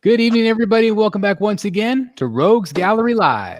Good evening, everybody. Welcome back once again to Rogues Gallery Live.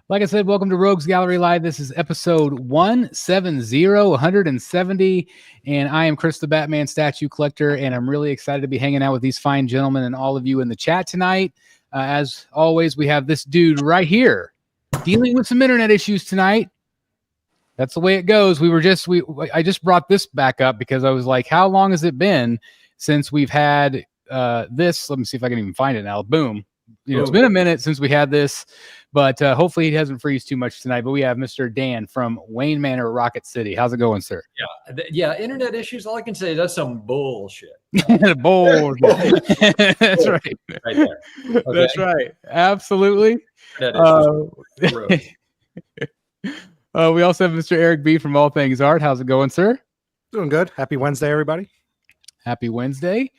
Like I said, welcome to Rogues Gallery Live. This is episode 170, and I am Chris the Batman Statue Collector, and I'm really excited to be hanging out with these fine gentlemen and all of you in the chat tonight. As always, we have this dude right here dealing with some internet issues tonight. That's the way it goes. I just brought this back up because I was like, how long has it been since we've had this? Let me see if I can even find it now. Boom. It's been a minute since we had this, but hopefully he doesn't freeze too much tonight. But we have Mr. Dan from Wayne Manor, Rocket City. How's it going, sir? Yeah. Internet issues. All I can say is that's some bullshit. Bullshit. That's right. Right there. Okay. That's right. Absolutely. We also have Mr. Eric B from All Things Art. How's it going, sir? Doing good. Happy Wednesday, everybody. Happy Wednesday.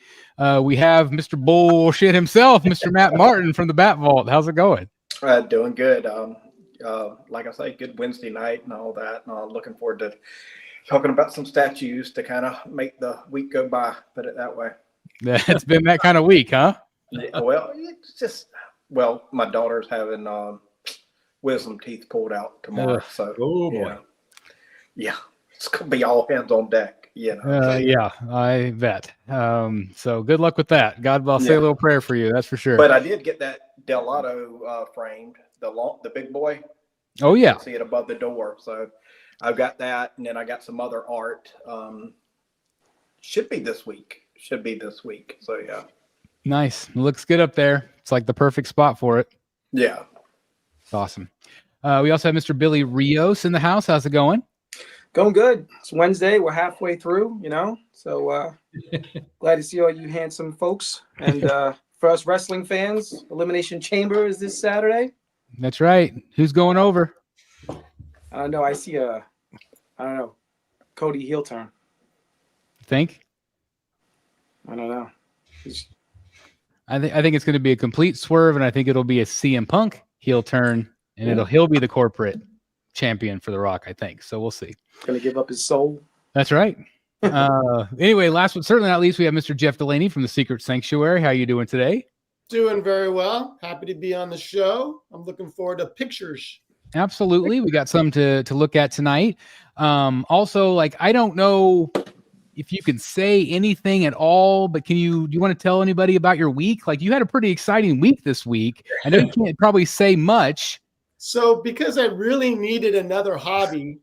We have Mr. Bullshit himself, Mr. Matt Martin from the Bat Vault. How's it going? Doing good. Like I say, good Wednesday night and all that. And looking forward to talking about some statues to kind of make the week go by, put it that way. It's been that kind of week, huh? Well, it's just, my daughter's having wisdom teeth pulled out tomorrow. So, yeah, it's going to be all hands on deck. Yeah, I bet. So good luck with that. God, I'll say a little prayer for you. That's for sure. But I did get that Diehl framed, the big boy. Oh yeah, you can see it above the door. So I've got that, and then I got some other art. Should be this week. So yeah. Nice. It looks good up there. It's like the perfect spot for it. Yeah. It's awesome. We also have Mr. Billy Rios in the house. How's it going? Going good. It's Wednesday. We're halfway through, so glad to see all you handsome folks. And for us wrestling fans, Elimination Chamber is this Saturday. That's right. Who's going over? I don't know. I see Cody heel turn. Think? I don't know. I think it's going to be a complete swerve, and I think it'll be a CM Punk heel turn, and he'll be the corporate champion for The Rock, I think. So we'll see. Gonna give up his soul. That's right. Anyway, last but certainly not least, we have Mr. Jeff Delaney from the Secret Sanctuary. How are you doing today? Doing very well. Happy to be on the show. I'm looking forward to pictures. Absolutely. We got some to look at tonight. Also, I don't know if you can say anything at all, but do you want to tell anybody about your week? You had a pretty exciting week this week. I know you can't probably say much. So because I really needed another hobby,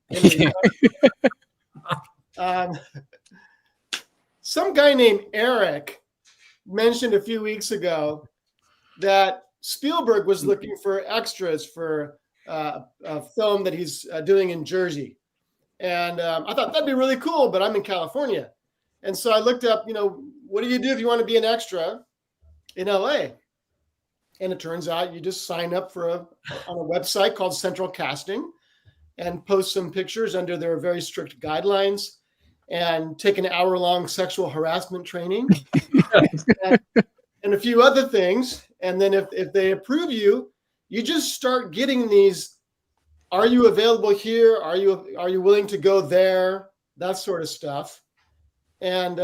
some guy named Eric mentioned a few weeks ago that Spielberg was looking for extras for a film that he's doing in Jersey. And I thought that'd be really cool, but I'm in California. And so I looked up, what do you do if you want to be an extra in LA? And it turns out you just sign up on a website called Central Casting and post some pictures under their very strict guidelines and take an hour-long sexual harassment training and a few other things. And then if they approve you, you just start getting these, are you available here? Are you willing to go there? That sort of stuff. And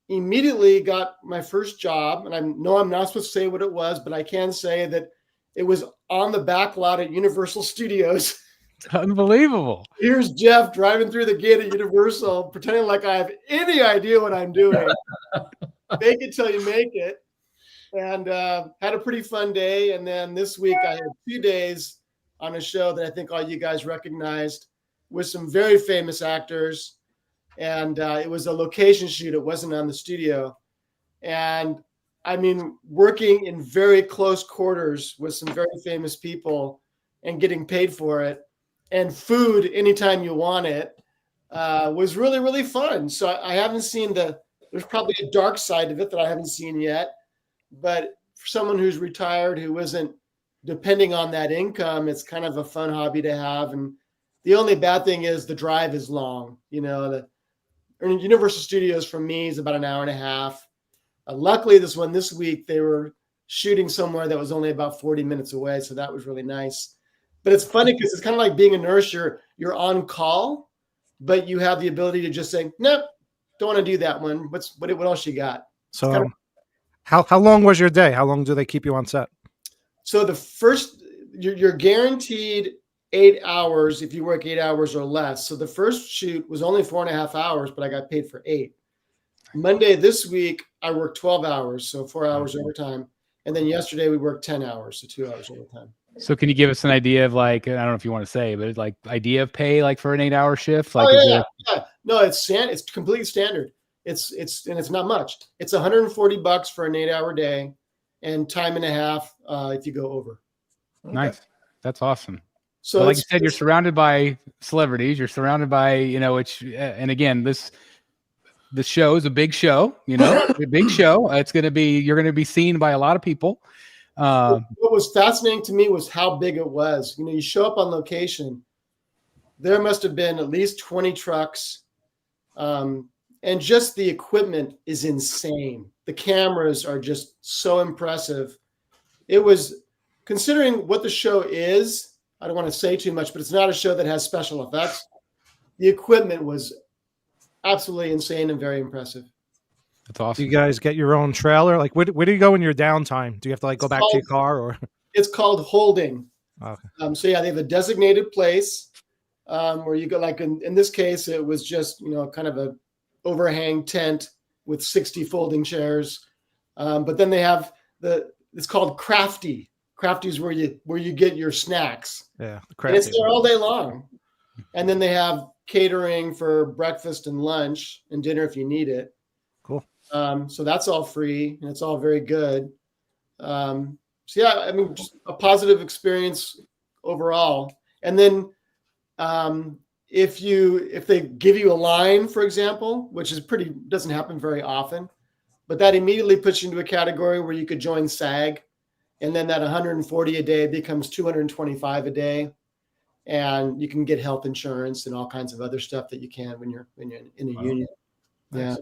immediately got my first job, and I know I'm not supposed to say what it was, but I can say that it was on the back lot at Universal Studios. Unbelievable. Here's Jeff driving through the gate at Universal, pretending like I have any idea what I'm doing. Make it till you make it. And had a pretty fun day. And then this week I had 2 days on a show that I think all you guys recognized with some very famous actors. And it was a location shoot. It wasn't on the studio. And I mean, working in very close quarters with some very famous people and getting paid for it, and food anytime you want it. was really, really fun. So I haven't seen there's probably a dark side of it that I haven't seen yet. But for someone who's retired, who isn't depending on that income, it's kind of a fun hobby to have. And the only bad thing is the drive is long. The Universal Studios from me is about an hour and a half. Luckily, this week, they were shooting somewhere that was only about 40 minutes away. So that was really nice. But it's funny because it's kind of like being a nurse. You're on call, but you have the ability to just say, nope, don't want to do that one. What else you got? So how long was your day? How long do they keep you on set? So the first, you're guaranteed 8 hours if you work 8 hours or less. So the first shoot was only 4.5 hours, but I got paid for 8. Monday this week, I worked 12 hours, so 4 hours overtime. And then yesterday we worked 10 hours, so 2 hours overtime. So can you give us an idea of I don't know if you want to say, but idea of pay for an 8-hour shift? Yeah. No, it's completely standard. It's not much. It's $140 for an 8-hour day and time and a half if you go over. Okay. Nice. That's awesome. So like you said, you're surrounded by celebrities. You're surrounded by, and again, this show is a big show, a big show. You're going to be seen by a lot of people. What was fascinating to me was how big it was. You show up on location, there must have been at least 20 trucks. And just the equipment is insane. The cameras are just so impressive. It was, considering what the show is, I don't want to say too much, but it's not a show that has special effects. The equipment was absolutely insane and very impressive. That's awesome. Do you guys get your own trailer? Where do you go in your downtime? Do you have to go back to your car or? It's called holding. Okay. So yeah, they have a designated place where you go. In this case, it was just kind of a overhang tent with 60 folding chairs. But then they have it's called Crafty. Crafty is where you get your snacks. Yeah, and it's there all day long. And then they have catering for breakfast and lunch and dinner if you need it. Cool. So that's all free and it's all very good. So yeah, just a positive experience overall. And then if they give you a line, for example, which doesn't happen very often, but that immediately puts you into a category where you could join SAG, and then that 140 a day becomes 225 a day, and you can get health insurance and all kinds of other stuff that you can when you're in a union. Yeah.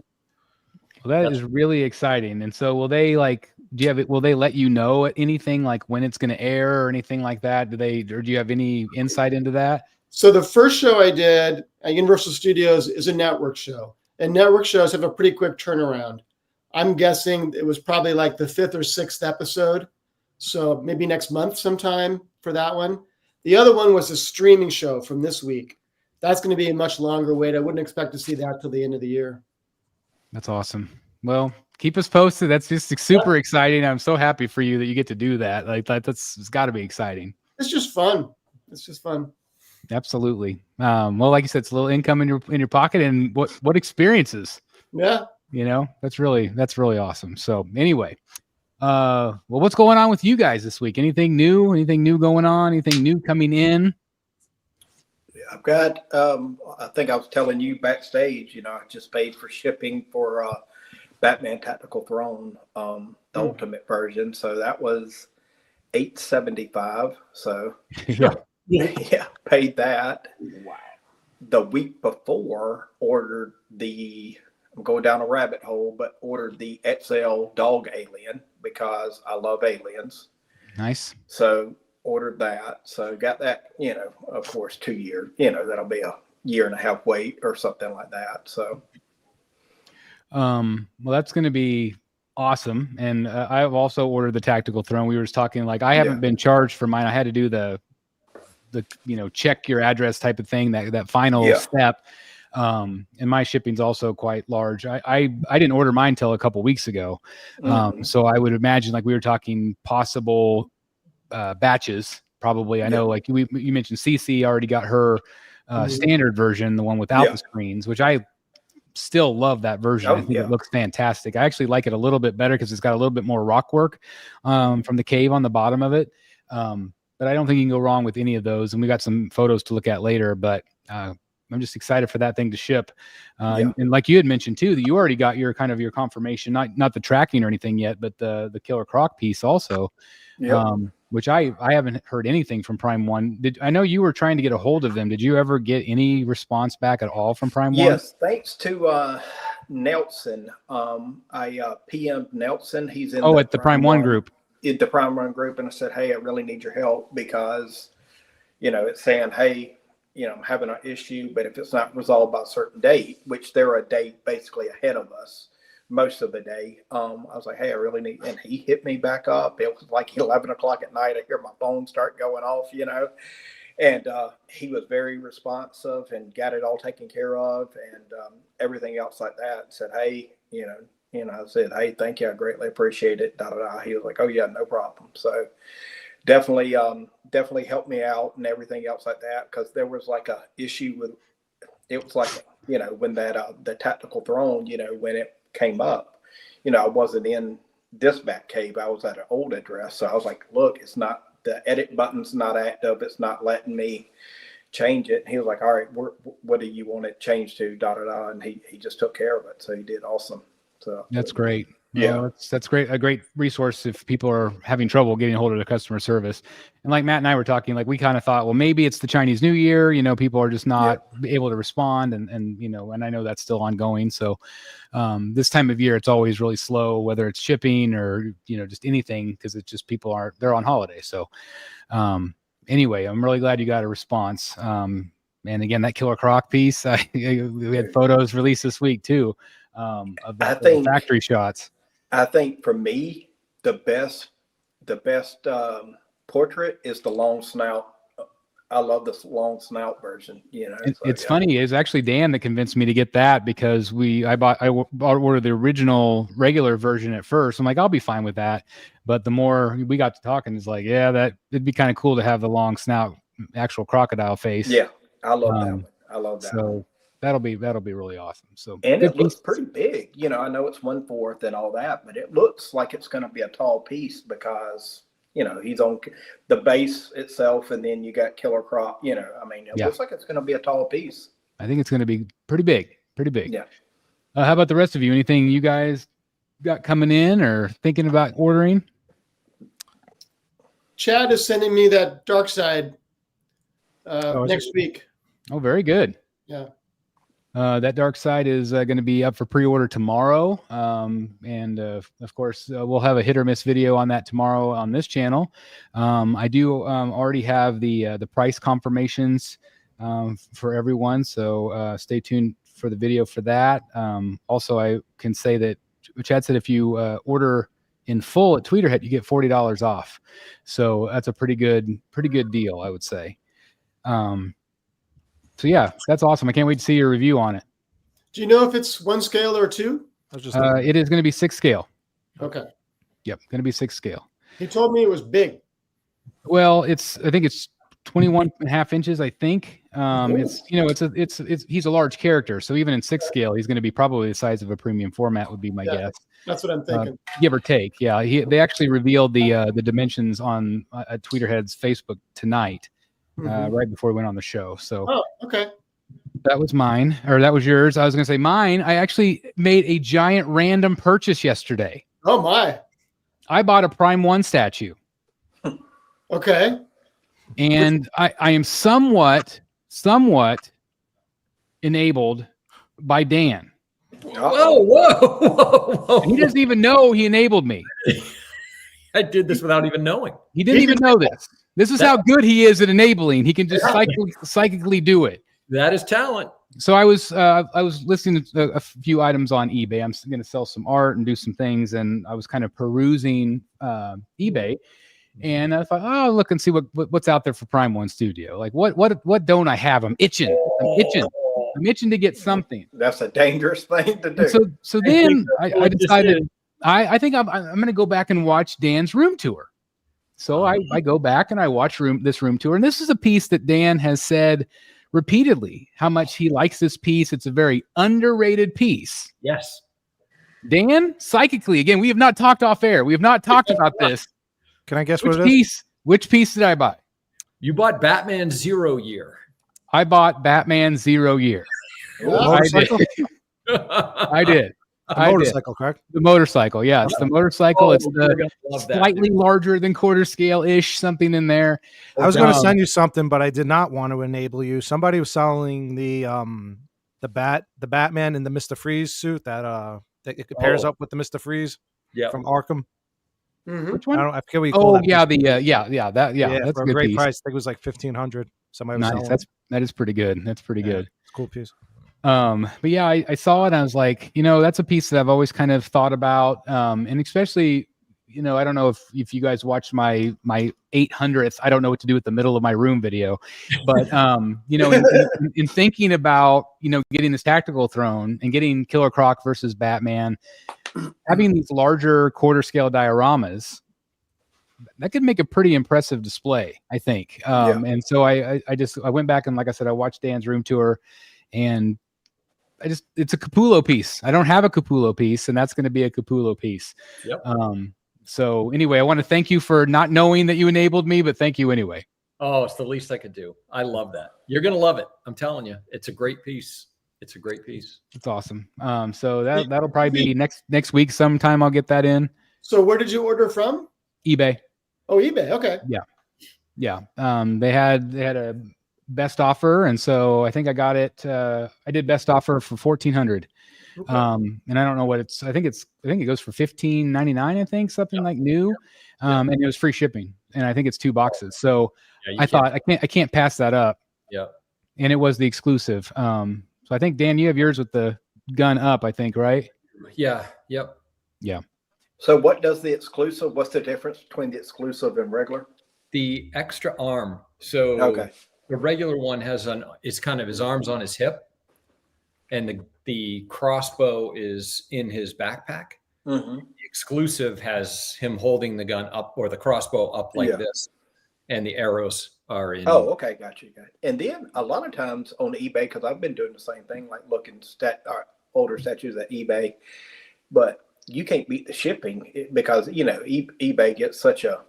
Well, that is really exciting. And so will they will they let you know anything when it's going to air or anything like that? Or do you have any insight into that? So the first show I did at Universal Studios is a network show, and network shows have a pretty quick turnaround. I'm guessing it was probably the 5th or 6th episode. So maybe next month sometime for that one. The other one was a streaming show from this week. That's going to be a much longer wait. I wouldn't expect to see that till the end of the year. That's awesome. Well, keep us posted. That's just super exciting. I'm so happy for you that you get to do that. It's got to be exciting. It's just fun. Absolutely. Well, like you said, it's a little income in your pocket, and what experiences. Yeah. That's really awesome. So anyway, well, what's going on with you guys this week? Anything new going on? Anything new coming in? I've got, I think I was telling you backstage, I just paid for shipping for Batman Tactical Throne, the ultimate version. So that was $875. So yeah, paid that. Wow. The week before, I'm going down a rabbit hole, but ordered the XL dog alien because I love aliens. Nice. So ordered that. So got that, of course, 2 years, that'll be a 1.5 year wait or something like that. So, well, that's going to be awesome. And I've also ordered the Tactical Throne. We were just talking, I haven't been charged for mine. I had to do the check your address type of thing, that final step. And my shipping's also quite large. I didn't order mine till a couple weeks ago. So I would imagine we were talking possible batches probably. I know you mentioned CC already got her standard version, the one without the screens, which I still love that version. I think it looks fantastic. I actually like it a little bit better because it's got a little bit more rock work from the cave on the bottom of it. But I don't think you can go wrong with any of those. And we got some photos to look at later, but I'm just excited for that thing to ship. And like you had mentioned too, that you already got your kind of your confirmation, not the tracking or anything yet, but the Killer Croc piece also. Which I haven't heard anything from Prime One. I know you were trying to get a hold of them? Did you ever get any response back at all from Prime One? Yes, thanks to Nelson. I PM'd Nelson. He's in at the Prime One group. In the Prime One group, and I said, hey, I really need your help because, it's saying, hey, I'm having an issue, but if it's not resolved by a certain date, which they're a date basically ahead of us most of the day, I was like, hey, I really need, and he hit me back up. It was like 11 o'clock at night. I hear my phone start going off, and he was very responsive and got it all taken care of and everything else like that. Said, hey, I said, hey, thank you. I greatly appreciate it. He was like, oh yeah, no problem. So definitely helped me out and everything else like that. Cause there was like a issue with, it was like, when that, the tactical throne, when it came up, I wasn't in this back cave. I was at an old address. So I was like, look, it's not, the edit button's not active. It's not letting me change it. And he was like, all right, what do you want it changed to? And he just took care of it. So he did awesome. So that's great. Yeah, well, that's great. A great resource if people are having trouble getting a hold of the customer service. And like Matt and I were talking, like we kind of thought, well, maybe it's the Chinese New Year. People are just not able to respond, and and I know that's still ongoing. So this time of year, it's always really slow, whether it's shipping or just anything, because it's just they're on holiday. So anyway, I'm really glad you got a response. And again, that Killer Croc piece, we had photos released this week too. Of the factory shots. I think for me, the best portrait is the long snout. I love this long snout version. It's funny. It's actually Dan that convinced me to get that because I ordered the original regular version at first. I'm like, I'll be fine with that. But the more we got to talking, it's like, that it'd be kind of cool to have the long snout, actual crocodile face. Yeah, I love that one. I love that. So that'll be really awesome. So and it looks pretty big. I know it's 1/4 and all that, but it looks like it's going to be a tall piece because he's on the base itself, and then you got Killer Croc. It looks like it's going to be a tall piece. I think it's going to be pretty big. Yeah. How about the rest of you? Anything you guys got coming in or thinking about ordering? Chad is sending me that Dark Side next week. Oh, very good. Yeah. That Dark Side is going to be up for pre-order tomorrow. And of course, we'll have a hit or miss video on that tomorrow on this channel. I do already have the price confirmations for everyone. So stay tuned for the video for that. Also, I can say that Chad said if you order in full at Tweeterhead, you get $40 off. So that's a pretty good deal, I would say. So yeah, that's awesome. I can't wait to see your review on it. Do you know if it's 1 scale or 2? It is going to be 6 scale. Okay. Yep, going to be 6 scale. He told me it was big. Well, I think it's 21.5 inches. I think he's a large character, so even in 6 scale, he's going to be probably the size of a premium format. Would be my guess. That's what I'm thinking. Give or take. Yeah, they actually revealed the dimensions on Tweeterhead's Facebook tonight. Right before we went on the show. So okay. That was mine, or that was yours. I was going to say mine. I actually made a giant random purchase yesterday. Oh my. I bought a Prime 1 statue. Okay. And I am somewhat enabled by Dan. Whoa. He doesn't even know he enabled me. I did this without even knowing. He didn't even know this. This is how good he is at enabling. He can just psychically do it. That is talent. So I was listening to a few items on eBay. I'm going to sell some art and do some things, and I was kind of perusing eBay, and I thought, oh, look and see what's out there for Prime 1 Studio. Like what don't I have? I'm itching to get something. That's a dangerous thing to do. So then I decided I think I'm going to go back and watch Dan's room tour. So I go back and I watch this room tour, and this is a piece that Dan has said repeatedly how much he likes this piece. It's a very underrated piece. Yes. Dan, psychically, again, we have not talked off air. We have not talked about this. Can I guess what it is? Which piece did I buy? You bought Batman 0 Year. I bought Batman 0 Year. Motorcycle? I did. The motorcycle, correct? The motorcycle, yeah, it's the motorcycle. Oh, it's you're the gonna love that, slightly dude. larger than quarter scale ish, something in there. I was going to send you something, but I did not want to enable you. Somebody was selling the Batman in the Mr. Freeze suit that it pairs up with the Mr. Freeze from Arkham. Mhm. Which one? I forget what you call that. Yeah, piece. that's for a a good great piece. price. I think it was like $1,500. Somebody was Nice. selling. That is pretty good. That's pretty good. It's a cool piece. But yeah, I saw it and I was like, that's a piece that I've always kind of thought about. And especially, I don't know if you guys watched my 800th, I don't know what to do with the middle of my room video, but in thinking about, getting this tactical throne and getting Killer Croc versus Batman, having these larger quarter scale dioramas, that could make a pretty impressive display, I think. And so I went back and, like I said, I watched Dan's room tour, and it's a Capullo piece. I don't have a Capullo piece, and that's going to be a Capullo piece. Yep. So anyway, I want to thank you for not knowing that you enabled me, but thank you anyway. Oh, it's the least I could do. I love that. You're going to love it. I'm telling you, it's a great piece. It's a great piece. It's awesome. So that'll probably be next week sometime. I'll get that in. So where did you order from? eBay. Oh, eBay. Okay. Yeah. They had a best offer, and so I think I got it. I did best offer for $1,400. Okay. And I don't know what it's. I think it goes for $15.99. I think something like new. And it was free shipping, and I think it's 2 boxes. So I thought I can't pass that up. Yeah. And it was the exclusive. So I think, Dan, you have yours with the gun up, I think, right? Yeah. Yep. Yeah. So what's the difference between the exclusive and regular? The extra arm. So the regular one it's kind of his arms on his hip, and the crossbow is in his backpack. Mm-hmm. The exclusive has him holding the gun up, or the crossbow up like this, and the arrows are in. Oh, okay, got you. And then a lot of times on eBay, because I've been doing the same thing, like looking older statues at eBay, but you can't beat the shipping because eBay gets such a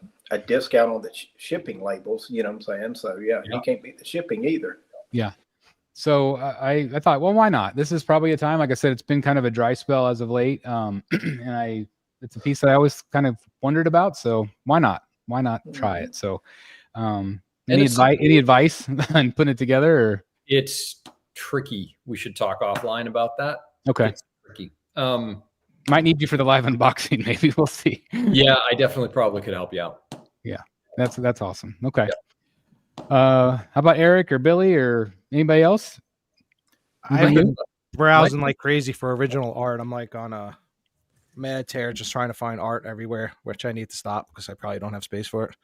discount on the shipping labels. You know what I'm saying? So you can't beat the shipping either. Yeah. So I thought, well, why not? This is probably a time. Like I said, it's been kind of a dry spell as of late, and it's a piece that I always kind of wondered about. So why not? Why not try it? So, any advice on putting it together? Or? It's tricky. We should talk offline about that. Okay. It's tricky. Might need you for the live unboxing. Maybe we'll see. Yeah, I definitely probably could help you out. Yeah, that's awesome. Okay. Yeah. How about Eric or Billy or anybody else? I've been browsing like crazy for original art. I'm like on a mad tear, just trying to find art everywhere, which I need to stop because I probably don't have space for it.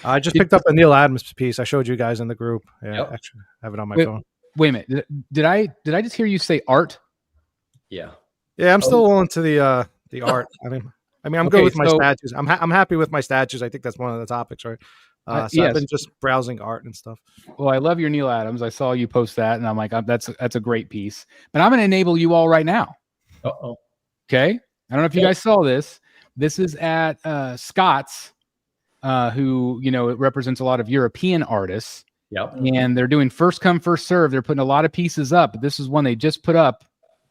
I just picked up a Neil Adams piece. I showed you guys in the group. Yeah, actually, I have it on my phone. Wait a minute. Did I just hear you say art? Yeah. Yeah, I'm still willing to the art. I mean, I'm good with my statues. I'm happy with my statues. I think that's one of the topics, right? So yes. I've been just browsing art and stuff. Well, I love your Neil Adams. I saw you post that, and I'm like, that's a great piece. But I'm going to enable you all right now. Uh-oh. Okay. I don't know if you guys saw this. This is at Scott's, who it represents a lot of European artists. Yep. And they're doing first come first serve. They're putting a lot of pieces up. But this is one they just put up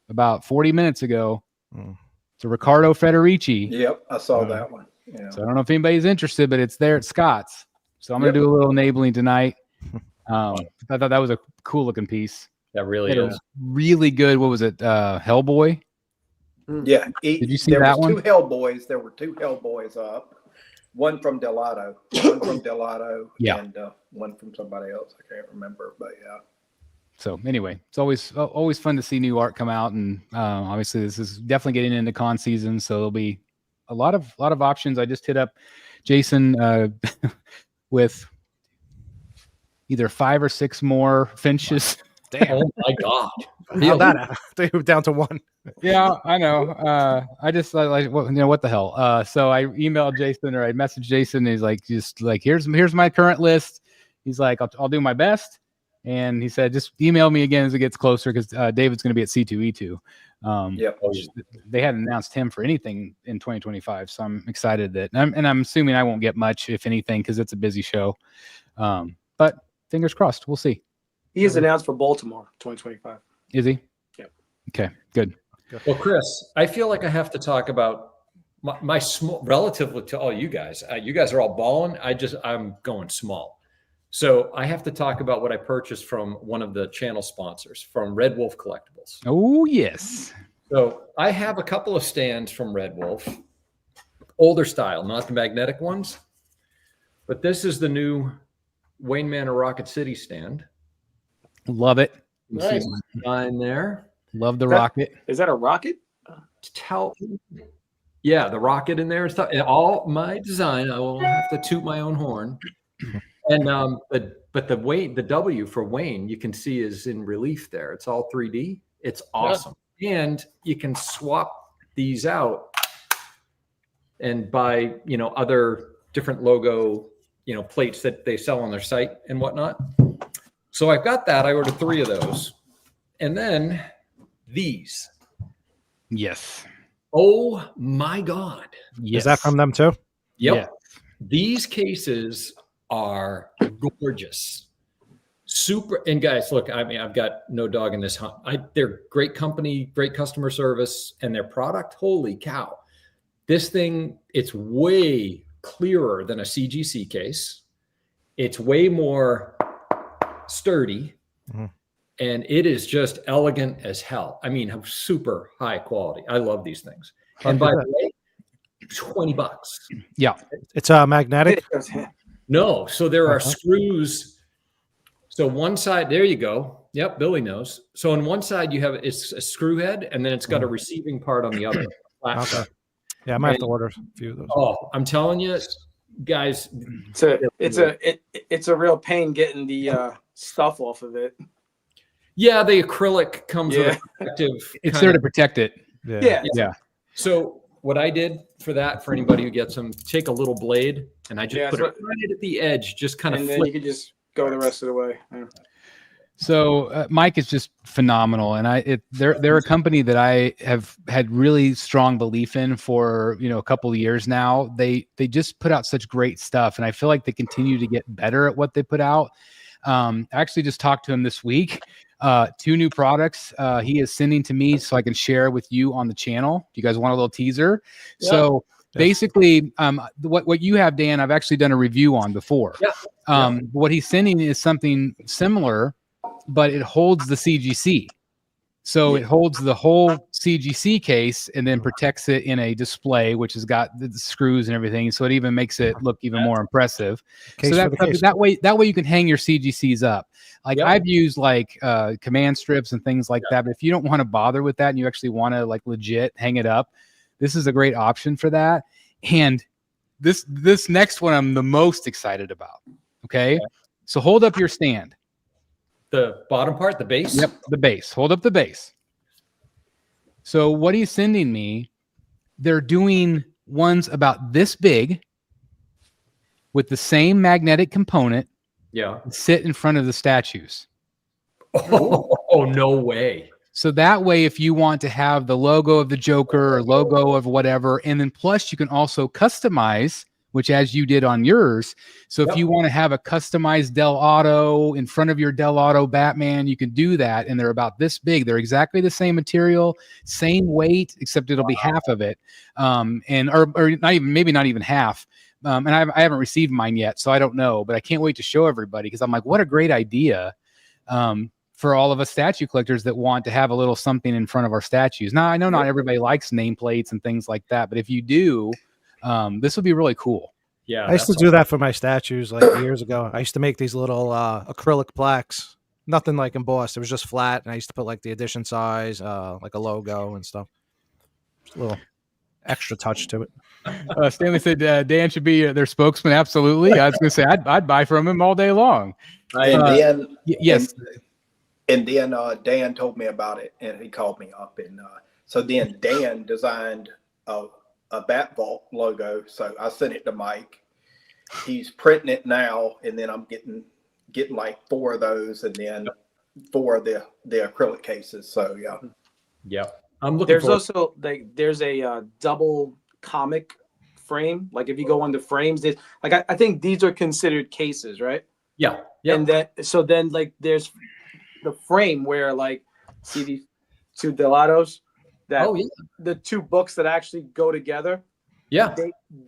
about 40 minutes ago. It's a Riccardo Federici. Yep, I saw that one. Yeah. So I don't know if anybody's interested, but it's there at Scott's. So I'm going to do a little enabling tonight. I thought that was a cool looking piece. That really is. It was really good. What was it? Hellboy? Yeah. Did you see that one? There were two Hellboys up. One from Delato, and one from somebody else. I can't remember, but yeah. So anyway, it's always fun to see new art come out, and obviously this is definitely getting into con season, so there'll be a lot of options. I just hit up Jason with either 5 or 6 more Finches. Damn! Oh my God! How that? They moved down to 1. Yeah, I know. I just like what the hell. So I emailed Jason, or I messaged Jason. And he's like, just like here's my current list. He's like, I'll do my best. And he said, just email me again as it gets closer, because David's going to be at C2E2. They hadn't announced him for anything in 2025, so I'm excited that. And I'm assuming I won't get much, if anything, because it's a busy show. But fingers crossed, we'll see. He is announced for Baltimore 2025. Is he? Yep. Okay, good. Well, Chris, I feel like I have to talk about my small, relatively to all you guys. You guys are all balling. I'm going small. So I have to talk about what I purchased from one of the channel sponsors, from Red Wolf Collectibles. Oh, yes. So I have a couple of stands from Red Wolf, older style, not the magnetic ones. But this is the new Wayne Manor Rocket City stand. Love it. You can see my line there. Love the rocket. Is that a rocket? Yeah, the rocket in there and stuff. And all my design, I will have to toot my own horn. And but the W for Wayne, you can see is in relief there. It's all 3D. It's awesome. Yeah. And you can swap these out and buy, other different logo, plates that they sell on their site and whatnot. So I've got that. I ordered 3 of those. And then these. Yes. Oh my God. Is Yes. that from them too? Yep. Yeah. These cases are gorgeous. Super. And guys, look, I mean, I've got no dog in this hunt. They're great company, great customer service, and their product, holy cow. This thing, it's way clearer than a CGC case. It's way more sturdy. Mm-hmm. And it is just elegant as hell. I mean, super high quality. I love these things. And by the way, $20. Yeah. It's magnetic? No. So there are screws. So one side, there you go. Yep, Billy knows. So on one side, it's a screw head, and then it's got a receiving part on the other. Okay. Yeah, I might have to order a few of those. Oh, I'm telling you, guys. It's a real pain getting the stuff off of it. Yeah, the acrylic comes with a protective. It's there to protect it. Yeah. So what I did for anybody who gets them, take a little blade and I just put it right at the edge, just kind of and flip. then you can just go the rest of the way. Yeah. So Mike is just phenomenal, and they're a company that I have had really strong belief in for a couple of years now. They just put out such great stuff, and I feel like they continue to get better at what they put out. I actually just talked to him this week. 2 new products he is sending to me so I can share with you on the channel. Do you guys want a little teaser? Yeah. So basically, what you have, Dan, I've actually done a review on before. Yeah. What he's sending is something similar, but it holds the CGC. So it holds the whole CGC case and then protects it in a display, which has got the screws and everything. So it even makes it look even more impressive. So that way you can hang your CGCs up. Like I've used like command strips and things like that. But if you don't want to bother with that and you actually want to like legit hang it up, this is a great option for that. And this next one I'm the most excited about. Okay. So hold up your stand. The bottom part, the base? Yep, the base. Hold up the base. So what he's sending me, they're doing ones about this big with the same magnetic component. Yeah. Sit in front of the statues. Oh, no way. So that way, if you want to have the logo of the Joker or logo of whatever, and then plus you can also customize, which as you did on yours. So if you want to have a customized Del Auto in front of your Del Auto Batman, you can do that. And they're about this big. They're exactly the same material, same weight, except it'll be half of it. Or not even, maybe not even half. And I haven't received mine yet, so I don't know, but I can't wait to show everybody because I'm like, what a great idea for all of us statue collectors that want to have a little something in front of our statues. Now, I know not everybody likes nameplates and things like that, but if you do, this would be really cool. Yeah, I used to do that for my statues like years ago. I used to make these little acrylic plaques, nothing like embossed. It was just flat, and I used to put like the edition size, like a logo and stuff. Just a little extra touch to it. Stanley said Dan should be their spokesman. Absolutely. I was going to say I'd buy from him all day long. Yes. And then Dan told me about it, and he called me up, and so then Dan designed a Bat Vault logo. So I sent it to Mike. He's printing it now, and then I'm getting like 4 of those, and then 4 of the acrylic cases. So yeah. I'm looking. There's also there's a double comic frame. Like if you go on the frames, there's like I think these are considered cases, right? Yeah. And then like there's the frame where like see these two Delados that the two books that actually go together. Yeah.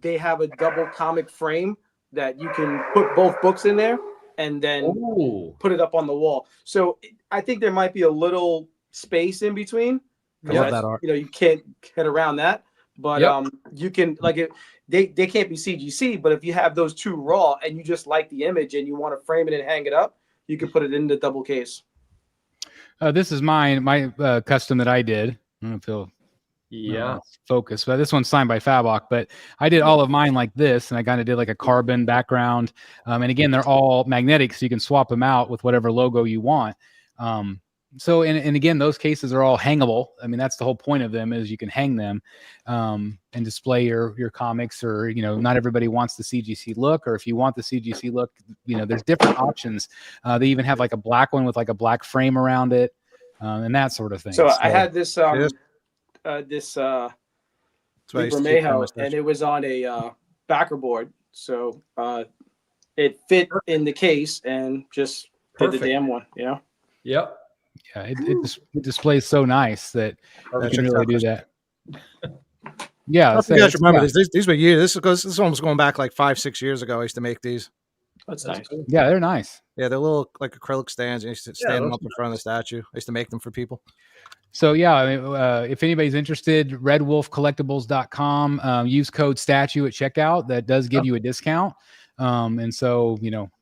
They have a double comic frame that you can put both books in there and then put it up on the wall. So I think there might be a little space in between. I love that art. You know, you can't get around that, but you can like it. They can't be CGC, but if you have those two raw and you just like the image and you want to frame it and hang it up, you can put it in the double case. This is my custom that I did. I don't know if it'll focus, but this one's signed by Fabok. But I did all of mine like this, and I kind of did like a carbon background. And again, they're all magnetic, so you can swap them out with whatever logo you want. So, and again, those cases are all hangable. I mean, that's the whole point of them is you can hang them and display your comics, or, you know, not everybody wants the CGC look, or if you want the CGC look, you know, there's different options. They even have like a black one with like a black frame around it and that sort of thing. So I had this Bermejo, and it was on a backer board. So it fit in the case and just did the damn one, you know? Yep. Yeah, it displays so nice that you can really do that. Yeah, remember these were years. This one was going back like 5-6 years ago. I used to make these. That's nice. Yeah, they're nice. Yeah, they're little like acrylic stands. I used to stand them up in front of the statue. I used to make them for people. So yeah, I mean, if anybody's interested, redwolfcollectibles.com, use code statue at checkout. That does give you a discount. And so, you know,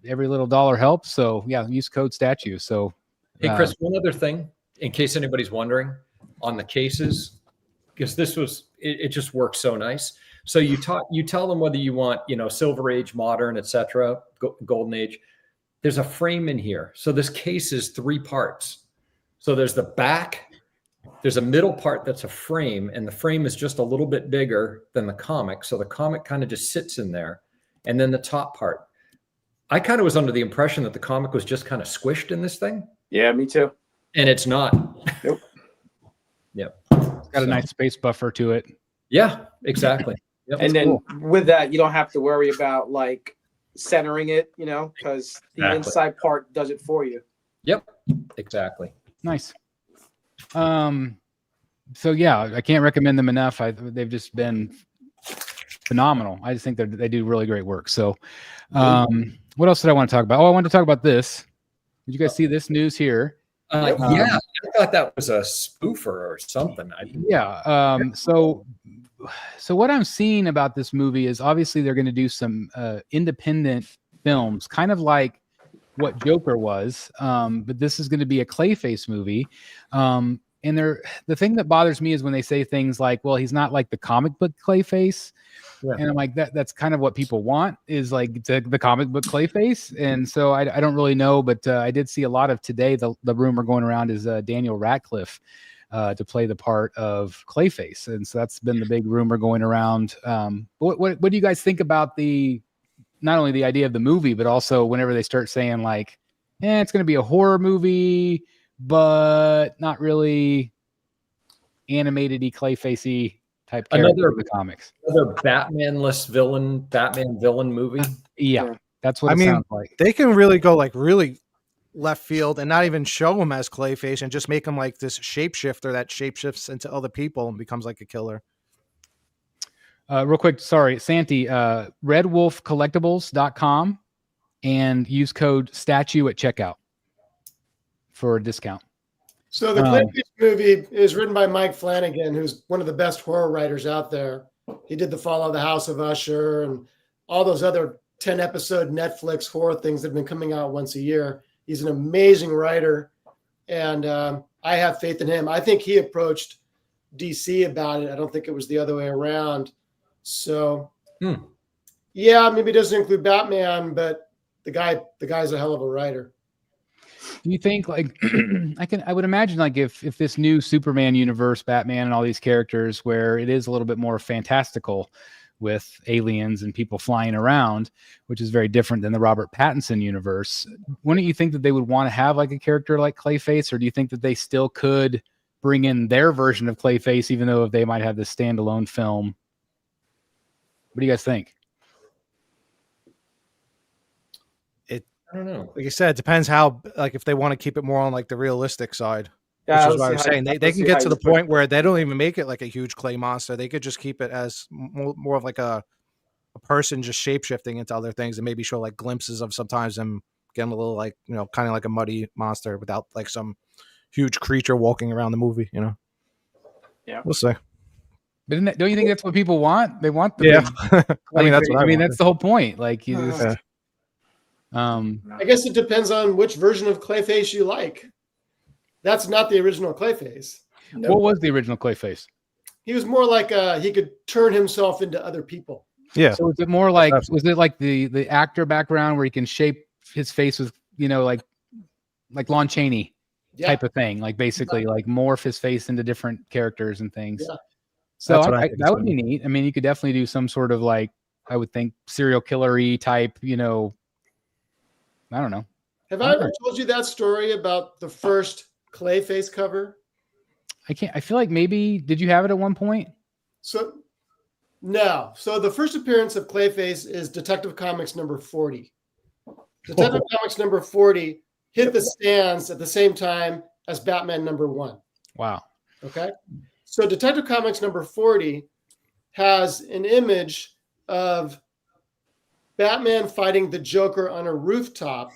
every little dollar helps. So yeah, use code statue. So hey, Chris, one other thing, in case anybody's wondering, on the cases, because this was, it just works so nice. So you tell them whether you want, you know, Silver Age, modern, etc., Golden Age. There's a frame in here. So this case is 3 parts. So there's the back, there's a middle part that's a frame, and the frame is just a little bit bigger than the comic. So the comic kind of just sits in there. And then the top part. I kind of was under the impression that the comic was just kind of squished in this thing. Yeah, me too. And it's not. Nope. Yep. It's got a nice space buffer to it. Yeah, exactly. Yep. And then with that, you don't have to worry about like centering it, you know, because the inside part does it for you. Yep, exactly. Nice. So yeah, I can't recommend them enough. They've just been phenomenal. I just think they do really great work. So, what else did I want to talk about? Oh, I wanted to talk about this. Did you guys see this news here? Yeah, I thought that was a spoofer or something. So what I'm seeing about this movie is obviously they're going to do some independent films, kind of like what Joker was, but this is going to be a Clayface movie. And the thing that bothers me is when they say things like, well, he's not like the comic book Clayface. Yeah. And I'm like, that's kind of what people want, is like the comic book Clayface. And so I don't really know, but I did see a lot of today. The rumor going around is Daniel Radcliffe to play the part of Clayface. And so that's been the big rumor going around. What do you guys think about not only the idea of the movie, but also whenever they start saying like, it's going to be a horror movie, but not really animated-y, Clayface-y type character of the comics. Another Batman villain movie. Yeah, that's what it sounds like. They can really go like really left field and not even show him as Clayface and just make him like this shapeshifter that shapeshifts into other people and becomes like a killer. Real quick, sorry, Santi, redwolfcollectibles.com and use code statue at checkout for a discount. So the Clayface movie is written by Mike Flanagan, who's one of the best horror writers out there. He did The Fall of the House of Usher and all those other 10-episode Netflix horror things that have been coming out once a year. He's an amazing writer, and I have faith in him. I think he approached DC about it. I don't think it was the other way around. So, yeah, maybe it doesn't include Batman, but the guy's a hell of a writer. Do you think like I would imagine like if this new Superman universe, Batman and all these characters where it is a little bit more fantastical with aliens and people flying around, which is very different than the Robert Pattinson universe, wouldn't you think that they would want to have like a character like Clayface, or do you think that they still could bring in their version of Clayface even though if they might have this standalone film? What do you guys think? I don't know. Like you said, it depends how, like, if they want to keep it more on like the realistic side. Yeah, Which is what I was saying. They let's can see get how to the you put point where they don't even make it like a huge clay monster. They could just keep it as more of like a person just shape-shifting into other things, and maybe show like glimpses of sometimes them getting a little like, kind of like a muddy monster without like some huge creature walking around the movie, Yeah. We'll see. But don't you think that's what people want? They want the Yeah. big I mean, that's what I want. that's the whole point. Like you just, Yeah. I guess it depends on which version of Clayface you like. That's not the original Clayface. Nope. What was the original Clayface? He was more like he could turn himself into other people. Yeah. So was it more like, Absolutely. was it like the actor background where he can shape his face with, like Lon Chaney type of thing, like basically like morph his face into different characters and things. Yeah. So That's what I think that would be neat. I mean, you could definitely do some sort of like, I would think serial killer-y type, I don't know. Have I ever told you that story about the first Clayface cover? I feel like maybe, did you have it at one point? So, no. So the first appearance of Clayface is Detective Comics number 40. Detective Comics number 40 hit the stands at the same time as Batman number 1. Wow. Okay. So Detective Comics number 40 has an image of Batman fighting the Joker on a rooftop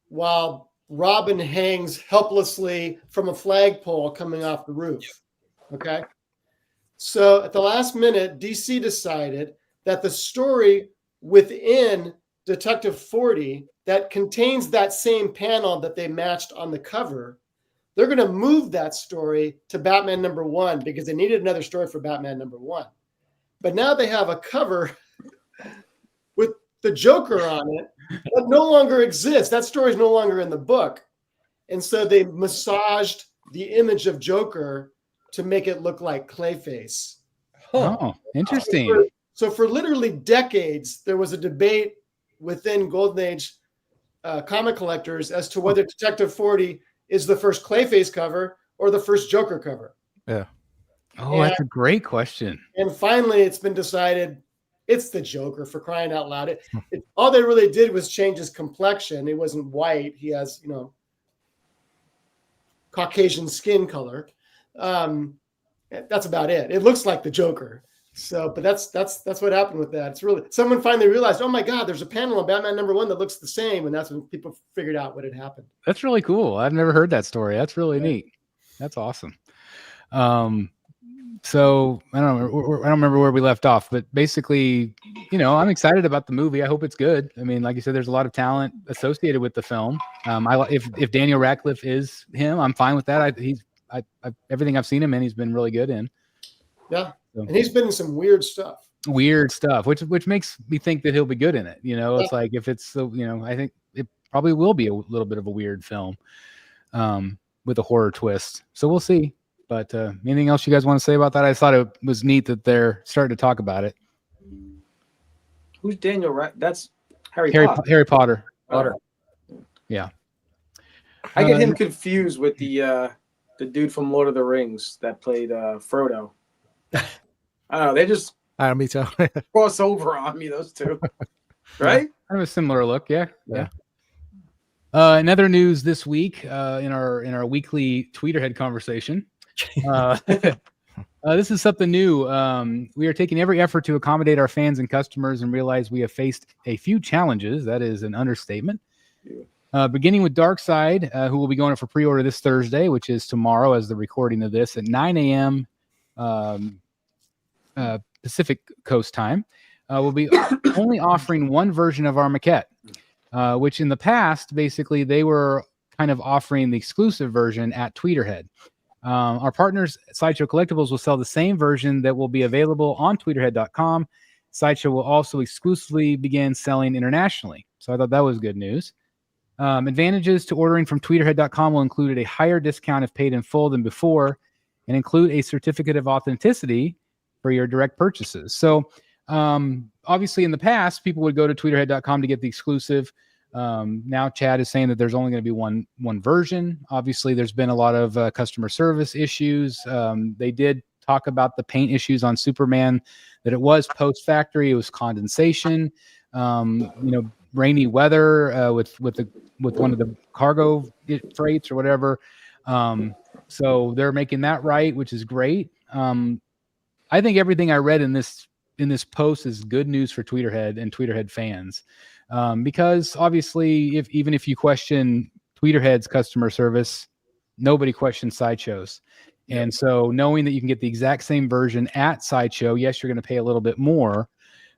while Robin hangs helplessly from a flagpole coming off the roof. Okay. So at the last minute, DC decided that the story within Detective 40 that contains that same panel that they matched on the cover, they're going to move that story to Batman number 1 because they needed another story for Batman number 1. But now they have a cover with the Joker on it that no longer exists. That story is no longer in the book. And so they massaged the image of Joker to make it look like Clayface. Oh, interesting. So for literally decades, there was a debate within Golden Age comic collectors as to whether Detective 40 is the first Clayface cover or the first Joker cover. Yeah. Oh, that's a great question. And finally, it's been decided it's the Joker, for crying out loud. All they really did was change his complexion. He wasn't white. He has, Caucasian skin color. That's about it. It looks like the Joker. So, but that's what happened with that. It's really, someone finally realized, oh my God, there's a panel on Batman number 1 that looks the same. And that's when people figured out what had happened. That's really cool. I've never heard that story. That's really neat. That's awesome. So I don't remember where we left off, but basically, I'm excited about the movie. I hope it's good. I mean, like you said, there's a lot of talent associated with the film. If Daniel Radcliffe is him, I'm fine with that. Everything I've seen him in, he's been really good in. Yeah. So, and he's been in some weird stuff, which makes me think that he'll be good in it. It's like, if it's so, I think it probably will be a little bit of a weird film, with a horror twist. So we'll see. But anything else you guys want to say about that? I just thought it was neat that they're starting to talk about it. Who's Daniel? That's Harry Potter. Potter. Yeah. I get him confused with the dude from Lord of the Rings that played Frodo. I don't know. They just me too. cross over on me, those two. Right? Kind of a similar look. Yeah. Another news this week in our weekly Tweeterhead conversation. This is something new. We are taking every effort to accommodate our fans and customers and realize we have faced a few challenges. That is an understatement. Beginning with Darkside, who will be going up for pre-order this Thursday, which is tomorrow as the recording of this at 9 a.m. Pacific Coast time. We'll be only offering one version of our maquette, which in the past, basically, they were kind of offering the exclusive version at Tweeterhead. Our partners, Sideshow Collectibles, will sell the same version that will be available on tweeterhead.com. Sideshow will also exclusively begin selling internationally. So I thought that was good news. Advantages to ordering from tweeterhead.com will include a higher discount if paid in full than before and include a certificate of authenticity for your direct purchases. So obviously in the past, people would go to tweeterhead.com to get the exclusive. Now Chad is saying that there's only going to be one version. Obviously, there's been a lot of customer service issues. They did talk about the paint issues on Superman, that it was post factory, it was condensation. rainy weather with one of the cargo freights or whatever. So they're making that right, which is great. I think everything I read in this post is good news for Tweeterhead and Tweeterhead fans, because obviously, even if you question Tweeterhead's customer service, nobody questions Sideshow's. And so knowing that you can get the exact same version at Sideshow, yes, you're going to pay a little bit more,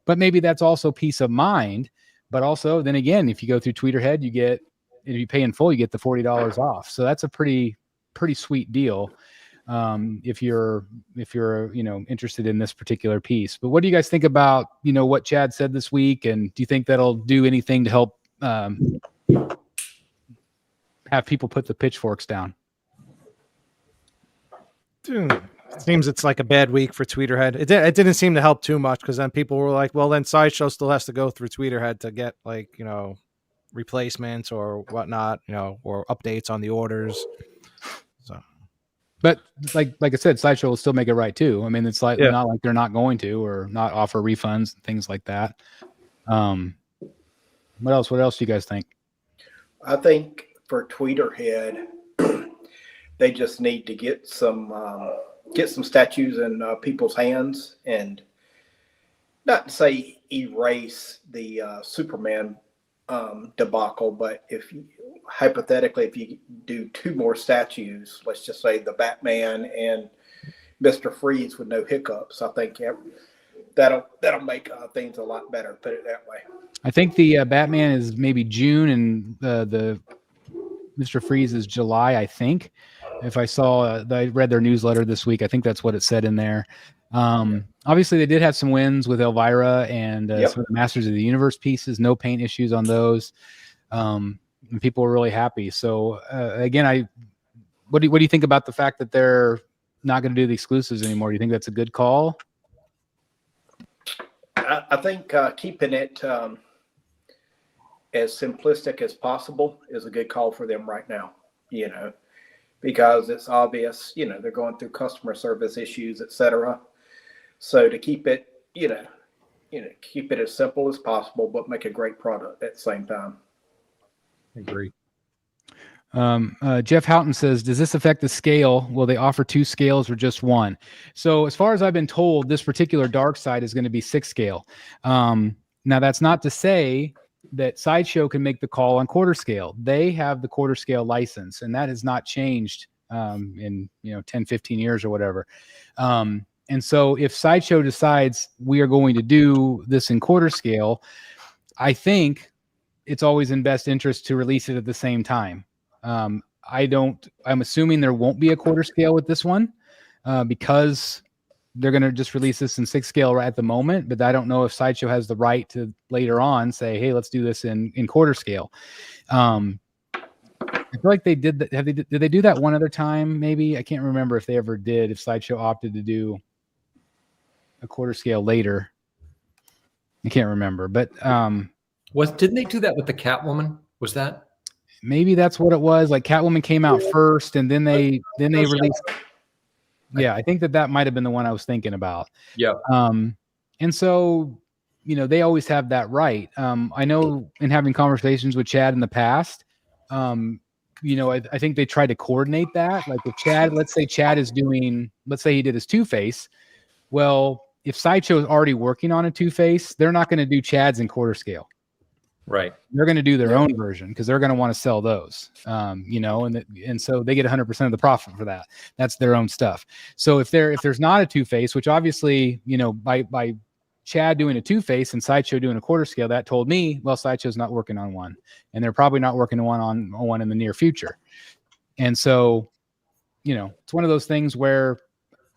but maybe that's also peace of mind. But also, then again, if you go through Tweeterhead, if you pay in full, you get the $40 off. So that's a pretty sweet deal. If you're interested in this particular piece. But what do you guys think about what Chad said this week, and do you think that'll do anything to help have people put the pitchforks down? Dude, it seems it's like a bad week for Tweeterhead. It didn't seem to help too much, because then people were like, well, then Sideshow still has to go through Tweeterhead to get replacements or whatnot, or updates on the orders. So, but like I said, Sideshow will still make it right too. I mean, it's not like they're not going to, or not offer refunds and things like that. What else do you guys think? I think for Tweeterhead, they just need to get some statues in people's hands, and not to say erase the Superman debacle, but hypothetically, if you do 2 more statues, let's just say the Batman and Mr. Freeze with no hiccups, I think that'll make things a lot better. Put it that way. I think the Batman is maybe June, and the Mr. Freeze is July, I think. If I I read their newsletter this week, I think that's what it said in there. Obviously, they did have some wins with Elvira and some of the Masters of the Universe pieces. No paint issues on those, and people were really happy. So again, what do you think about the fact that they're not going to do the exclusives anymore? Do you think that's a good call? I think keeping it as simplistic as possible is a good call for them right now. Because it's obvious, they're going through customer service issues, etc. So to keep it, keep it as simple as possible, but make a great product at the same time. I agree. Jeff Houghton says, does this affect the scale? Will they offer 2 scales or just 1? So as far as I've been told, this particular dark side is going to be 6 scale. Now that's not to say that Sideshow can make the call on quarter scale. They have the quarter scale license, and that has not changed in 10, 15 years or whatever. And so if Sideshow decides we are going to do this in quarter scale, I think it's always in best interest to release it at the same time. I'm assuming there won't be a quarter scale with this one because they're going to just release this in 6 scale right at the moment, but I don't know if Sideshow has the right to later on say, hey, let's do this in quarter scale. I feel like they did that. Did they do that one other time? Maybe I can't remember if they ever did, if Sideshow opted to do a quarter scale later. I can't remember, but didn't they do that with the Catwoman? Was that? Maybe that's what it was. Like Catwoman came out first, and then they released. Yeah, I think that might have been the one I was thinking about. Yeah. And so, they always have that right. I know in having conversations with Chad in the past, I think they try to coordinate that. Like if Chad, let's say he did his Two-Face. Well, if Sideshow is already working on a Two-Face, they're not going to do Chad's in quarter scale. Right. They're going to do their own version because they're going to want to sell those, and so they get 100% of the profit for that. That's their own stuff. So if there's not a Two-Face, which obviously, by Chad doing a Two-Face and Sideshow doing a quarter scale, that told me, well, Sideshow's not working on one, and they're probably not working on one in the near future. And so, it's one of those things where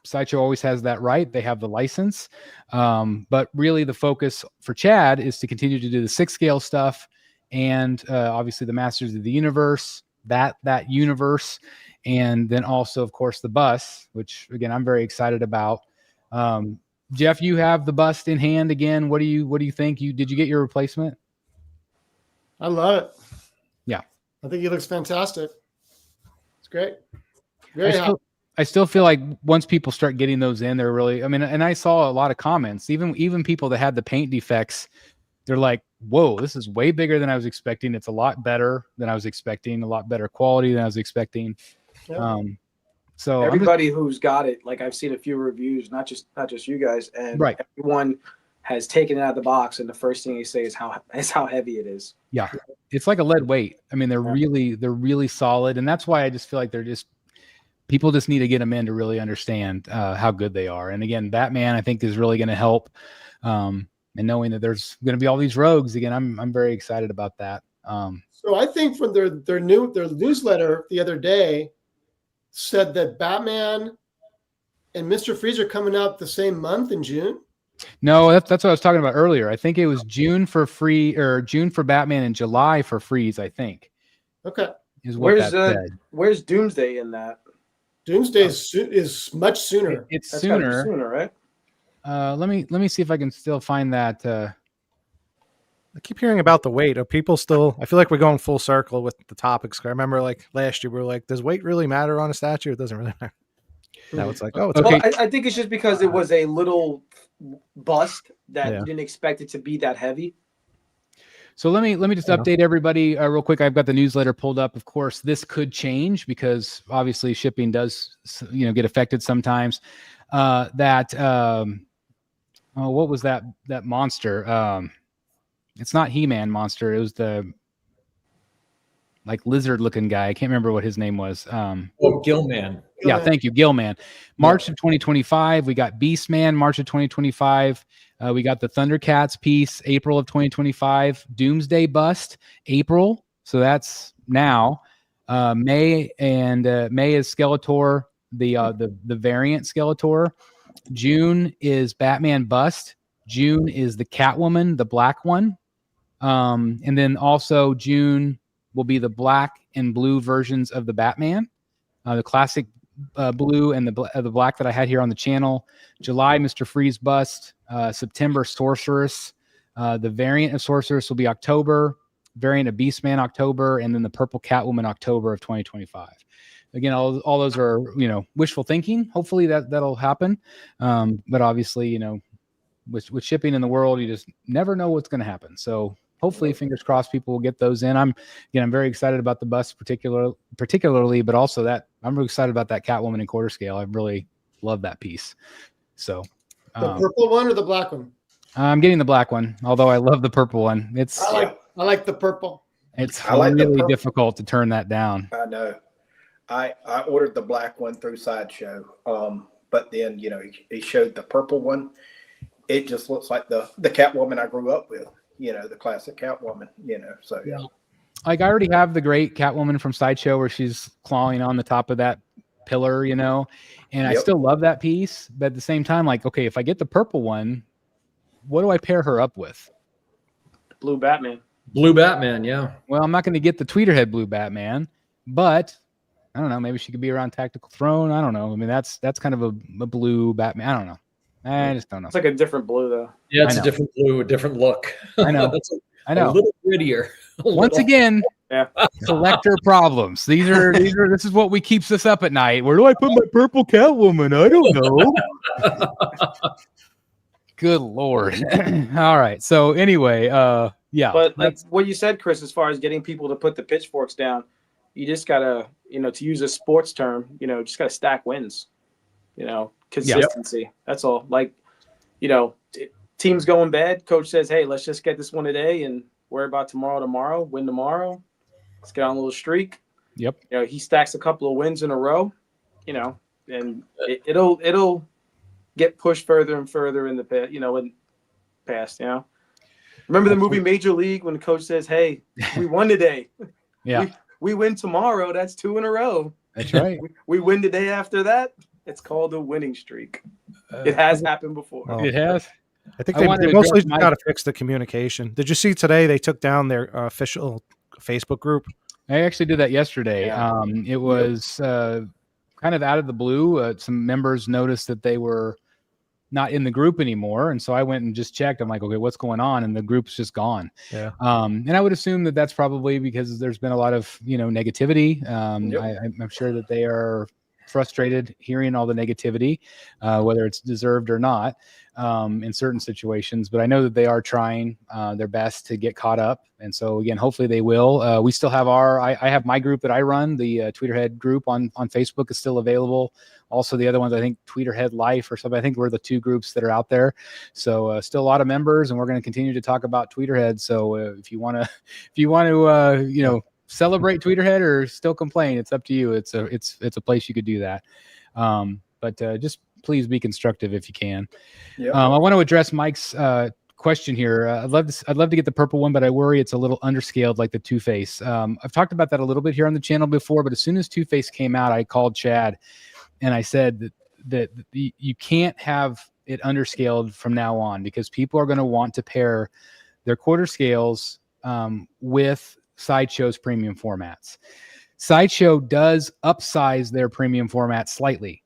Sideshow always has that right. They have the license. But really the focus for Chad is to continue to do the 6 scale stuff and obviously the Masters of the Universe, that universe. And then also, of course, the bus, which again, I'm very excited about. Jeff, you have the bust in hand again. What do you think? Did you get your replacement? I love it. Yeah. I think he looks fantastic. It's great. Very happy. I still feel like once people start getting those in, they're really, and I saw a lot of comments, even people that had the paint defects, they're like, whoa, this is way bigger than I was expecting. It's a lot better than I was expecting, a lot better quality than I was expecting. Yeah. So everybody who's got it, like I've seen a few reviews, not just you guys, and right. everyone has taken it out of the box, and the first thing they say is how heavy it is. Yeah, it's like a lead weight. I mean, they're really solid, and that's why I just feel like people just need to get them in to really understand how good they are. And again, Batman, I think, is really going to help. And knowing that there's going to be all these rogues again, I'm very excited about that. So I think from their newsletter the other day said that Batman and Mr. Freeze are coming out the same month in June. No, that's what I was talking about earlier. I think it was June for Batman and July for Freeze, I think. Okay. Is what that said. Where's Doomsday in that? Doomsday is much sooner. It's That's sooner. Sooner, right? Let me see if I can still find that. I keep hearing about the weight. Are people still? I feel like we're going full circle with the topics. I remember like last year we were like, does weight really matter on a statue? It doesn't really matter. Now it's like, oh, it's okay. Well, I think it's just because it was a little bust that you didn't expect it to be that heavy. So let me just update everybody real quick. I've got the newsletter pulled up. Of course, this could change because obviously shipping does get affected sometimes. What was that monster? It's not He-Man monster. It was the like lizard looking guy. I can't remember what his name was. Gilman. Yeah, thank you, Gilman. March of 2025. We got Beastman, March of 2025. We got the Thundercats piece, April of 2025. Doomsday Bust, April. So that's now. May is Skeletor, the variant Skeletor. June is Batman Bust. June is the Catwoman, the black one. And then also June will be the black and blue versions of the Batman, the classic blue and the black that I had here on the channel. July, Mr. Freeze Bust. September, Sorceress. The variant of Sorceress will be October. Variant of Beastman, October. And then the purple Catwoman, October of 2025. Again, all those are, wishful thinking. Hopefully that'll happen. But obviously, with shipping in the world, you just never know what's going to happen. So hopefully, fingers crossed, people will get those in. I'm very excited about the bust particularly, but also that I'm really excited about that Catwoman in quarter scale. I really love that piece. So the purple one or the black one? I'm getting the black one, although I love the purple one. I like the purple. It's really difficult to turn that down. I know. I ordered the black one through Sideshow, but then he showed the purple one. It just looks like the Catwoman I grew up with, the classic Catwoman, So yeah. Like I already have the great Catwoman from Sideshow where she's clawing on the top of that pillar, and I still love that piece. But at the same time, like, okay, if I get the purple one, what do I pair her up with? Blue Batman. Blue Batman, yeah. Well, I'm not going to get the Tweeterhead Blue Batman, but I don't know. Maybe she could be around Tactical Throne. I don't know. I mean, that's kind of a blue Batman. I don't know. I just don't know. It's like a different blue, though. Yeah, it's a different blue, a different look. I know. I know. A little prettier. Once again, collector problems. This is what keeps us up at night. Where do I put my purple Catwoman? I don't know. Good Lord. All right. So anyway, yeah. But like what you said, Chris, as far as getting people to put the pitchforks down, you just gotta, to use a sports term, just gotta stack wins. Consistency. Yep. That's all. Like, team's going bad. Coach says, "Hey, let's just get this one today and worry about tomorrow. Win tomorrow. Let's get on a little streak." Yep. He stacks a couple of wins in a row. And it'll get pushed further and further in the past. Remember the movie Major League when the coach says, "Hey, we won today. Yeah, we win tomorrow. That's 2 in a row. That's right. we win the day after that. It's called a winning streak. It has happened before. Well, it has. I think they mostly got to fix the communication. Did you see today they took down their official Facebook group? I actually did that yesterday. Yeah. It was kind of out of the blue. Some members noticed that they were not in the group anymore, and so I went and just checked. I'm like, okay, what's going on? And the group's just gone. Yeah. And I would assume that that's probably because there's been a lot of negativity. I'm sure that they are frustrated hearing all the negativity, whether it's deserved or not, in certain situations. But I know that they are trying their best to get caught up. And so again, hopefully they will. We still have I have my group that I run, the Tweeterhead group on Facebook is still available. Also, the other ones, I think Tweeterhead Life or something. I think we're the two groups that are out there. So still a lot of members, and we're going to continue to talk about Tweeterhead. So if you want to, celebrate Tweeterhead or still complain, it's up to you. It's a place you could do that. But just please be constructive if you can. Yep. I want to address Mike's question here. I'd love to get the purple one, but I worry it's a little underscaled like the Too Face. I've talked about that a little bit here on the channel before, but as soon as Too Face came out, I called Chad and I said that you can't have it underscaled from now on, because people are going to want to pair their quarter scales with Sideshow's premium formats. Sideshow does upsize their premium format slightly.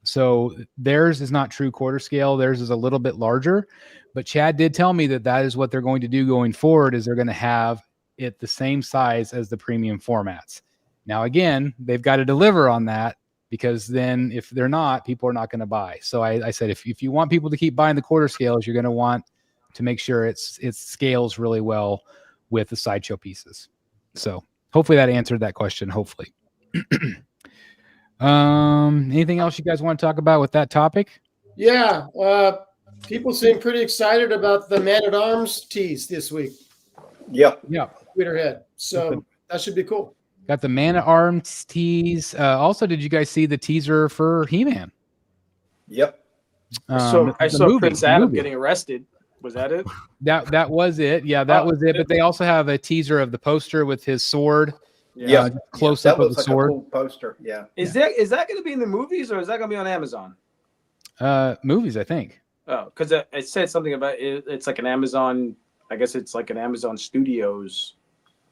So theirs is not true quarter scale. Theirs is a little bit larger, but Chad did tell me that is what they're going to do going forward, is they're going to have it the same size as the premium formats. Now, again, they've got to deliver on that, because then if they're not, people are not going to buy. So I said, if you want people to keep buying the quarter scales, you're going to want to make sure it scales really well with the Sideshow pieces. So hopefully that answered that question. Hopefully. Anything else you guys want to talk about with that topic? Yeah. People seem pretty excited about the Man-at-Arms tees this week. Yep. Yeah. Tweeterhead. So that should be cool. Got the Man-at-Arms tease. Also, did you guys see the teaser for He-Man? Yep. So I saw Prince Adam getting arrested. Was that it? That was it. Yeah, that was it. But they also have a teaser of the poster with his sword. Yeah. Close up of the sword. A cool poster. Yeah. Is that going to be in the movies, or is that going to be on Amazon? Movies, I think. Oh, because it said something about it. It's like an Amazon. I guess it's like an Amazon Studios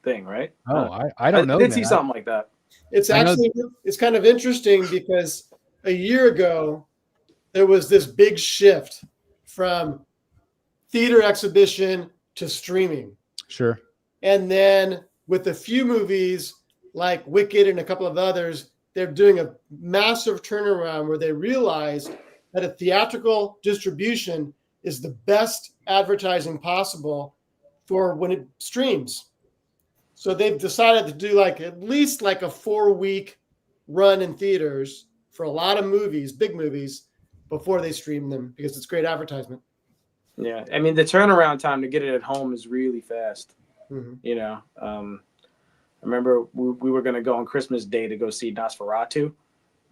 thing, right? Oh, I don't know. I did see something like that. It's kind of interesting, because a year ago there was this big shift from theater exhibition to streaming. Sure. And then with a few movies like Wicked and a couple of others, they're doing a massive turnaround where they realize that a theatrical distribution is the best advertising possible for when it streams. So they've decided to do at least a 4-week run in theaters for a lot of movies, big movies, before they stream them, because it's great advertisement. Yeah. I mean, the turnaround time to get it at home is really fast. Mm-hmm. I remember we were going to go on Christmas Day to go see Nosferatu.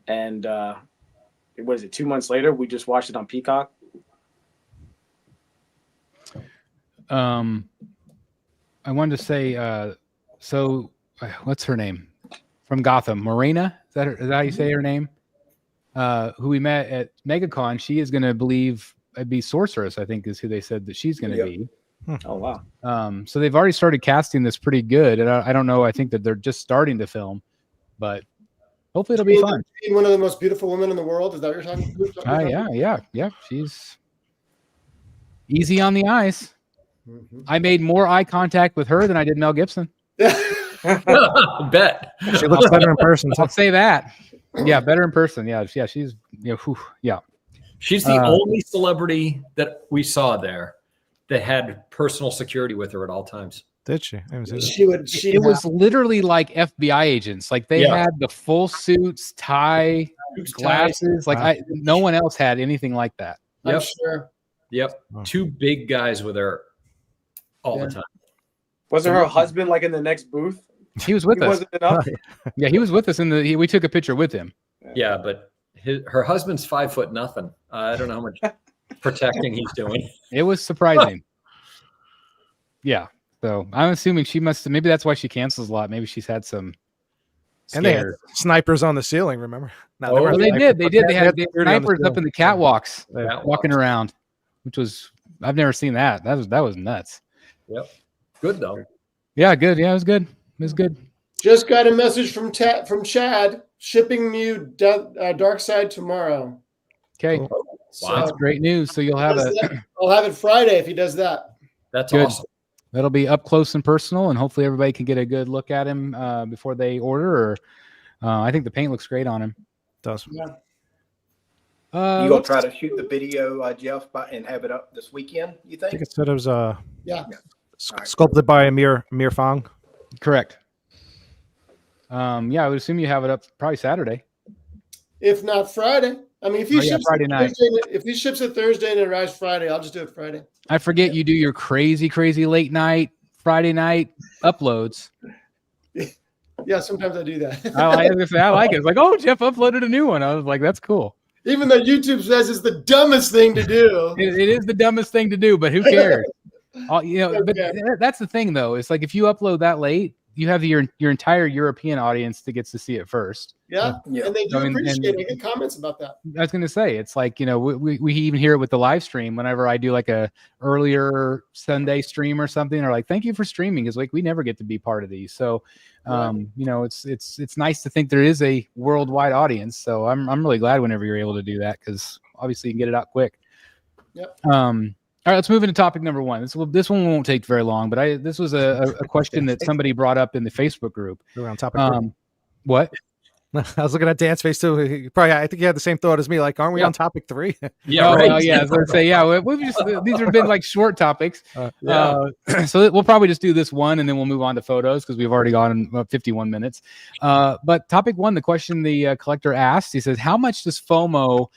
And what is it, 2 months later, we just watched it on Peacock. I wanted to say, so what's her name from Gotham? Morena? Is that how you say her name? Who we met at MegaCon. She is going to be Sorceress, I think is who they said that she's going to be. Oh, wow. So they've already started casting this pretty good. And I don't know. I think that they're just starting to film, but hopefully it'll be fun. One of the most beautiful women in the world. Is that what you're talking about? Yeah. She's easy on the eyes. Mm-hmm. I made more eye contact with her than I did Mel Gibson. I bet. She looks better in person. I'll say that. Yeah, better in person. Yeah, she's yeah. She's the only celebrity that we saw there that had personal security with her at all times. Did she? It was literally like FBI agents. Like they had the full suits, tie, glasses. No one else had anything like that. I'm sure. Yep. 2 big guys with her all the time. Wasn't her husband in the next booth? He was with us. Wasn't enough? Yeah, he was with us we took a picture with him. Yeah, but her husband's 5'0". I don't know how much protecting he's doing. It was surprising. Yeah. So I'm assuming maybe that's why she cancels a lot. Maybe she's had some scares. And they had snipers on the ceiling, remember? They did. They had snipers up in the catwalks walking around, which was, I've never seen that. That was nuts. Yep. Good though. Yeah, good. Yeah, it was good. It was good. Just got a message from Chad, shipping you Dark Side tomorrow. Okay. Wow. That's great news. So you'll have I'll have it Friday if he does that. That's good. Awesome. That'll be up close and personal, and hopefully everybody can get a good look at him before they order. Or I think the paint looks great on him. does. Yeah. You gonna try to shoot the video, Jeff, and have it up this weekend? You I think? think it said it was Yeah. sculpted by Amir Fong. Correct. Yeah, I would assume you have it up probably Saturday. If not Friday. I mean, if he ships Friday it night. Thursday, if he ships it Thursday and it arrives Friday, I'll just do it Friday. I forget you do your crazy late night Friday night uploads. Yeah, sometimes I do that. I like it. It's like, oh, Jeff uploaded a new one. I was like, that's cool. Even though YouTube says it's the dumbest thing to do. It is the dumbest thing to do, but who cares? But that's the thing, though. It's like if you upload that late, you have your entire European audience that gets to see it first. Yeah. And they do appreciate it. I get comments about that. I was going to say, it's like, we even hear it with the live stream whenever I do like a earlier Sunday stream or something, or like, thank you for streaming. It's like, we never get to be part of these. So, it's nice to think there is a worldwide audience. So I'm really glad whenever you're able to do that, because obviously you can get it out quick. Yep. All right, let's move into topic number one. This one won't take very long, but this was a question that somebody brought up in the Facebook group. We're on topic. What? I was looking at Dan's face too. I think he had the same thought as me. Like, aren't we on topic 3? Yeah, right. I was going to say, these have been like short topics. So we'll probably just do this one, and then we'll move on to photos because we've already gone 51 minutes. But topic one, the question the collector asked, he says, how much does FOMO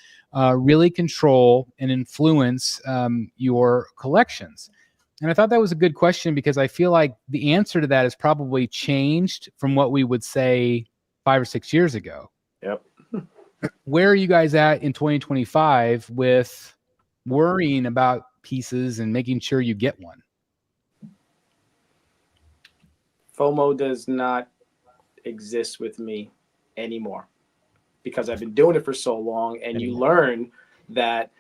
really control and influence your collections? And I thought that was a good question, because I feel like the answer to that has probably changed from what we would say 5 or 6 years ago. Yep. Where are you guys at in 2025 with worrying about pieces and making sure you get one? FOMO does not exist with me anymore, because I've been doing it for so long, and you learn that,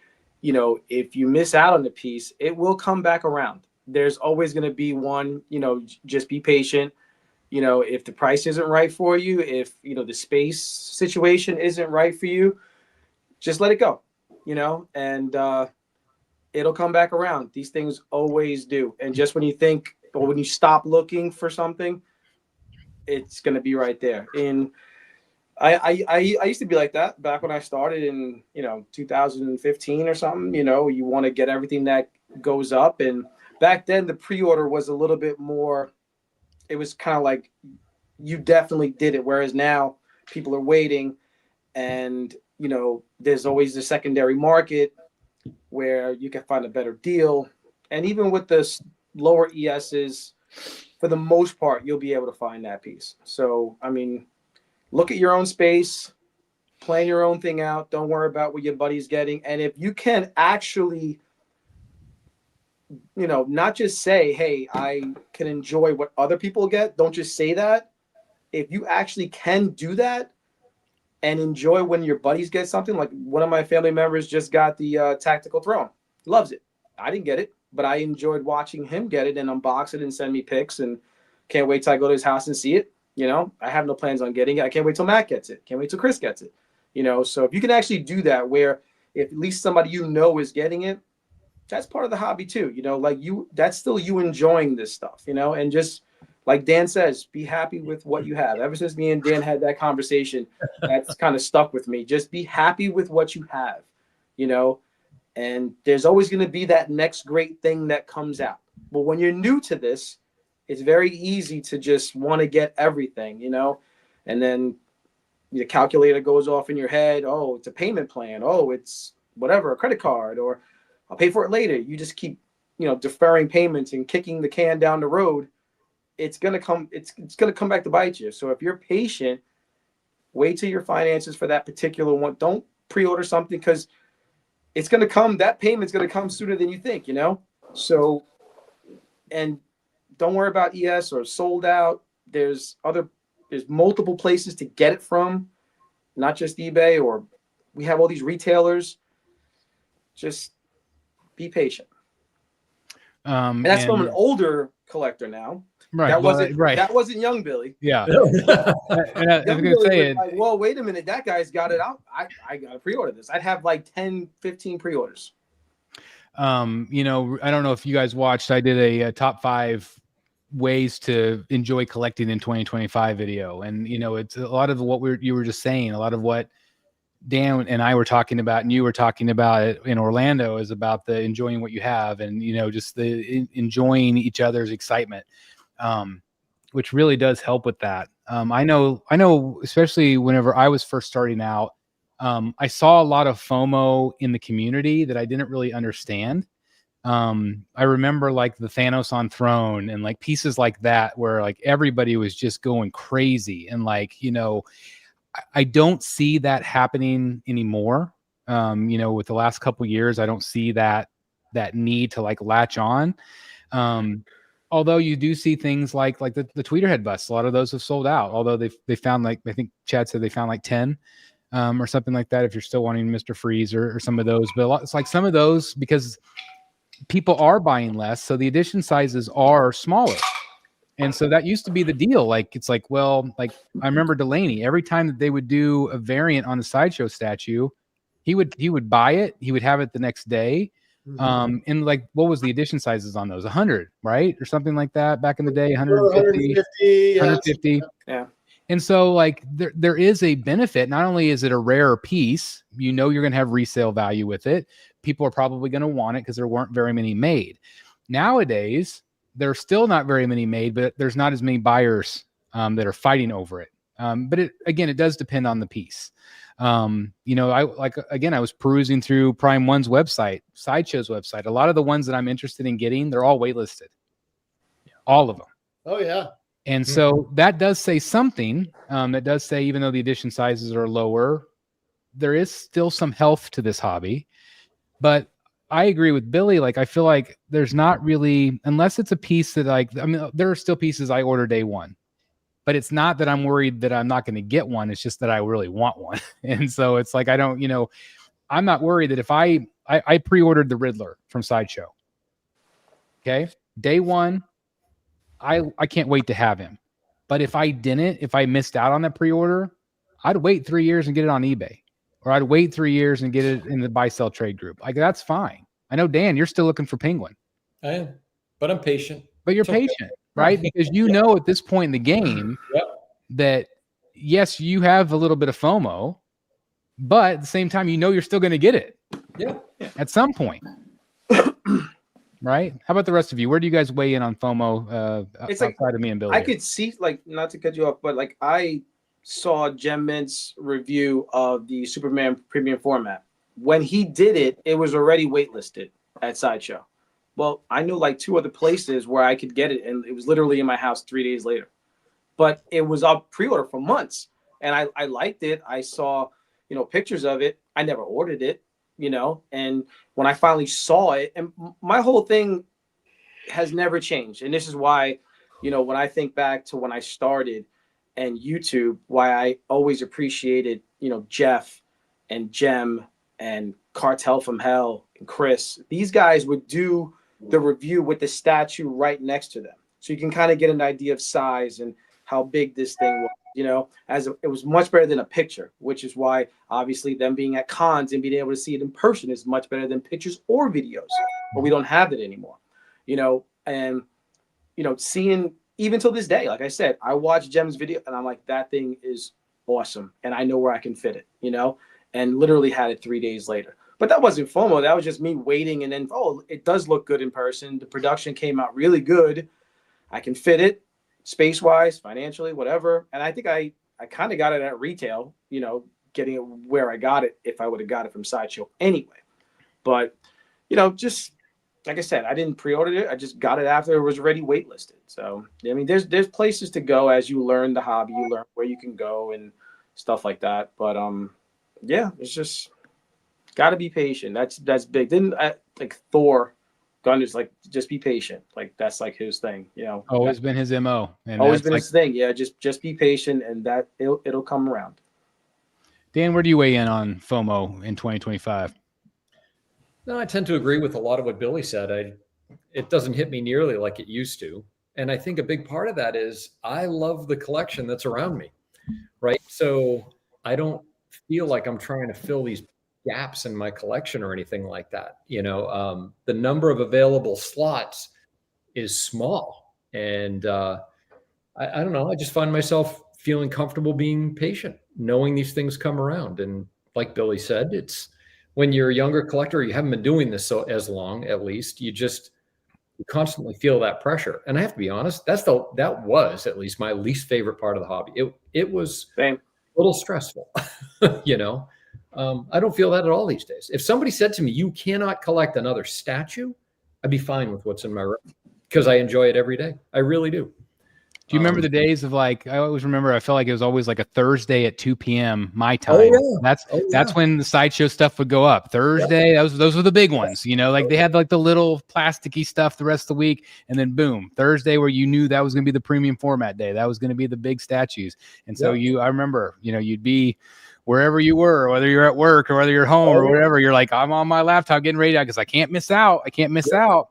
if you miss out on the piece, it will come back around. There's always going to be one, just be patient. If the price isn't right for you, if, the space situation isn't right for you, just let it go, and it'll come back around. These things always do. And just when you think, or when you stop looking for something, it's going to be right there. And I used to be like that back when I started in 2015 or something. You want to get everything that goes up, and back then the pre-order was a little bit more. It was kind of like you definitely did it, whereas now people are waiting, and there's always the secondary market where you can find a better deal. And even with the lower ESs, for the most part, you'll be able to find that piece. So I mean, look at your own space, plan your own thing out. Don't worry about what your buddy's getting. And if you can actually, not just say, hey, I can enjoy what other people get. Don't just say that. If you actually can do that and enjoy when your buddies get something, like one of my family members just got the tactical throne. Loves it. I didn't get it, but I enjoyed watching him get it and unbox it and send me pics, and can't wait till I go to his house and see it. I have no plans on getting it. I can't wait till Matt gets it. Can't wait till Chris gets it. So if you can actually do that, where if at least somebody is getting it, that's part of the hobby too. That's still you enjoying this stuff, and just like Dan says, be happy with what you have. Ever since me and Dan had that conversation, that's kind of stuck with me. Just be happy with what you have, and there's always going to be that next great thing that comes out. But when you're new to this, it's very easy to just want to get everything, and then the calculator goes off in your head. Oh, it's a payment plan. Oh, it's whatever, a credit card, or I'll pay for it later. You just keep, deferring payments and kicking the can down the road. It's gonna come back to bite you. So if you're patient, wait till your finances for that particular one. Don't pre-order something, because it's gonna come. That payment's gonna come sooner than you think. So, and don't worry about ES or sold out. There's multiple places to get it from, not just eBay, or we have all these retailers. Just be patient. And that's from an older collector now. Right. That wasn't young Billy. Yeah. And I was going to say, like, well, wait a minute. That guy's got it out. I got to pre-order this. I'd have like 10, 15 pre-orders. I don't know if you guys watched, I did a top 5 ways to enjoy collecting in 2025 video. And, it's a lot of what you were just saying, a lot of what Dan and I were talking about, and you were talking about it in Orlando, is about the enjoying what you have, and just the enjoying each other's excitement, which really does help with that. I know, especially whenever I was first starting out, I saw a lot of FOMO in the community that I didn't really understand. I remember like the Thanos on Throne and like pieces like that, where like everybody was just going crazy, and like, I don't see that happening anymore. With the last couple of years, I don't see that need to like latch on. Although you do see things like the Tweeterhead busts. A lot of those have sold out. Although they found, like, I think Chad said they found like 10 or something like that. If you're still wanting Mr. Freeze or some of those, but it's like some of those, because people are buying less, so the edition sizes are smaller. And so that used to be the deal. Like, it's like, well, like I remember Delaney, every time that they would do a variant on the Sideshow statue, he would buy it. He would have it the next day. And like, what was the edition sizes on those? 100, right? Or something like that back in the day, 150, 150. Yeah. And so like there is a benefit. Not only is it a rare piece, you're going to have resale value with it. People are probably going to want it because there weren't very many made. Nowadays, there's still not very many made, but there's not as many buyers that are fighting over it. But it does depend on the piece. I was perusing through Prime One's website, Sideshow's website. A lot of the ones that I'm interested in getting, they're all waitlisted. All of them. Oh yeah. And so that does say something. That does say, even though the edition sizes are lower, there is still some health to this hobby. But I agree with Billy. Like, I feel like there's not really, unless it's a piece that there are still pieces I order day one, but it's not that I'm worried that I'm not going to get one. It's just that I really want one. And so it's like, I'm not worried that if I pre-ordered the Riddler from Sideshow. Okay. Day one, I can't wait to have him. But if I missed out on that pre-order, I'd wait 3 years and get it on eBay. Or I'd wait 3 years and get it in the buy-sell trade group. Like, that's fine. I know, Dan, you're still looking for Penguin. I am, but I'm patient. But you're patient, right? Because at this point in the game that, yes, you have a little bit of FOMO, but at the same time, you're still going to get it. Yeah. At some point. Right? How about the rest of you? Where do you guys weigh in on FOMO outside of me and Billy? I could see, like, not to cut you off, but like I saw Gem Mint's review of the Superman premium format. When he did it, it was already waitlisted at Sideshow. Well, I knew like 2 other places where I could get it, and it was literally in my house 3 days later. But it was up pre-order for months, and I liked it. I saw, pictures of it. I never ordered it, and when I finally saw it, and my whole thing has never changed. And this is why, when I think back to when I started and YouTube, why I always appreciated, Jeff and Jem and Cartel from Hell and Chris. These guys would do the review with the statue right next to them. So you can kind of get an idea of size and how big this thing was, it was much better than a picture, which is why obviously them being at cons and being able to see it in person is much better than pictures or videos, but we don't have it anymore, and, seeing, even till this day, like I said, I watched Jem's video and I'm like, that thing is awesome. And I know where I can fit it, and literally had it 3 days later. But that wasn't FOMO. That was just me waiting. And then, it does look good in person. The production came out really good. I can fit it space-wise, financially, whatever. And I think I kind of got it at retail, getting it where I got it if I would have got it from Sideshow anyway. But, just like I said, I didn't pre-order it. I just got it after it was already waitlisted. So, I mean, there's places to go as you learn the hobby, you learn where you can go and stuff like that. But, it's just got to be patient. That's big. Didn't like Thor Gunner's like, just be patient. Like, that's like his thing, Always been his MO. And always been his thing. Yeah, just be patient, and that it'll come around. Dan, where do you weigh in on FOMO in 2025? No, I tend to agree with a lot of what Billy said. It doesn't hit me nearly like it used to. And I think a big part of that is I love the collection that's around me, right? So I don't feel like I'm trying to fill these gaps in my collection or anything like that. The number of available slots is small. And I don't know, I just find myself feeling comfortable being patient, knowing these things come around. And like Billy said, it's when you're a younger collector, you haven't been doing this so as long, at least you constantly feel that pressure. And I have to be honest, that was at least my least favorite part of the hobby. It was Same. a little stressful, you know. I don't feel that at all these days. If somebody said to me, you cannot collect another statue, I'd be fine with what's in my room because I enjoy it every day. I really do. Do you remember the days of like, I always remember, I felt like it was always like a Thursday at 2 p.m. my time. Oh, yeah. That's when the sideshow stuff would go up. Thursday, those were the big ones, you know, like they had like the little plasticky stuff the rest of the week. And then boom, Thursday where you knew that was going to be the premium format day. That was going to be the big statues. And so I remember, you know, you'd be wherever you were, whether you're at work or whether you're home or whatever, you're like, I'm on my laptop getting ready because I can't miss out. I can't miss out.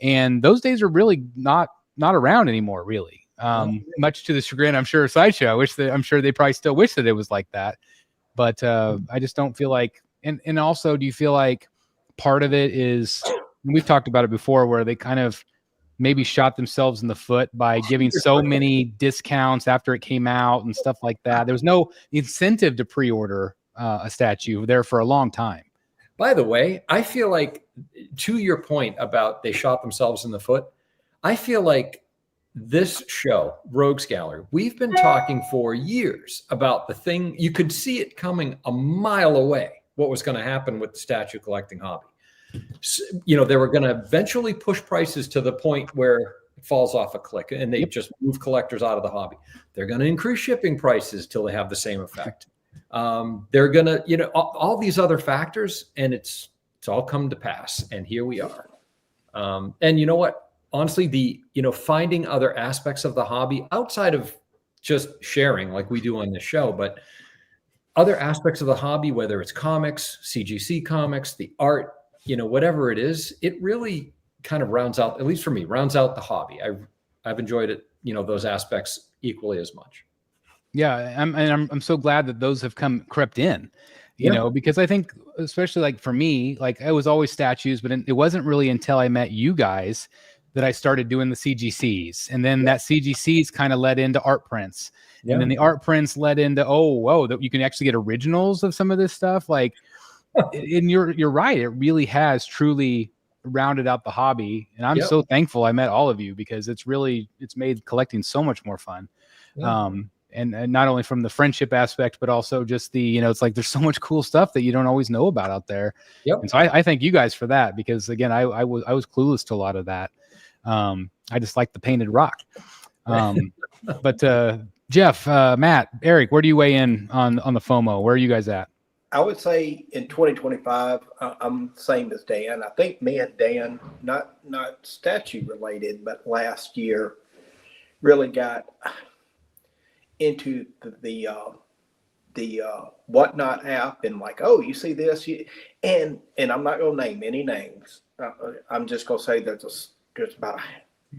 And those days are really not around anymore, really. Much to the chagrin, I'm sure, of Sideshow. I'm sure they probably still wish that it was like that. But I just don't feel like, and also, do you feel like part of it is, we've talked about it before, where they kind of maybe shot themselves in the foot by giving so many discounts after it came out and stuff like that. There was no incentive to pre-order a statue there for a long time. By the way, I feel like, to your point about they shot themselves in the foot, I feel like this show, Rogues Gallery, we've been talking for years about the thing. You could see it coming a mile away, what was going to happen with the statue collecting hobby. So, you know, they were going to eventually push prices to the point where it falls off a cliff and they just move collectors out of the hobby. They're going to increase shipping prices till they have the same effect. They're going to, you know, all these other factors, and it's all come to pass. And here we are. And you know what? Honestly, finding other aspects of the hobby outside of just sharing like we do on this show, but other aspects of the hobby, whether it's comics, CGC comics, the art, you know, whatever it is, it really kind of rounds out, at least for me, rounds out the hobby. I've enjoyed it, you know, those aspects equally as much. Yeah. I'm so glad that those have crept in, you know, because I think, especially like for me, like I was always statues, but it wasn't really until I met you guys that I started doing the CGCs. And then that CGCs kind of led into art prints. And then the art prints led into, that you can actually get originals of some of this stuff. Like, and you're right. It really has truly rounded out the hobby. And I'm so thankful I met all of you because it's made collecting so much more fun. And not only from the friendship aspect, but also just the, you know, it's like there's so much cool stuff that you don't always know about out there. And so I thank you guys for that because again, I was clueless to a lot of that. I just like the painted rock. But Jeff, Matt, Eric, where do you weigh in on the FOMO? Where are you guys at? I would say in 2025, I'm same as Dan. I think me and Dan, not statue related, but last year really got into the Whatnot app and like, oh, you see this, and I'm not gonna name any names. I'm just gonna say there's about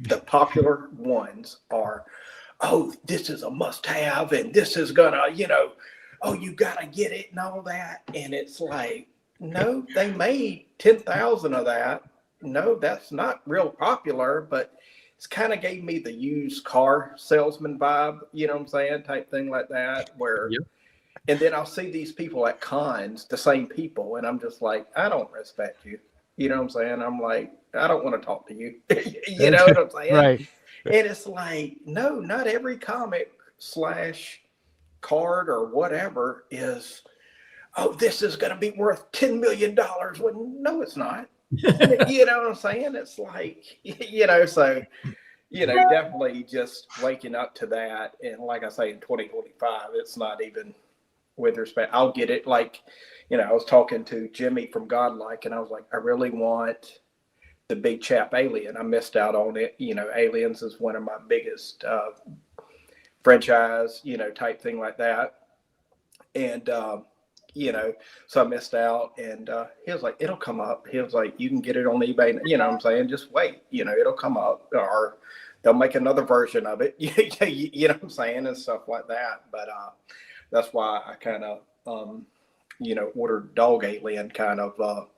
the popular ones are, oh, this is a must-have, and this is gonna, you know, oh, you gotta get it and all that, and it's like, no, they made 10,000 of that. No, that's not real popular, but it's kind of gave me the used car salesman vibe, you know what I'm saying, type thing like that, where, and then I'll see these people at cons, the same people, and I'm just like, I don't respect you. You know what I'm saying? I'm like, I don't want to talk to you. You know what I'm saying? Right. And it's like, no, not every comic / card or whatever is, oh, this is going to be worth $10 million. Well, no, it's not. You know what I'm saying? It's like, you know, so, you know, definitely just waking up to that. And like I say, in 2025, it's not even with respect. I'll get it. Like, you know, I was talking to Jimmy from Godlike and I was like, I really want the big chap Alien. I missed out on it. You know, Aliens is one of my biggest franchise, you know, type thing like that. And, you know, so I missed out, and he was like, it'll come up. He was like, you can get it on eBay. You know what I'm saying? Just wait, you know, it'll come up, or they'll make another version of it. You know what I'm saying? And stuff like that. But that's why I kind of, you know, ordered Dog Alien kind of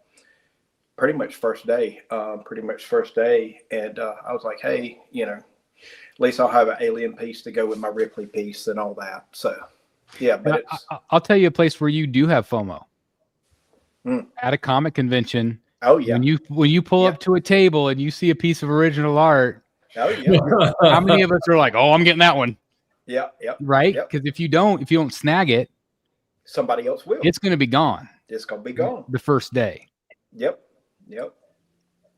pretty much first day. And I was like, hey, you know, at least I'll have an Alien piece to go with my Ripley piece and all that. So Yeah, but I'll tell you a place where you do have FOMO. Mm. At a comic convention. Oh yeah. When you pull up to a table and you see a piece of original art. Oh yeah. How many of us are like, oh, I'm getting that one? Yeah. Yep. Right? Yep. Because if you don't snag it, somebody else will. It's going to be gone. It's going to be gone the first day. Yep.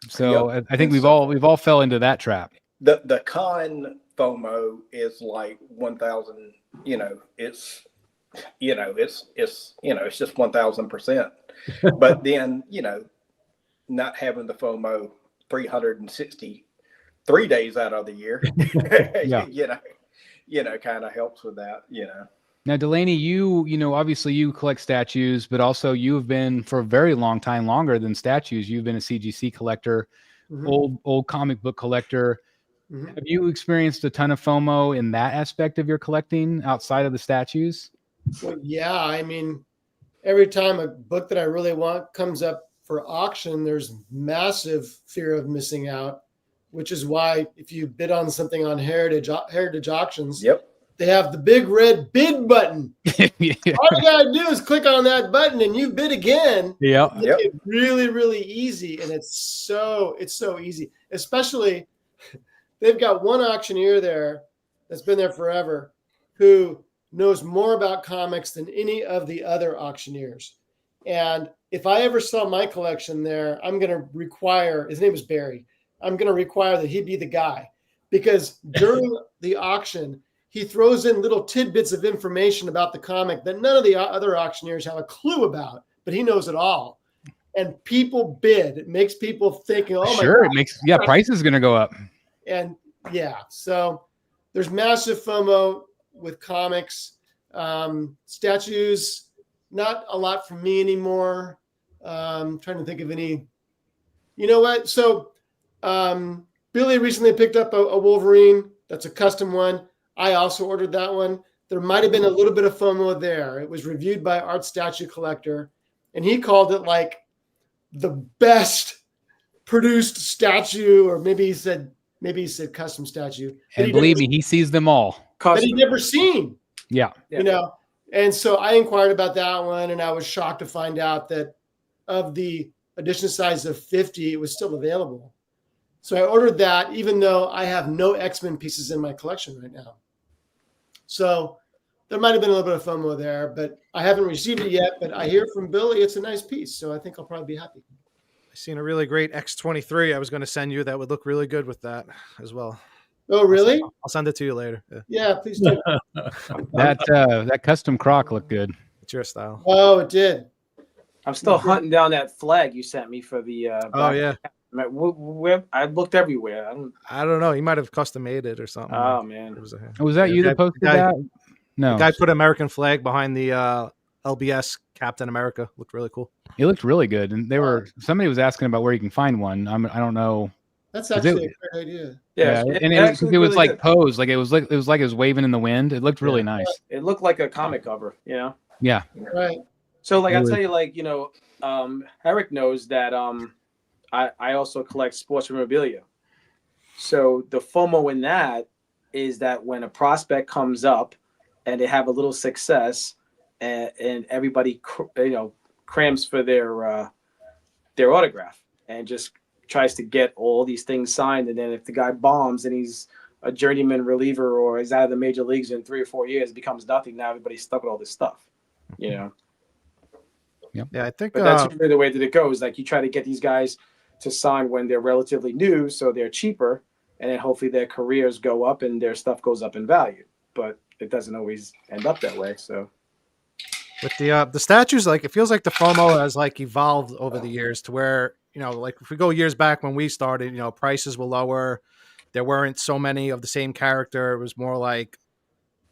So I think we've all fell into that trap. The con FOMO is like 1,000. It's just 1,000%. But then not having the FOMO 363 days out of the year, kind of helps with that. Now, Delaney, you obviously you collect statues, but also you've been for a very long time, longer than statues. You've been a CGC collector, old comic book collector. Mm-hmm. Have you experienced a ton of FOMO in that aspect of your collecting outside of the statues? Well, yeah. I mean, every time a book that I really want comes up for auction, there's massive fear of missing out, which is why if you bid on something on heritage auctions, they have the big red bid button. All you gotta do is click on that button and you bid again. It's really, really easy. And it's so easy. Especially they've got one auctioneer there that's been there forever who knows more about comics than any of the other auctioneers. And if I ever sell my collection there, I'm going to require, his name is Barry, I'm going to require that he be the guy, because during the auction, he throws in little tidbits of information about the comic that none of the other auctioneers have a clue about, but he knows it all. And people bid. It makes people thinking, oh my God. It makes, price is going to go up. And so there's massive FOMO with comics. Statues, not a lot for me anymore. Trying to think of any. You know what? So Billy recently picked up a Wolverine. That's a custom one. I also ordered that one. There might have been a little bit of FOMO there. It was reviewed by Art Statue Collector, and he called it like the best produced statue, or maybe he said custom statue. And believe me, he sees them all. That he'd never seen. Yeah. And so I inquired about that one, and I was shocked to find out that of the edition size of 50, it was still available. So I ordered that, even though I have no X-Men pieces in my collection right now. So there might have been a little bit of FOMO there, but I haven't received it yet. But I hear from Billy it's a nice piece, so I think I'll probably be happy. I've seen a really great X-23 I was going to send you that would look really good with that as well. Oh, really? I'll send it to you later. Yeah, please do. That custom croc looked good. It's your style. Oh, it did. I'm still hunting down that flag you sent me for the. I looked everywhere. I don't know. He might have custom made it or something. Oh man, was that you that posted that? No, the guy put American flag behind the LBS Captain America. Looked really cool. It looked really good, and somebody was asking about where you can find one. I don't know. That's actually a great idea. Yeah, and it was really like posed, like it was waving in the wind. It looked really nice. It looked like a comic cover, Yeah. Right. So like I'll tell you, like Eric knows that I also collect sports memorabilia. So the FOMO in that is that when a prospect comes up and they have a little success, and everybody crams for their autograph and just tries to get all these things signed, and then if the guy bombs and he's a journeyman reliever or is out of the major leagues in 3 or 4 years, it becomes nothing. Now everybody's stuck with all this stuff, Yeah, I think that's really the way that it goes. Like you try to get these guys to sign when they're relatively new, so they're cheaper, and then hopefully their careers go up and their stuff goes up in value. But it doesn't always end up that way. So with the statues, like it feels like the FOMO has like evolved over the years to where, like if we go years back when we started, prices were lower. There weren't so many of the same character. It was more like,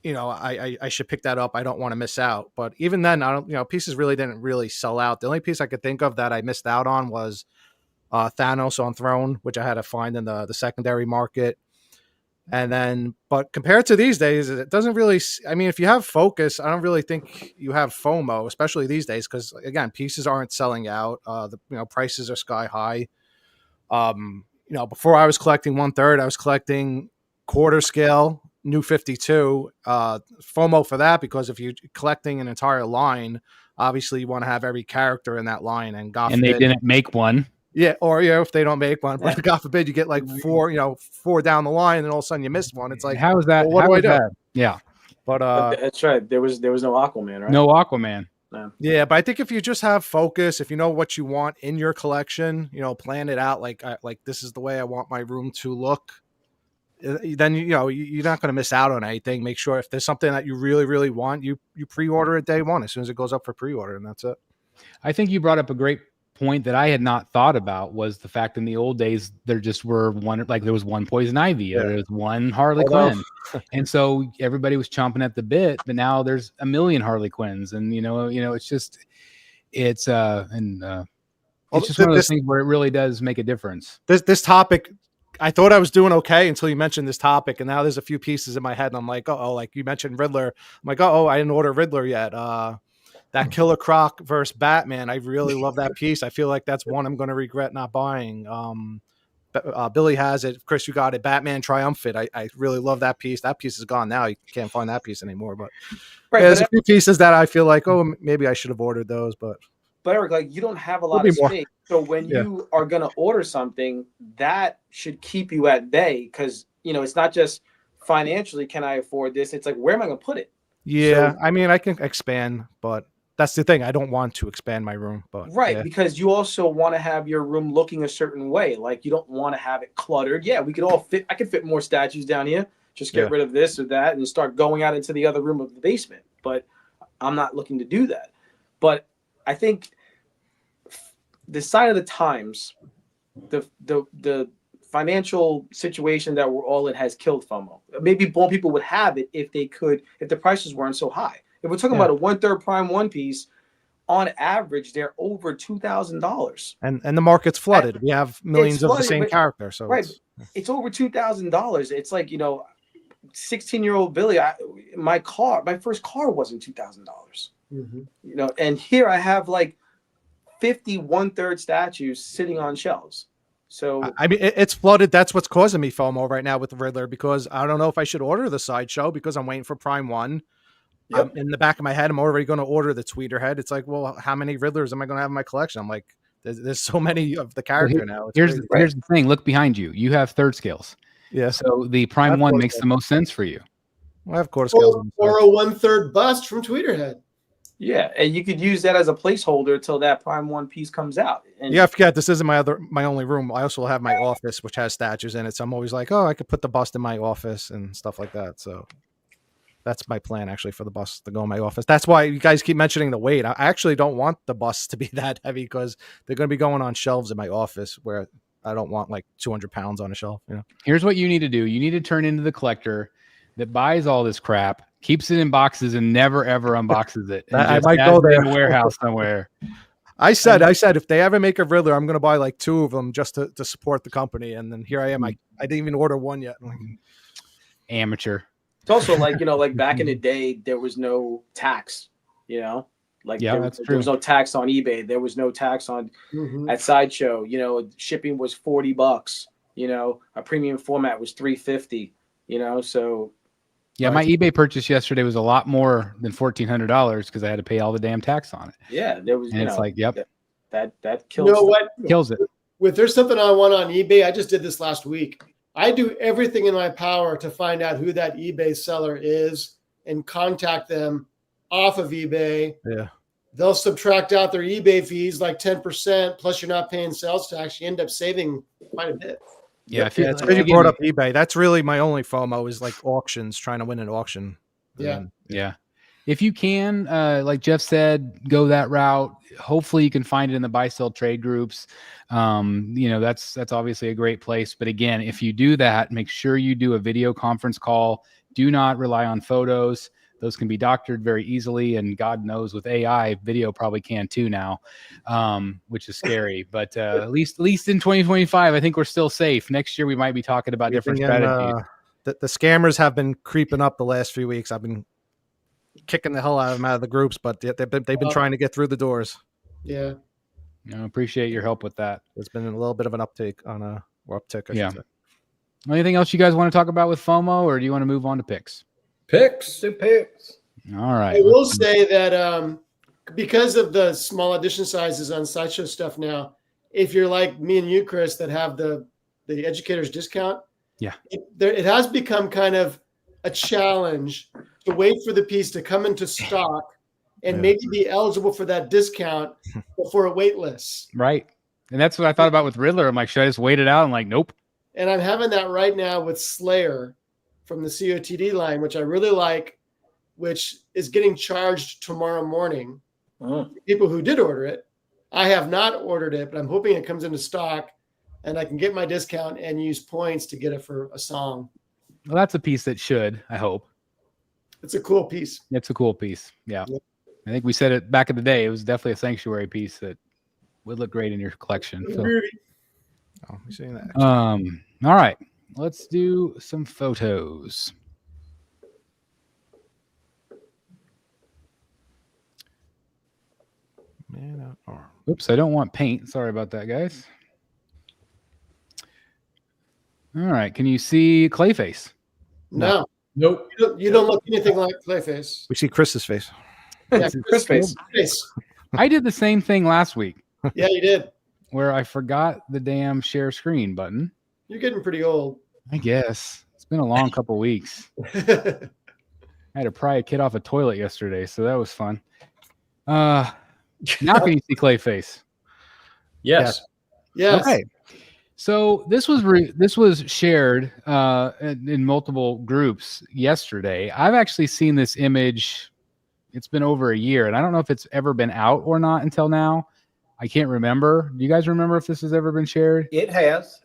I should pick that up. I don't want to miss out. But even then, I don't, pieces really didn't really sell out. The only piece I could think of that I missed out on was Thanos on Throne, which I had to find in the secondary market. And then, but compared to these days, it doesn't really, I mean, if you have focus, I don't really think you have FOMO, especially these days, because again, pieces aren't selling out. Prices are sky high. Before I was collecting 1/3, I was collecting quarter scale new 52. FOMO for that, because if you're collecting an entire line, obviously you want to have every character in that line, and God And they forbid, didn't make one. yeah, or if they don't make one, but God forbid you get like four down the line, and all of a sudden you missed one. It's like, how is that? Well, what do I do? That? Yeah, but that's right. There was no Aquaman, right? no Aquaman. No. Yeah, but I think if you just have focus, if you know what you want in your collection, plan it out like this is the way I want my room to look. Then you're not going to miss out on anything. Make sure if there's something that you really, really want, you pre-order it day one as soon as it goes up for pre-order, and that's it. I think you brought up a great point that I had not thought about, was the fact in the old days there just were there was one Poison Ivy, there was one Harley Quinn, and so everybody was chomping at the bit. But now there's a million Harley Quinns, and it's just it's one of those things where it really does make a difference. This topic, I thought I was doing okay until you mentioned this topic, and now there's a few pieces in my head, and I'm like, like you mentioned Riddler. I'm like, I didn't order Riddler yet. That Killer Croc versus Batman, I really love that piece. I feel like that's one I'm going to regret not buying. Billy has it. Chris, you got it. Batman Triumphant. I really love that piece. That piece is gone now. You can't find that piece anymore. But there's a few pieces that I feel like, maybe I should have ordered those. But Eric, like, you don't have a lot of space. So when you are going to order something, that should keep you at bay, because, it's not just financially, can I afford this? It's like, where am I going to put it? Yeah, I mean, I can expand, but that's the thing. I don't want to expand my room, but because you also want to have your room looking a certain way. Like, you don't want to have it cluttered. Yeah, we could all fit. I could fit more statues down here. Just get rid of this or that and start going out into the other room of the basement. But I'm not looking to do that. But I think the sign of the times, the financial situation that we're all in has killed FOMO. Maybe more people would have it if the prices weren't so high. If we're talking about a 1/3 Prime One Piece, on average, they're over $2,000. And the market's flooded. We have millions of the same character. So it's over $2,000. It's like, 16-year-old Billy. My first car wasn't $2,000. Mm-hmm. And here I have like 50 1/3 statues sitting on shelves. So I mean, it's flooded. That's what's causing me FOMO right now with the Riddler, because I don't know if I should order the sideshow because I'm waiting for Prime One. Yep. In the back of my head, I'm already going to order the Tweeterhead. It's like, well, how many Riddlers am I going to have in my collection? I'm like, there's so many of the character now. Here's the thing. Look behind you. You have third scales. Yeah. So the Prime One makes the most sense for you. I have quarter scales. Or a 1/3 bust from Tweeterhead. Yeah, and you could use that as a placeholder until that Prime One piece comes out. And I forget, this isn't my only room. I also have my office, which has statues in it. So I'm always like, I could put the bust in my office and stuff like that. So that's my plan, actually, for the bust to go in my office. That's why you guys keep mentioning the weight. I actually don't want the busts to be that heavy, because they're going to be going on shelves in my office where I don't want like 200 pounds on a shelf. Here's what you need to do. You need to turn into the collector that buys all this crap, keeps it in boxes, and never ever unboxes it. I might go there in a warehouse somewhere. I said if they ever make a Riddler, I'm going to buy like 2 of them just to support the company. And then here I am. I didn't even order one yet. Amateur. It's also like, like back in the day, there was no tax, like there was no tax on eBay. There was no tax on at Sideshow, shipping was $40, a premium format was $350, so. Yeah, my eBay purchase yesterday was a lot more than $1,400 because I had to pay all the damn tax on it. Yeah, there was. And it's like, yep, that kills. You know what? Kills it. If there's something I want on eBay, I just did this last week. I do everything in my power to find out who that eBay seller is and contact them off of eBay. Yeah, they'll subtract out their eBay fees like 10%. Plus, you're not paying sales tax. You end up saving quite a bit. Yeah, it's good you brought up eBay. That's really my only FOMO is like auctions, trying to win an auction. Yeah. If you can, like Jeff said, go that route. Hopefully you can find it in the buy sell trade groups. That's obviously a great place. But again, if you do that, make sure you do a video conference call. Do not rely on photos. Those can be doctored very easily, and God knows with AI, video probably can too now, which is scary. But at least in 2025, I think we're still safe. Next year, we might be talking about different strategies. The scammers have been creeping up the last few weeks. I've been kicking the hell out of them out of the groups, but they've been trying to get through the doors. Yeah, I appreciate your help with that. There's been a little bit of an uptick, I should say. Anything else you guys want to talk about with FOMO, or do you want to move on to picks? Picks. All right. I will say that because of the small edition sizes on Sideshow stuff now, if you're like me and you, Chris, that have the educator's discount, it has become kind of a challenge to wait for the piece to come into stock and maybe be eligible for that discount before it wait lists. Right. And that's what I thought about with Riddler. I'm like, should I just wait it out? I'm like, nope. And I'm having that right now with Slayer from the COTD line, which I really like, which is getting charged tomorrow morning. People who did order it. I have not ordered it, but I'm hoping it comes into stock and I can get my discount and use points to get it for a song. Well, that's a piece that should, I hope. It's a cool piece. It's a cool piece. Yeah. I think we said it back in the day. It was definitely a sanctuary piece that would look great in your collection. So. Oh, we're seeing that. All right. Let's do some photos. Man, Oops, I don't want paint. Sorry about that, guys. All right. Can you see Clayface? No. Nope. You don't look anything like Clayface. We see Chris's face. Yeah, Chris face. I did the same thing last week Yeah, you did. where I forgot the damn share screen button. You're getting pretty old. I guess. It's been a long couple weeks. I had to pry a kid off a toilet yesterday, so that was fun. Now can you see Clayface? Yes. Yes. Okay. So this was shared in multiple groups yesterday. I've actually seen this image. It's been over a year, and I don't know if it's ever been out or not until now. I can't remember. Do you guys remember if this has ever been shared? It has.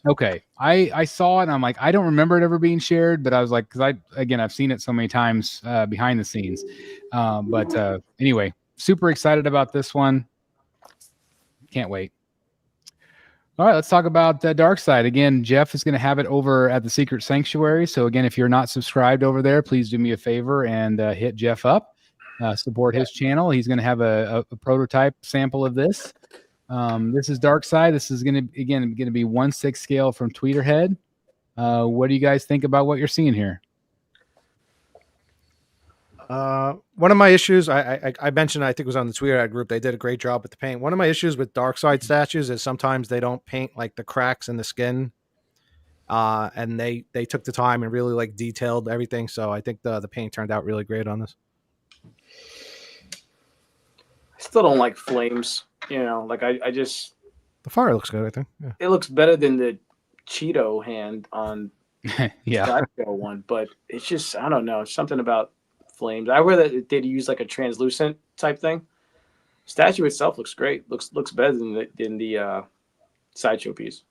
Okay. I saw it, and I'm like, I don't remember it ever being shared, but I was like, because I've seen it so many times behind the scenes. But anyway, super excited about this one. Can't wait. All right, let's talk about the Dark Side. Again, Jeff is going to have it over at the Secret Sanctuary. So again, if you're not subscribed over there, please do me a favor and hit Jeff up. Support his channel. He's going to have a prototype sample of this. This is Dark Side. This is going to be 1/6 scale from Tweeterhead. What do you guys think about what you're seeing here? One of my issues, I mentioned, I think it was on the Tweeterhead group, they did a great job with the paint. One of my issues with Dark Side statues is sometimes they don't paint like the cracks in the skin. And they took the time and really like detailed everything. So I think the paint turned out really great on this. I still don't like flames. Like I just. The fire looks good, I think. Yeah. It looks better than the Cheeto hand on Yeah. Sideshow one, but it's just, I don't know, something about flames. I rather they'd use like a translucent type thing. Statue itself looks great. Looks better than the Sideshow piece.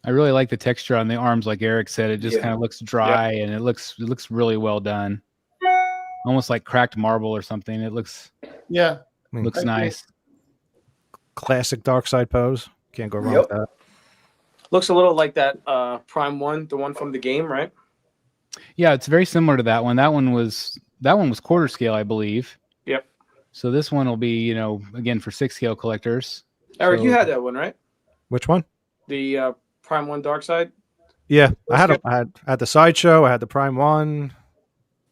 I really like the texture on the arms, like Eric said. It just kind of looks dry and it looks really well done. Almost like cracked marble or something. It looks nice. Classic Dark Side pose. Can't go wrong with that. Looks a little like that Prime 1, the one from the game, right? Yeah, it's very similar to that one. That one was quarter scale, I believe. Yep. So this one will be, again for 6 scale collectors. Eric, you had that one, right? Which one? The Prime 1 Dark Side? Yeah, I had the Sideshow, I had the Prime 1.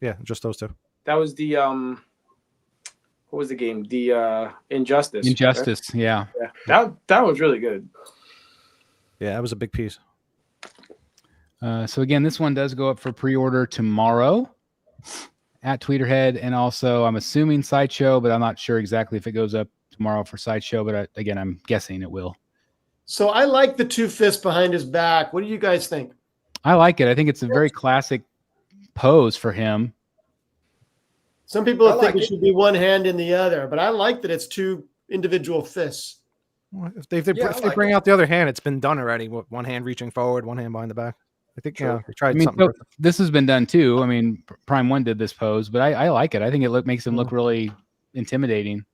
Yeah, just those two. That was the what was the game? The Injustice. Injustice, right? Yeah. That was really good. Yeah, that was a big piece. So again, this one does go up for pre-order tomorrow at Tweeterhead, and also I'm assuming Sideshow, but I'm not sure exactly if it goes up tomorrow for Sideshow. But again, I'm guessing it will. So I like the 2 fists behind his back. What do you guys think? I like it. I think it's a very classic pose for him. Some people think it should be one hand in the other, but I like that it's 2 individual fists. Well, if they bring out the other hand, it's been done already. One hand reaching forward, one hand behind the back. I think they tried something. So this has been done too. I mean, Prime 1 did this pose, but I like it. I think it makes him look really intimidating.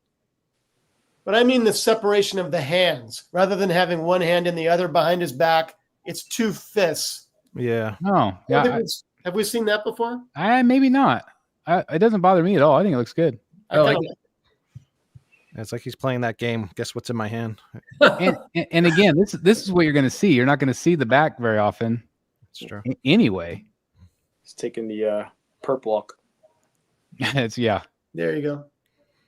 But I mean the separation of the hands. Rather than having one hand in the other behind his back, it's 2 fists. Yeah. Oh, yeah. Have we seen that before? Maybe not. It doesn't bother me at all. I think it looks good. I like it. It's like he's playing that game. Guess what's in my hand? And again, this is what you're going to see. You're not going to see the back very often. It's true. Anyway, He's taking the perp walk. yeah. There you go.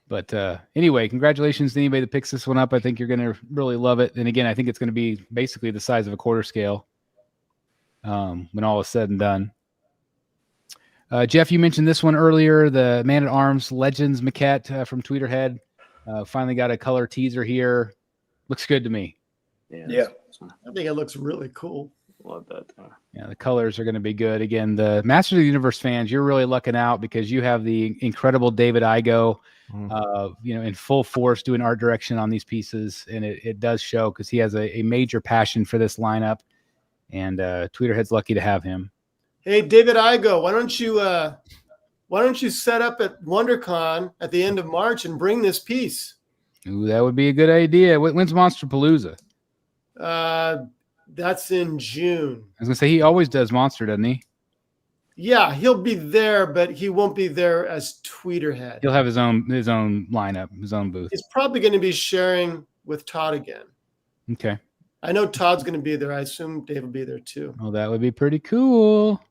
But anyway, congratulations to anybody that picks this one up. I think you're going to really love it. And again, I think it's going to be basically the size of a quarter scale when all is said and done. Jeff, you mentioned this one earlier, the Man-at-Arms Legends maquette from Tweeterhead. Finally got a color teaser here. Looks good to me. Yeah. I think it looks really cool. Love that. Yeah, the colors are going to be good. Again, the Masters of the Universe fans, you're really lucking out because you have the incredible David Igo, in full force doing art direction on these pieces, and it does show because he has a major passion for this lineup, and Tweeterhead's lucky to have him. Hey, David Igo, why don't you set up at WonderCon at the end of March and bring this piece? Ooh, that would be a good idea. When's Monster Palooza? That's in June. I was gonna say he always does Monster, doesn't he? Yeah, he'll be there, but he won't be there as Tweeterhead. He'll have his own lineup, his own booth. He's probably going to be sharing with Todd again. Okay. I know Todd's going to be there. I assume Dave will be there too. Oh, that would be pretty cool.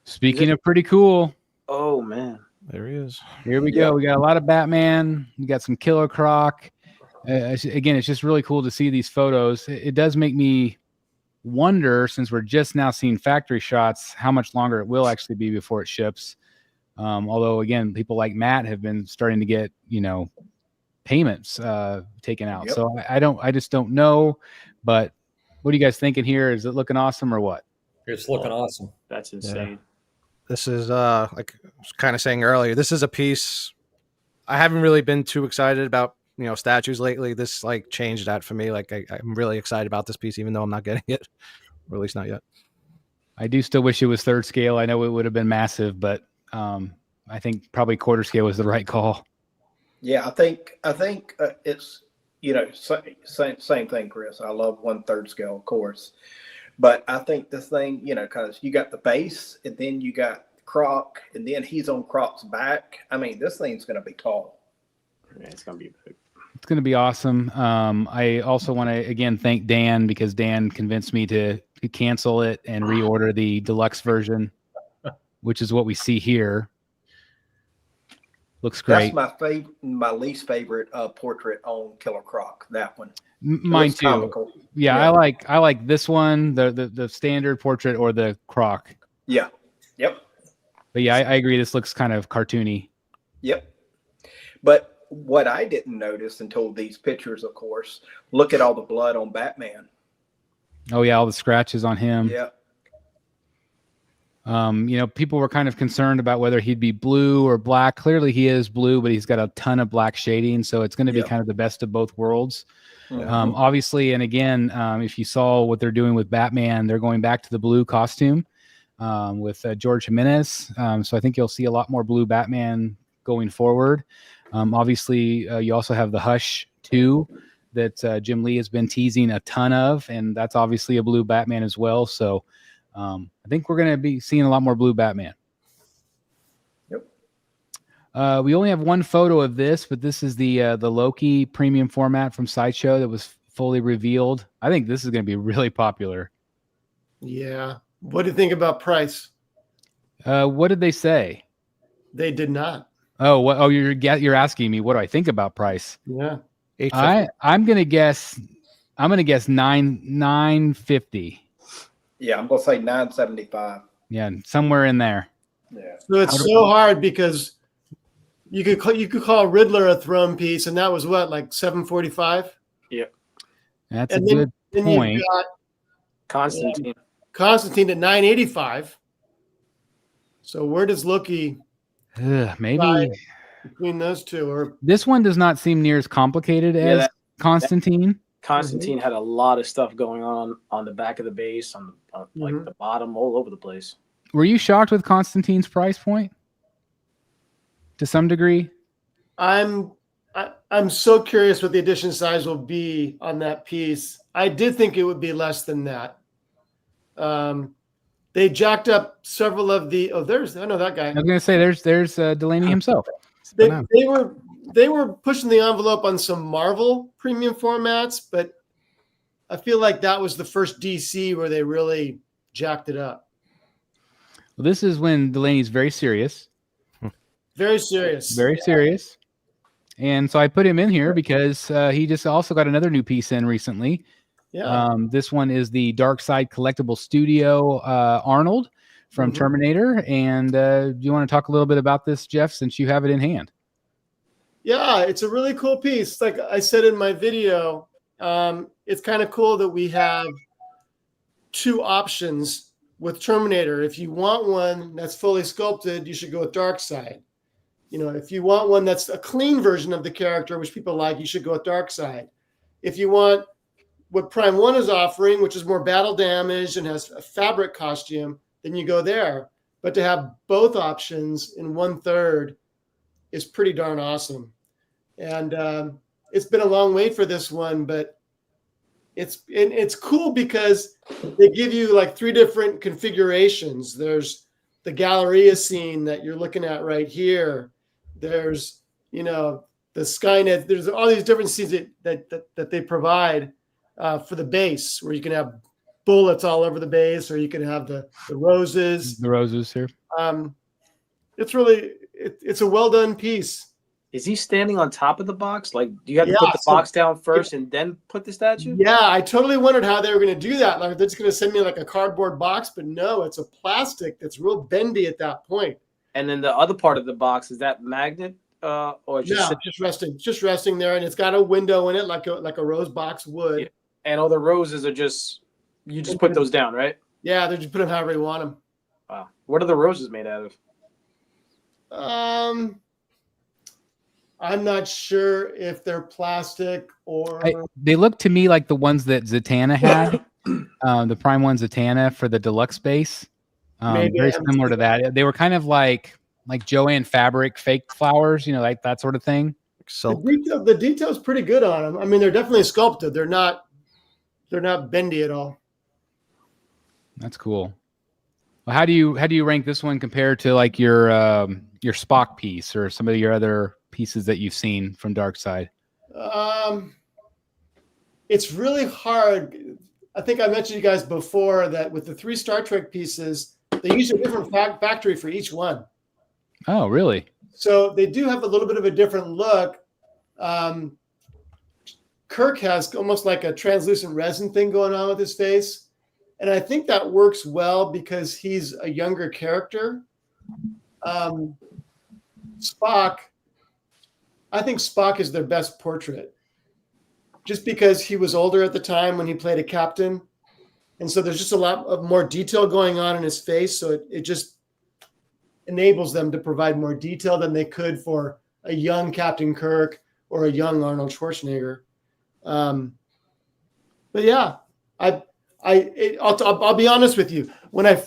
Speaking of pretty cool, Oh man, There he is. here we go. We got a lot of Batman. We got some Killer Croc. Again, it's just really cool to see these photos. It does make me wonder, since we're just now seeing factory shots, how much longer it will actually be before it ships. Although, again, people like Matt have been starting to get, payments taken out. Yep. So I just don't know. But what are you guys thinking here? Is it looking awesome or what? It's looking awesome. that's insane. This is like I was kind of saying earlier, this is a piece I haven't really been too excited about, statues lately. This like changed that for me. Like I'm really excited about this piece, even though I'm not getting it, or at least not yet. I do still wish it was third scale. I know it would have been massive, but I think probably quarter scale was the right call. Yeah, I think it's same thing, Chris. I love 1/3 scale, of course, but I think this thing, because you got the base and then you got Croc and then he's on Croc's back. I mean, this thing's going to be tall. Yeah, it's gonna be big. It's going to be awesome. I also want to, again, thank Dan because Dan convinced me to cancel it and reorder the deluxe version, which is what we see here. Looks great. That's my least favorite portrait on Killer Croc. That one. Mine too. Comical. Yeah, I like this one, the standard portrait or the Croc. Yeah. Yep. But yeah, I agree. This looks kind of cartoony. Yep. But what I didn't notice until these pictures, of course, look at all the blood on Batman. Oh yeah, all the scratches on him. Yeah. People were kind of concerned about whether he'd be blue or black. Clearly he is blue, but he's got a ton of black shading. So it's going to be kind of the best of both worlds. Mm-hmm. Obviously. And again, if you saw what they're doing with Batman, they're going back to the blue costume with George Jimenez. So I think you'll see a lot more blue Batman going forward. Obviously you also have the Hush 2 that Jim Lee has been teasing a ton of, and that's obviously a blue Batman as well. So I think we're going to be seeing a lot more blue Batman. Yep. We only have one photo of this, but this is the Loki premium format from Sideshow that was fully revealed. I think this is going to be really popular. Yeah. What do you think about price? What did they say? They did not. Oh, what? Oh, you're asking me what do I think about price? Yeah. I'm gonna guess $950. Yeah, I'm gonna say 975. Yeah, somewhere in there. Yeah. So it's so hard because you could call Riddler a throne piece, and that was what, like 745? Yep. That's a good point. You've got Constantine. at 985. So where does Loki Maybe between those two? Or this one does not seem near as complicated as Constantine. Constantine had a lot of stuff going on the back of the base, on like the bottom, all over the place. Were you shocked with Constantine's price point? To some degree? I'm so curious what the edition size will be on that piece. I did think it would be less than that. They jacked up several of the. Oh, I know that guy. I was going to say there's Delaney himself. They were pushing the envelope on some Marvel premium formats, but I feel like that was the first DC where they really jacked it up. Well, this is when Delaney's very serious. Very serious. Very serious. And so I put him in here because he just also got another new piece in recently. Yeah. This one is the Dark Side Collectible Studio Arnold from Terminator. And do you want to talk a little bit about this, Jeff, since you have it in hand? Yeah, it's a really cool piece. Like I said in my video, it's kind of cool that we have two options with Terminator. If you want one that's fully sculpted, you should go with Dark Side. You know, if you want one that's a clean version of the character, which people like, you should go with Dark Side. If you want what Prime 1 is offering, which is more battle damage and has a fabric costume, then you go there. But to have both options in 1/3 is pretty darn awesome. And it's been a long wait for this one, but it's cool because they give you like 3 different configurations. There's the Galleria scene that you're looking at right here. There's, you know, the Skynet. There's all these different scenes that they provide for the base, where you can have bullets all over the base, or you can have the roses. The roses here. It's really it's a well done piece. Is he standing on top of the box? Like, do you have to put the box down first and then put the statue? Yeah, I totally wondered how they were going to do that. Like, they're just going to send me like a cardboard box, but no, it's a plastic that's real bendy at that point. And then the other part of the box, is that magnet or just resting there, and it's got a window in it like a rose box would. Yeah. And all the roses are just put those down, right? Yeah, they just put them however you want them. Wow. What are the roses made out of? I'm not sure if they're plastic or they look to me like the ones that Zatanna had, the Prime 1 Zatanna for the deluxe base. Very similar to that. They were kind of like Joanne fabric, fake flowers, you know, like that sort of thing. So the detail's pretty good on them. I mean, they're definitely sculpted. They're not bendy at all. That's cool. Well, how do you rank this one compared to like your Spock piece or some of your other pieces that you've seen from Dark Side? It's really hard. I think I mentioned you guys before that with the 3 Star Trek pieces, they use a different factory for each one. Oh, really? So they do have a little bit of a different look. Kirk has almost like a translucent resin thing going on with his face. And I think that works well because he's a younger character. Spock, I think Spock is their best portrait, just because he was older at the time when he played a captain. And so there's just a lot of more detail going on in his face. So it just enables them to provide more detail than they could for a young Captain Kirk or a young Arnold Schwarzenegger. But yeah, I'll be honest with you. When I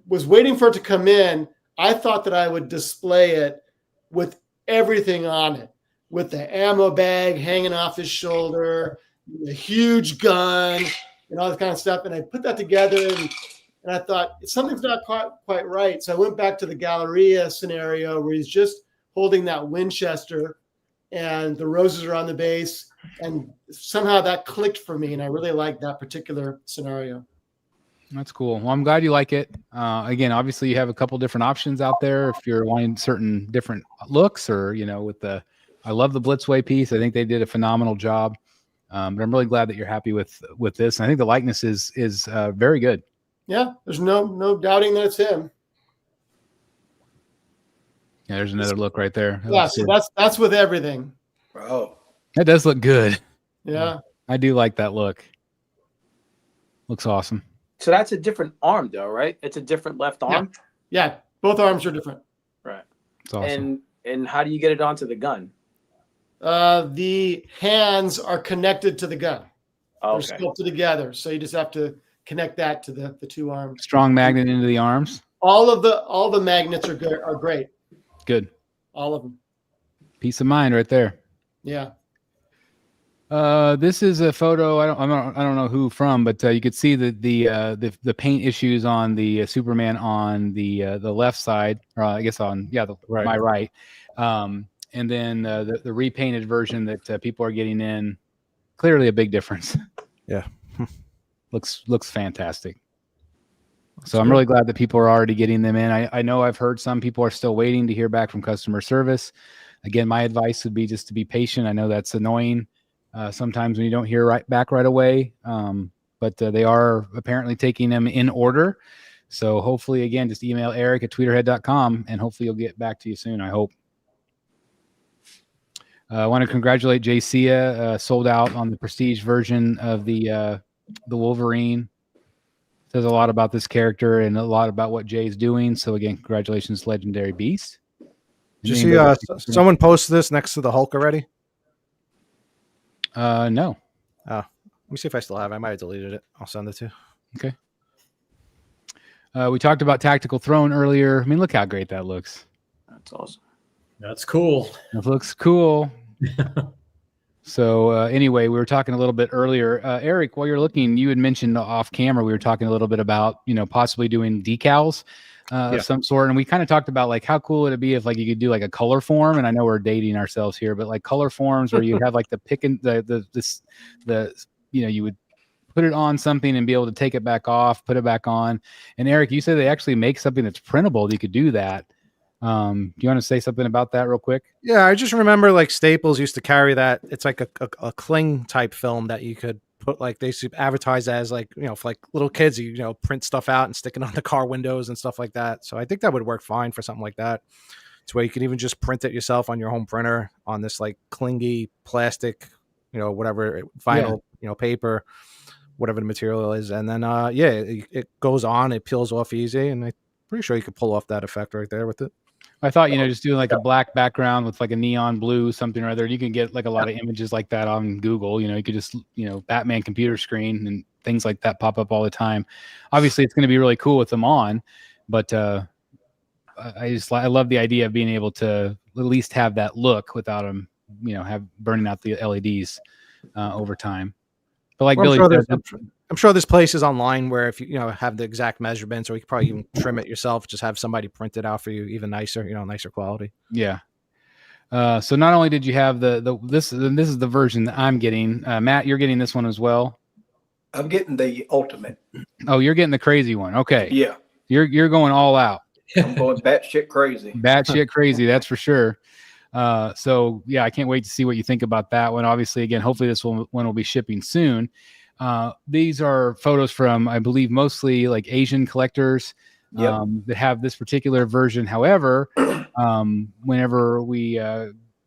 was waiting for it to come in, I thought that I would display it with everything on it, with the ammo bag hanging off his shoulder, the huge gun, and all that kind of stuff. And I put that together, and I thought something's not quite right. So I went back to the Galleria scenario where he's just holding that Winchester, and the roses are on the base, and somehow that clicked for me, and I really liked that particular scenario. That's cool. Well, I'm glad you like it. Again, obviously you have a couple different options out there if you're wanting certain different looks, or, you know, I love the Blitzway piece. I think they did a phenomenal job. But I'm really glad that you're happy with this. And I think the likeness is very good. Yeah. There's no doubting that it's him. Yeah. There's another look right there. Yeah. So that's with everything. Bro. That does look good. Yeah. I do like that look. Looks awesome. So that's a different arm, though, right? It's a different left arm. Yeah, both arms are different. Right. It's awesome. And how do you get it onto the gun? The hands are connected to the gun. Oh, They're sculpted together, so you just have to connect that to the 2 arms. Strong magnet into the arms. All the magnets are good. Are great. Good. All of them. Peace of mind right there. Yeah. This is a photo. I don't know who from, but you could see the paint issues on the Superman on the left side, or I guess on my right, and then the repainted version that people are getting in. Clearly, a big difference. Yeah. looks fantastic. So I'm really glad that people are already getting them in. I know I've heard some people are still waiting to hear back from customer service. Again, my advice would be just to be patient. I know that's annoying sometimes when you don't hear back right away, but they are apparently taking them in order. So hopefully, again, just email Eric at tweeterhead.com and hopefully you'll get back to you soon, I hope. I want to congratulate Jay Sia, sold out on the prestige version of the Wolverine. Says a lot about this character and a lot about what Jay's doing. So again, congratulations, Legendary Beast. Did you see someone posted this next to the Hulk already? No. Let me see if I still have it. I might have deleted it. I'll send it to you. Okay. We talked about Tactical Throne earlier. I mean, look how great that looks. That's awesome. That's cool. It looks cool. So anyway, we were talking a little bit earlier. Eric, while you're looking, you had mentioned off camera, we were talking a little bit about, possibly doing decals of some sort. And we kind of talked about like, how cool would it be if like you could do like a color form? And I know we're dating ourselves here, but like color forms where you have like the pick and you would put it on something and be able to take it back off, put it back on. And Eric, you said they actually make something that's printable. You could do that. Do you want to say something about that real quick? Yeah, I just remember like Staples used to carry that. It's like a cling type film that you could put, like they used to advertise as like, for like little kids, print stuff out and stick it on the car windows and stuff like that. So I think that would work fine for something like that. It's where you could even just print it yourself on your home printer on this like clingy plastic, whatever vinyl, paper, whatever the material is. And then, it goes on, it peels off easy. And I'm pretty sure you could pull off that effect right there with it. I thought, just doing like a black background with like a neon blue, something or other. You can get like a lot of images like that on Google. You could just, Batman computer screen and things like that pop up all the time. Obviously, it's going to be really cool with them on, but I love the idea of being able to at least have that look without them, burning out the LEDs over time. But like Billy said, I'm sure this place is online where if you have the exact measurements, or you could probably even trim it yourself, just have somebody print it out for you, even nicer, nicer quality. Yeah. So not only did you have this is the version that I'm getting. Matt, you're getting this one as well. I'm getting the ultimate. Oh, you're getting the crazy one. Okay. Yeah. You're going all out. I'm going batshit crazy. Batshit crazy, that's for sure. So yeah, I can't wait to see what you think about that one. Obviously, again, hopefully this one will be shipping soon. These are photos from, I believe, mostly like Asian collectors that have this particular version. However, whenever we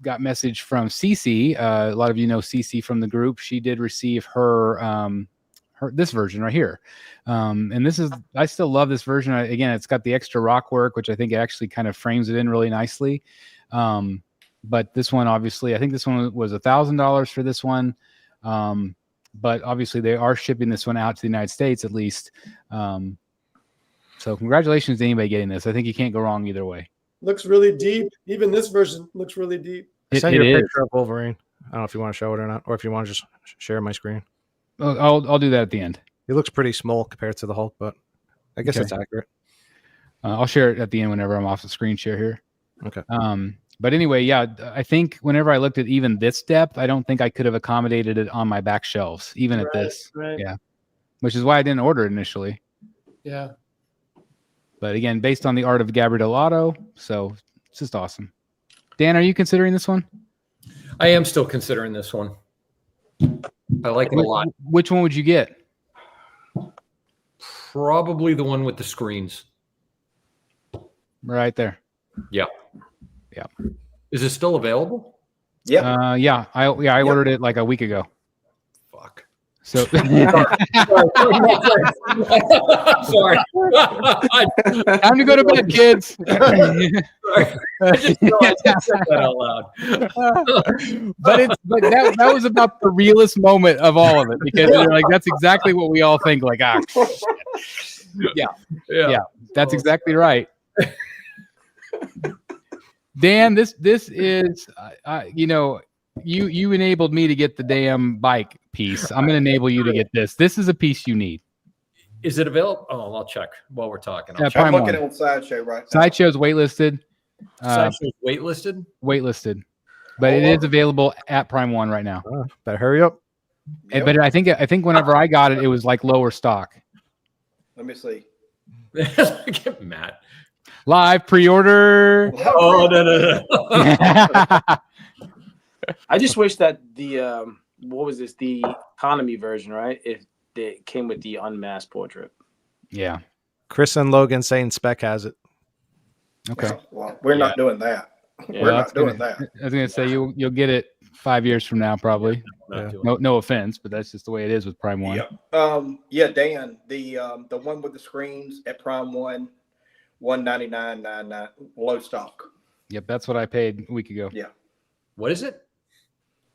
got message from Cece, a lot of you know Cece from the group, she did receive her this version right here. And I still love this version. Again, it's got the extra rock work, which I think actually kind of frames it in really nicely. But this one, obviously, I think this one was $1,000 for this one. But obviously they are shipping this one out to the United States at least. So congratulations to anybody getting this. I think you can't go wrong either way. Looks really deep. Even this version looks really deep. Send you a picture of Wolverine. I don't know if you want to show it or not, or if you want to just share my screen. I'll do that at the end. He looks pretty small compared to the Hulk, but I guess it's accurate. I'll share it at the end whenever I'm off the screen share here. Okay. But anyway, yeah, I think whenever I looked at even this depth, I don't think I could have accommodated it on my back shelves, even at this. Right. Yeah. Which is why I didn't order it initially. Yeah. But again, based on the art of Gabriel Delato, so it's just awesome. Dan, are you considering this one? I am still considering this one. I like it a lot. Which one would you get? Probably the one with the screens. Right there. Yeah. Yeah. Is it still available? Yeah. Yeah. I ordered it like a week ago. Fuck. So Sorry. time to go to bed, kids. I just realized I said that out loud. but that was about the realest moment of all of it, because they're like, that's exactly what we all think. Like, yeah, that's exactly right. Dan, this is, you enabled me to get the damn bike piece. I'm going to enable you to get this. This is a piece you need. Is it available? Oh, I'll check while we're talking. I'm looking on Sideshow right now. Sideshow's waitlisted. Sideshow's waitlisted? Waitlisted. But it is available at Prime 1 right now. Better hurry up. Yep. But I think whenever I got it, it was like lower stock. Let me see. Matt. Live pre-order. Oh no. I just wish that the what was this? The economy version, right? If it came with the unmasked portrait. Yeah. Chris and Logan saying Spec has it. Okay. Well, we're not doing that. Yeah. We're not doing that. I was gonna say you'll get it 5 years from now, probably. Not doing No offense, but that's just the way it is with Prime One. Yeah, Dan, the one with the screens at Prime One, $199.99 low stock. Yep, that's what I paid a week ago. Yeah, What is it?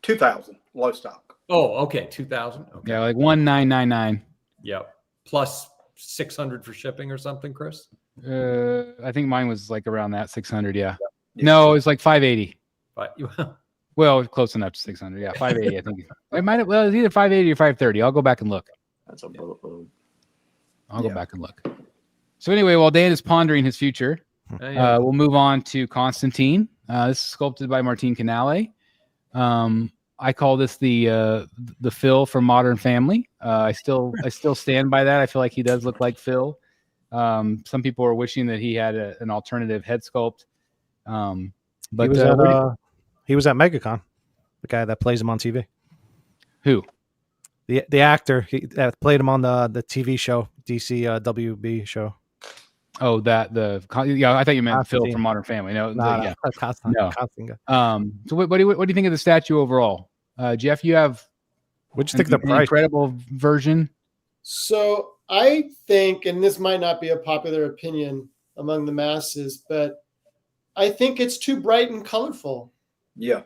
$2,000 low stock. Oh, okay, 2,000. Okay. Yeah, like 1,999. Yep. Plus 600 for shipping or something, Chris. I think mine was like around that 600. Yeah. No, it's like 580. But Well, close enough to 600. Yeah, 580. I think it might have. Well, it's either 580 or 530. I'll go back and look. That's a boatload. I'll go back and look. So anyway, while Dan is pondering his future, we'll move on to Constantine. This is sculpted by Martin Canale. I call this the Phil from Modern Family. I still stand by that. I feel like he does look like Phil. Some people are wishing that he had an alternative head sculpt. But he was at MegaCon, the guy that plays him on TV. Who? The actor that played him on the TV show, DC WB show. Oh, I thought you meant Phil from Modern Family. No, no. So what do you think of the statue overall, Jeff? You have what'd you think of the price? Incredible version. So I think, and this might not be a popular opinion among the masses, but I think it's too bright and colorful. Yeah.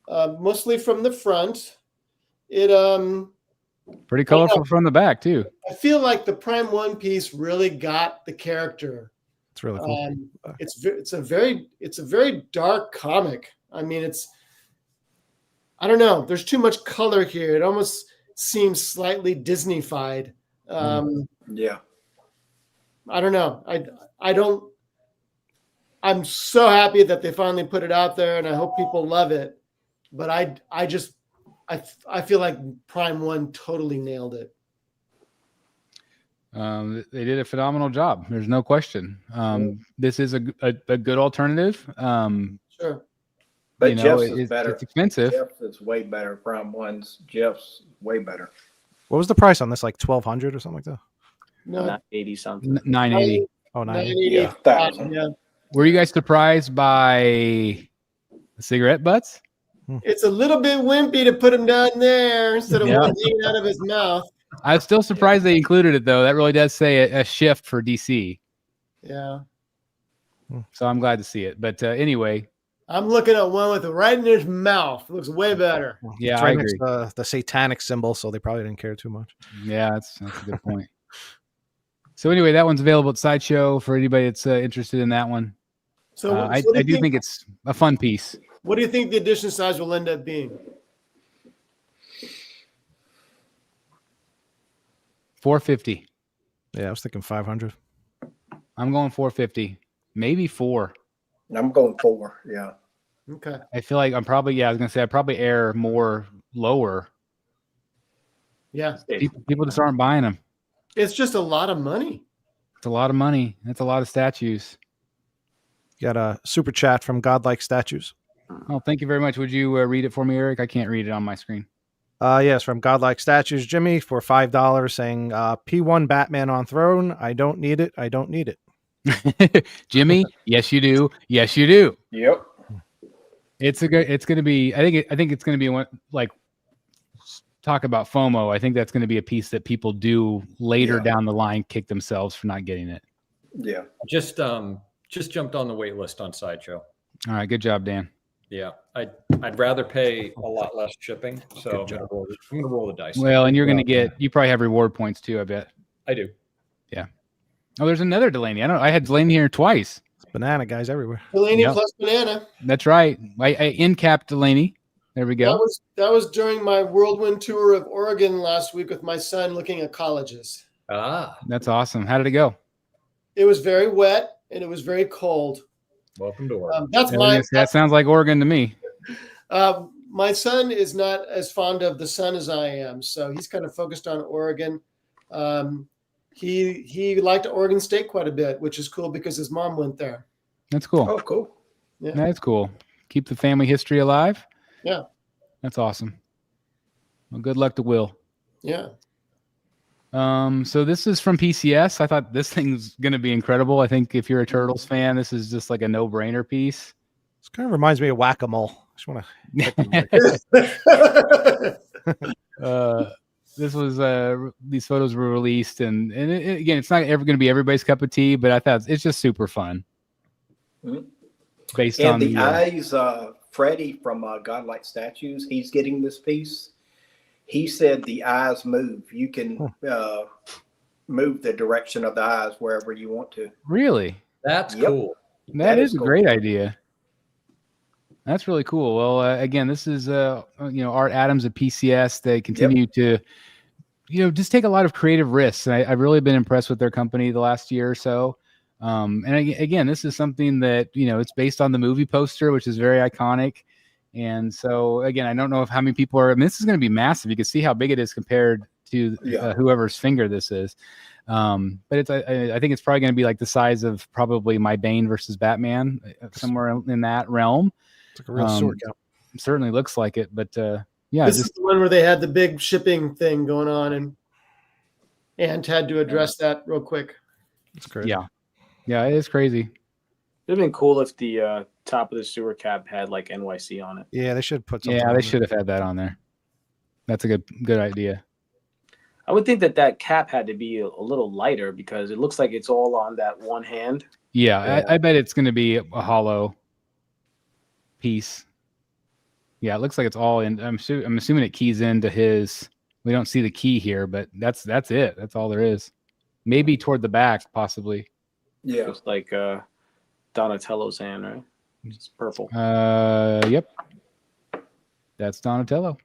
Mostly from the front. It pretty colorful from the back too. I feel like the Prime One piece really got the character. It's really cool. It's a very dark comic. I mean, I don't know. There's too much color here. It almost seems slightly Disney-fied. Yeah. I don't know. I'm so happy that they finally put it out there, and I hope people love it. But I feel like Prime One totally nailed it. They did a phenomenal job. There's no question. This is a good alternative. Sure. But Jeff's is better. It's expensive. Jeff's is way better. Prime One's Jeff's way better. What was the price on this? Like 1,200 or something like that? No, 980 something. 980. Oh, 980. Yeah, 1,000. Yeah. Were you guys surprised by the cigarette butts? It's a little bit wimpy to put him down there instead of one hanging out of his mouth. I was still surprised they included it, though. That really does say a shift for DC. Yeah. So I'm glad to see it. But anyway. I'm looking at one with it right in his mouth. It looks way better. Yeah, it's right I agree. next to the satanic symbol, so they probably didn't care too much. Yeah, that's a good point. So anyway, that one's available at Sideshow for anybody that's interested in that one. So I do think it's a fun piece. What do you think the edition size will end up being? 450. Yeah, I was thinking 500. I'm going 450, maybe 4. I'm going 4. Yeah. Okay. I feel like I was gonna say I'd probably err more lower. Yeah. People just aren't buying them. It's just a lot of money. It's a lot of money. That's a lot of statues. Got a super chat from Godlike Statues. Oh, thank you very much. Would you read it for me, Eric? I can't read it on my screen. Yes, from Godlike Statues, Jimmy, for $5, saying P1 Batman on throne. I don't need it. I don't need it. Jimmy, yes you do. Yes you do. Yep. It's going to be. I think it's going to be one, like, talk about FOMO. I think that's going to be a piece that people do later down the line, kick themselves for not getting it. Yeah. Just jumped on the wait list on Sideshow. All right, good job, Dan. Yeah, I'd rather pay a lot less shipping, so I'm gonna roll the dice. Well, and you probably have reward points too, I bet. I do. Yeah. Oh, there's another Delaney. I had Delaney here twice. It's banana guys everywhere. Delaney plus banana. That's right. I in-capped Delaney. There we go. That was during my whirlwind tour of Oregon last week with my son looking at colleges. That's awesome. How did it go? It was very wet and it was very cold. Welcome to Oregon. That sounds like Oregon to me. my son is not as fond of the sun as I am, so he's kind of focused on Oregon. He liked Oregon State quite a bit, which is cool because his mom went there. That's cool. Oh, cool. Yeah. That's cool. Keep the family history alive. Yeah. That's awesome. Well, good luck to Will. Yeah. So this is from PCS. I thought this thing's going to be incredible. I think if you're a Turtles fan, this is just like a no-brainer piece. This kind of reminds me of Whack-A-Mole. I just want to. This was these photos were released, and again, it's not ever going to be everybody's cup of tea, but I thought it's just super fun. Based on the eyes, Freddie from Godlike Statues, he's getting this piece. He said the eyes move. You can move the direction of the eyes wherever you want to. Really? That's cool. That is a great idea. That's really cool. Well, again, this is Art Adams at PCS. They continue to, just take a lot of creative risks. And I've really been impressed with their company the last year or so. And again, this is something that it's based on the movie poster, which is very iconic. And so, again, I don't know how many people are. I mean, this is going to be massive. You can see how big it is compared to whoever's finger this is. But I think it's probably going to be like the size of probably my Bane versus Batman, somewhere in that realm. It's like a real sword count. Certainly looks like it. But this is the one where they had the big shipping thing going on, and had to address that real quick. It's crazy. Yeah, it is crazy. It'd been cool if the top of the sewer cap had like NYC on it. Yeah, they should put something. Yeah, they should have had that on there. That's a good idea. I would think that cap had to be a little lighter because it looks like it's all on that one hand. Yeah. I bet it's going to be a hollow piece. Yeah, it looks like it's all in. I'm assuming it keys into his. We don't see the key here, but that's it. That's all there is. Maybe toward the back, possibly. Yeah, looks like Donatello's hand, right? It's purple. Yep. That's Donatello.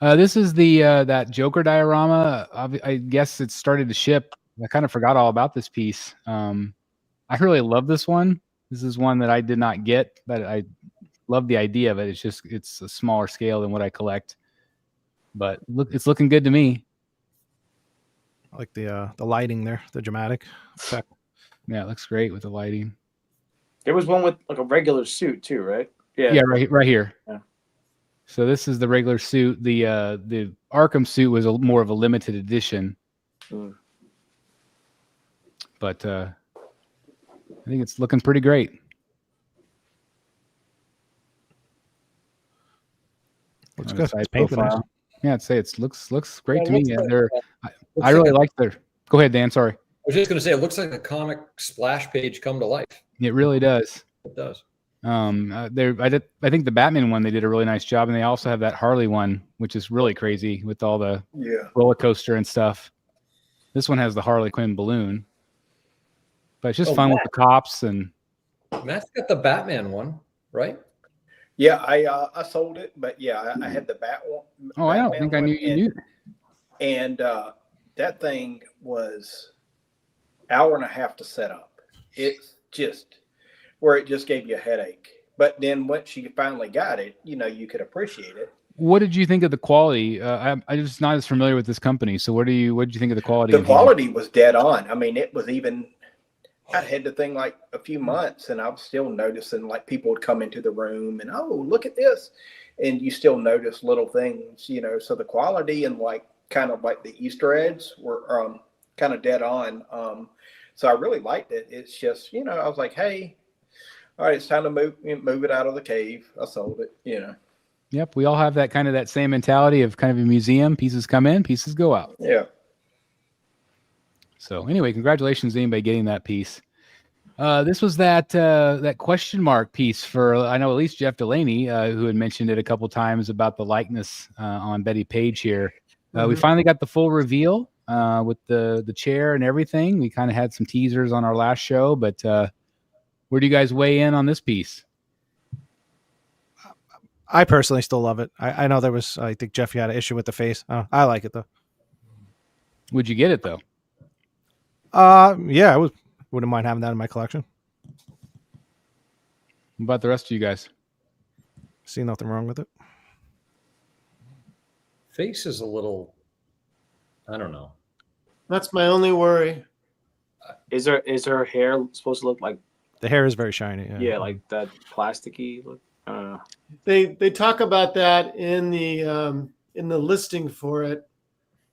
This is the that Joker diorama. I guess it started to ship. I kind of forgot all about this piece. I really love this one. This is one that I did not get, but I love the idea of it. It's a smaller scale than what I collect. But look, it's looking good to me. I like the lighting there, the dramatic effect. Yeah, it looks great with the lighting. There was one with like a regular suit too, right? Yeah, right here. Yeah. So this is the regular suit. The Arkham suit was more of a limited edition. But I think it's looking pretty great. Looks good. It's painted nice. Yeah, I'd say it looks great to me. I really like their. Go ahead, Dan. Sorry. I was just going to say, it looks like a comic splash page come to life. It really does. It does. I think the Batman one, they did a really nice job, and they also have that Harley one, which is really crazy with all the roller coaster and stuff. This one has the Harley Quinn balloon, but it's just fun with the cops. And Matt's got the Batman one, right? Yeah, I sold it, but yeah, I had the Bat one. Oh, I don't think I knew you knew. And that thing was hour and a half to set up. It's just where it just gave you a headache. But then once you finally got it, you could appreciate it. What did you think of the quality? I'm just not as familiar with this company. So what did you think of the quality? The quality was dead on. I mean, it was even. I had the thing like a few months, and I was still noticing like people would come into the room and look at this, and you still notice little things, So the quality and like kind of like the Easter eggs were kind of dead on. So I really liked it. It's just I was like, hey, all right, it's time to move it out of the cave. I sold it. Yep, we all have that same mentality of kind of a museum. Pieces come in, pieces go out. Yeah. So anyway, congratulations to anybody getting that piece. This was that question mark piece for, I know at least Jeff Delaney, who had mentioned it a couple times about the likeness on Betty Page here. We finally got the full reveal with the chair and everything. We kind of had some teasers on our last show, but where do you guys weigh in on this piece? I personally still love it. I know I think Jeff, you had an issue with the face. I like it though. Would you get it though? Yeah, wouldn't mind having that in my collection. What about the rest of you guys? See nothing wrong with it. face is a little, I don't know. That's my only worry. Is her hair supposed to look like? The hair is very shiny. Yeah, like that plasticky look. I don't know. They talk about that in the listing for it.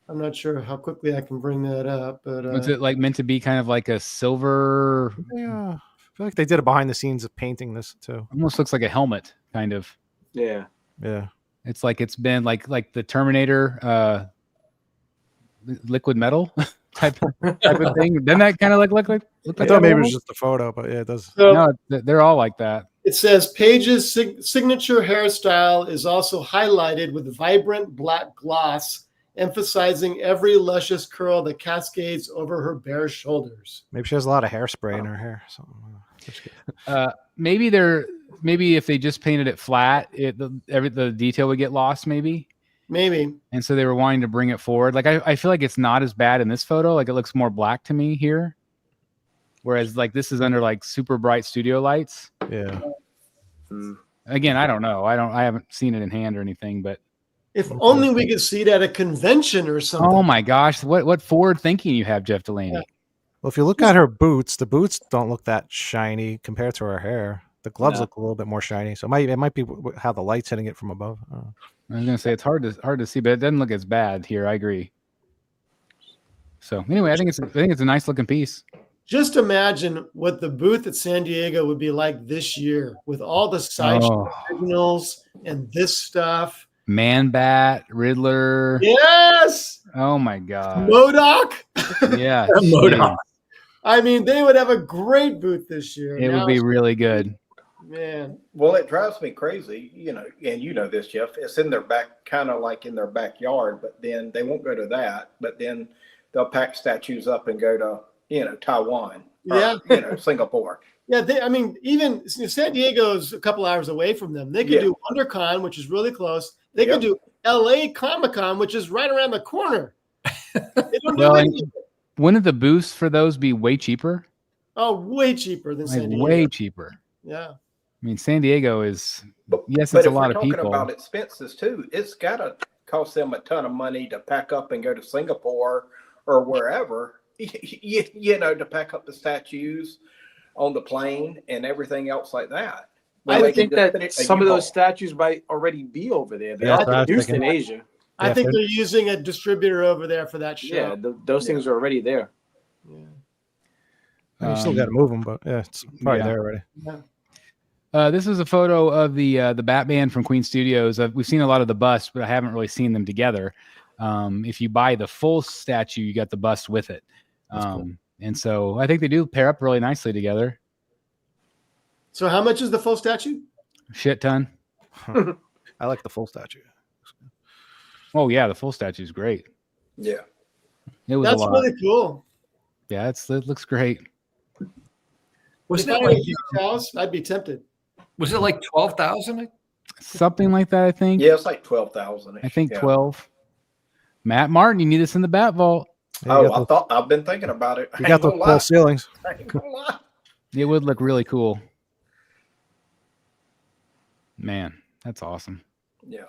I'm not sure how quickly I can bring that up, but Was it like meant to be kind of like a silver? Yeah, I feel like they did a behind the scenes of painting this too. Almost looks like a helmet, kind of. Yeah. Yeah. It's like it's been like the Terminator liquid metal type of thing. Doesn't that kind of look like I thought maybe it was just a photo, but yeah, it does. So no, they're all like that. it says Paige's signature hairstyle is also highlighted with vibrant black gloss, emphasizing every luscious curl that cascades over her bare shoulders. Maybe she has a lot of hairspray in her hair. Maybe if they just painted it flat, the detail would get lost. Maybe, and so they were wanting to bring it forward. Like I feel like it's not as bad in this photo. Like it looks more black to me here, whereas like this is under like super bright studio lights. Yeah. Again, I don't know. I haven't seen it in hand or anything, but If only we could see it at a convention or something. oh my gosh, what forward thinking you have, Jeff Delaney. Yeah. Well, if you look at her boots, the boots don't look that shiny compared to her hair. The gloves look a little bit more shiny, so it might be how the light's hitting it from above. I was gonna say it's hard to see, but it doesn't look as bad here. I agree. So anyway, I think it's a nice looking piece. Just imagine what the booth at San Diego would be like this year with all the side signals and this stuff. Man Bat, Riddler. Yes. Oh my God. MODOK. Yeah. MODOK. I mean, they would have a great booth this year. It would be really good. Man. Well, it drives me crazy, and you know this, Jeff. It's in their back, kind of like in their backyard, but then they won't go to that. But then they'll pack statues up and go to, Taiwan. Or, Singapore. Yeah, even San Diego's a couple hours away from them. They could do WonderCon, which is really close. They could do LA Comic-Con, which is right around the corner. They don't do anything. Wouldn't the booths for those be way cheaper? Oh, way cheaper than San Diego. Way cheaper. Yeah. I mean, San Diego is, it's but a lot of talking people. about expenses too, it's got to cost them a ton of money to pack up and go to Singapore or wherever, to pack up the statues on the plane and everything else like that. I would think that some of those statues might already be over there. They are produced in Asia. I think they're using a distributor over there for that show. Yeah, those things are already there. Yeah. You still got to move them, but it's probably there already. Yeah. This is a photo of the Batman from Queen Studios. We've seen a lot of the bust, but I haven't really seen them together. If you buy the full statue, you got the bust with it. Cool. And so I think they do pair up really nicely together. So how much is the full statue? Shit ton. I like the full statue. Oh yeah, the full statue is great. Yeah, it was. That's really cool. Yeah, it looks great. Was that a huge house? I'd be tempted. Was it like 12,000? Something like that, I think. Yeah, it's like 12,000. I think 12. Matt Martin, you need us in the Bat Vault. Yeah, I've been thinking about it. You got the full ceilings. I ain't gonna lie. It would look really cool. Man, that's awesome. Yeah.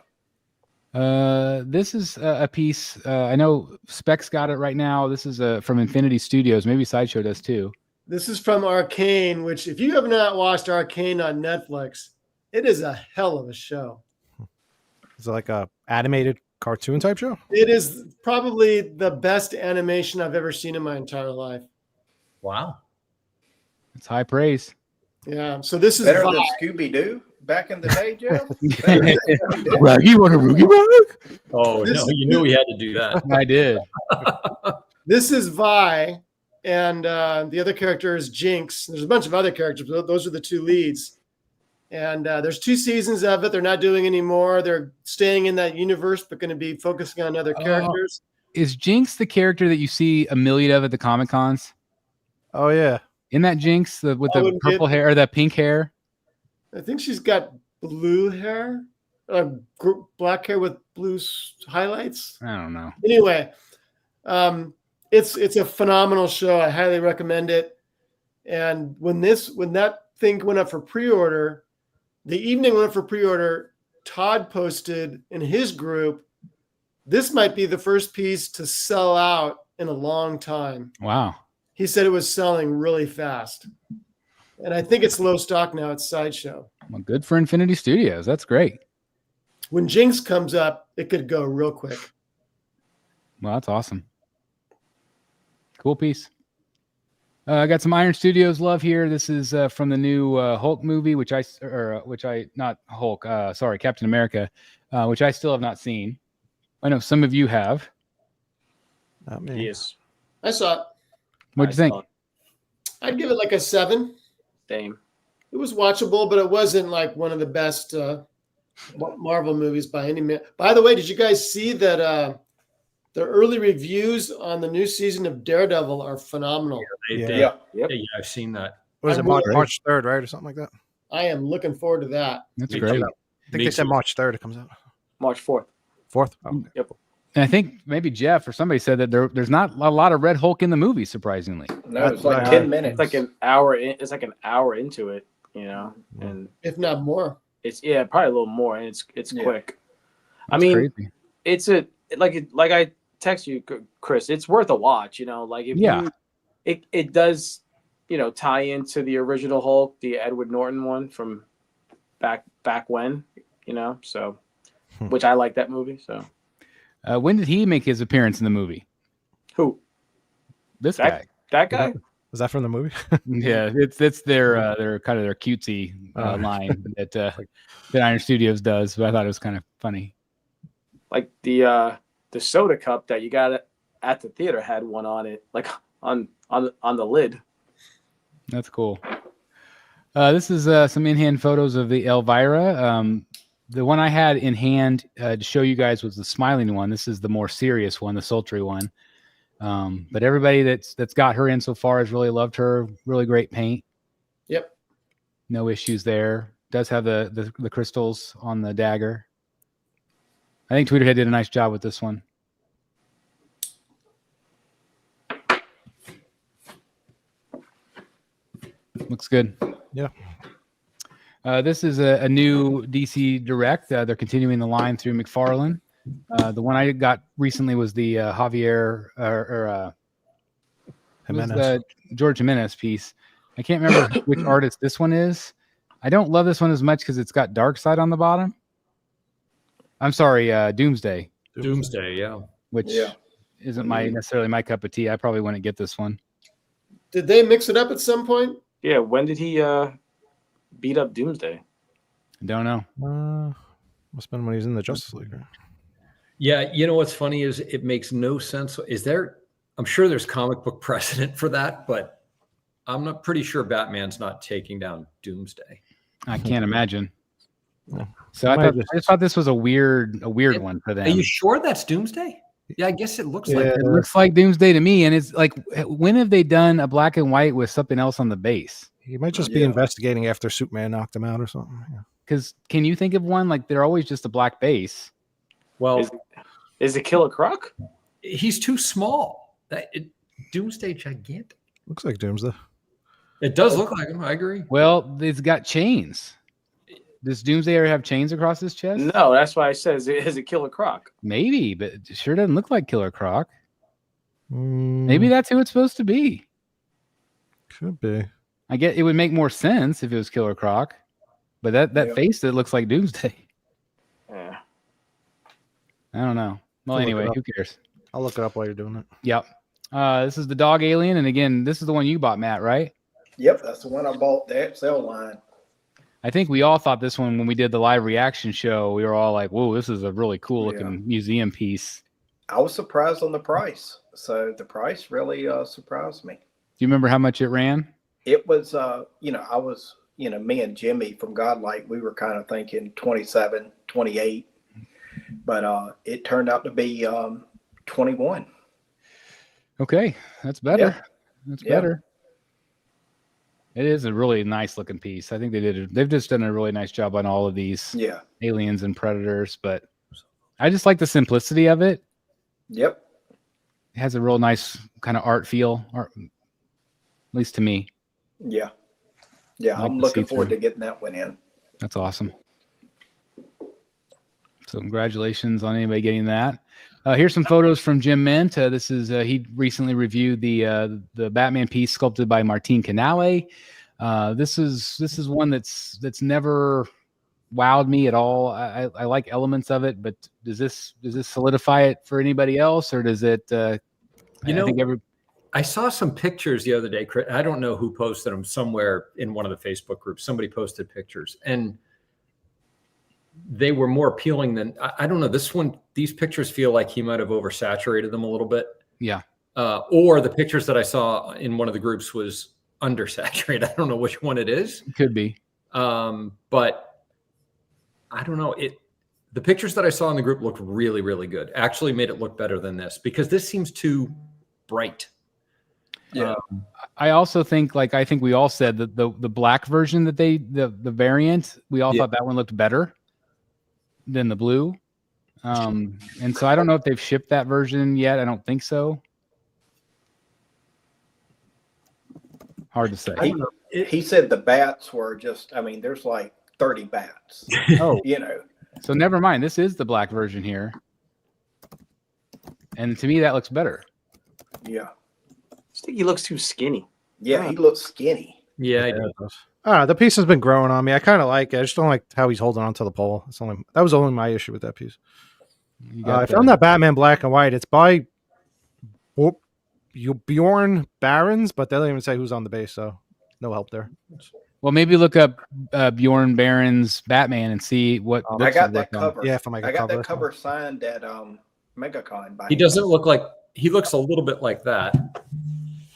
This is a piece. I know Specs got it right now. This is from Infinity Studios. Maybe Sideshow does too. This is from Arcane, which if you have not watched Arcane on Netflix, it is a hell of a show. Is it like a animated cartoon type show? It is probably the best animation I've ever seen in my entire life. Wow. It's high praise. Yeah. So this is better than Scooby-Doo back in the day, Jeff. You want a Roogie Rug? Oh, no, you knew we had to do that. I did. This is Vi, and the other character is Jinx. There's a bunch of other characters, but those are the two leads. And there's 2 seasons of it. They're not doing any more. They're staying in that universe, but going to be focusing on other characters. Is Jinx the character that you see a million of at the Comic Cons? Oh, yeah. Isn't that Jinx with the purple hair or that pink hair? I think she's got blue hair, black hair with blue highlights. I don't know. Anyway, it's a phenomenal show. I highly recommend it. And when that thing went up for pre-order, the evening went up for pre-order, Todd posted in his group this might be the first piece to sell out in a long time. Wow. He said it was selling really fast. And I think it's low stock now at Sideshow. Well, good for Infinity Studios. That's great. When Jinx comes up, it could go real quick. Well, that's awesome. Cool piece. I got some Iron Studios love here. This is from the new Hulk movie, Captain America, which I still have not seen. I know some of you have. Not me. Yes. I saw it. What'd you think? I'd give it like a 7. Same. It was watchable, but it wasn't like one of the best Marvel movies by any man. By the way, did you guys see that the early reviews on the new season of Daredevil are phenomenal? Yeah, I've seen that. Was it March 3rd, right? Or something like that? I am looking forward to that. That's Me great. too. I think they said March 3rd it comes out. March 4th. 4th? Oh, Yep. And I think maybe Jeff or somebody said that there's not a lot of Red Hulk in the movie, surprisingly. No, it's like 10 minutes. It's like an hour. It's like an hour into it, you know, and If not more. it's probably a little more, and it's Yeah. quick. I That's mean, crazy. it's like I text you, Chris. It's worth a watch, you know. Like if it does, you know, tie into the original Hulk, the Edward Norton one from back when, you know. So, which I like that movie. So, when did he make his appearance in the movie? who This guy. that guy? is that from the movie? Yeah, it's their kind of their cutesy line that Iron Studios does. But I thought it was kind of funny. Like the soda cup that you got at the theater had one on it, like on the lid. That's cool. This is some in-hand photos of the Elvira. The one I had in hand to show you guys was the smiling one. This is the more serious one, the sultry one. But everybody that's got her in so far has really loved her. Really great paint. Yep. No No issues there. Does have the crystals on the dagger. I think Tweeterhead did a nice job with this one. Looks good. Yeah. This is a new DC Direct. They're continuing the line through McFarlane. The one I got recently was the Javier Jimenez. George Jimenez piece. I can't remember which artist this one is. I don't love this one as much because it's got Dark Side on the bottom. I'm sorry, Doomsday, Doomsday, yeah. which isn't necessarily my cup of tea. I probably wouldn't get this one. Did they mix it up at some point? Yeah, when did he beat up Doomsday? I don't know. Must have been when he was in the Justice League, right? Yeah, you know what's funny is it makes no sense. I'm sure there's comic book precedent for that, but I'm not pretty sure Batman's not taking down Doomsday. I can't imagine. Yeah. So I just thought this was a weird one for them. Are you sure that's Doomsday? Yeah, I guess it looks like It looks like Doomsday to me, and it's like, when have they done a black and white with something else on the base? He might just be investigating after Superman knocked him out or something. Yeah. Because can you think of one like they're always just a black base? Well, is it Killer Croc? he's too small. Doomsday gigantic. Looks like Doomsday. It does look like him. I agree. Well, it's got chains. Does Doomsday ever have chains across his chest? No, that's why I said is it Killer Croc? Maybe, but it sure doesn't look like Killer Croc. Maybe that's who it's supposed to be. Could be. I get it would make more sense if it was Killer Croc, but that face that looks like Doomsday. Yeah. I don't know. Well, I'll look anyway, it up. who cares? I'll look it up while you're doing it. Yep. This is the dog alien, and again, this is the one you bought, Matt, right? Yep, that's the one I bought, the XL line. I think we all thought this one when we did the live reaction show. We were all like, "Whoa, this is a really cool looking museum piece." I was surprised on the price. So the price really surprised me. Do you remember how much it ran? It was, I was, me and Jimmy from Godlight, we were kind of thinking 27, 28, but it turned out to be 21. Okay, that's better. Yeah. That's better. It is a really nice looking piece. I think they've just done a really nice job on all of these aliens and predators, but I just like the simplicity of it. Yep. It has a real nice kind of art feel, at least to me. Yeah. Yeah, I'm looking forward to getting that one in. That's awesome. So congratulations on anybody getting that. Here's some photos from Jim Mint. This is he recently reviewed the Batman piece sculpted by Martin Canale. This is one that's never wowed me at all. I like elements of it, but does this solidify it for anybody else, or does it? I saw some pictures the other day. I don't know who posted them. Somewhere in one of the Facebook groups, somebody posted pictures, and they were more appealing than I don't know. These pictures feel like he might have oversaturated them a little bit. Yeah. Or the pictures that I saw in one of the groups was undersaturated. I don't know which one it is. It could be. But I don't know. The pictures that I saw in the group looked really, really good. Actually made it look better than this because this seems too bright. Yeah. I also think, I think we all said that the black version that the variant, we all thought that one looked better than the blue. And so I don't know if they've shipped that version yet. I don't think so. Hard to say. He said the bats were just, there's like 30 bats. Oh, So never mind. This is the black version here. And to me, that looks better. Yeah. I think he looks too skinny. Yeah, he looks skinny. Yeah, the piece has been growing on me. I kind of like it. I just don't like how he's holding onto the pole. That was only my issue with that piece. I found that Batman black and white. It's by Bjorn Barons, but they don't even say who's on the base, so no help there. Well, maybe look up Bjorn Barron's Batman and see what. I got that cover. Yeah, I got that cover signed at MegaCon. He doesn't look like. He looks a little bit like that.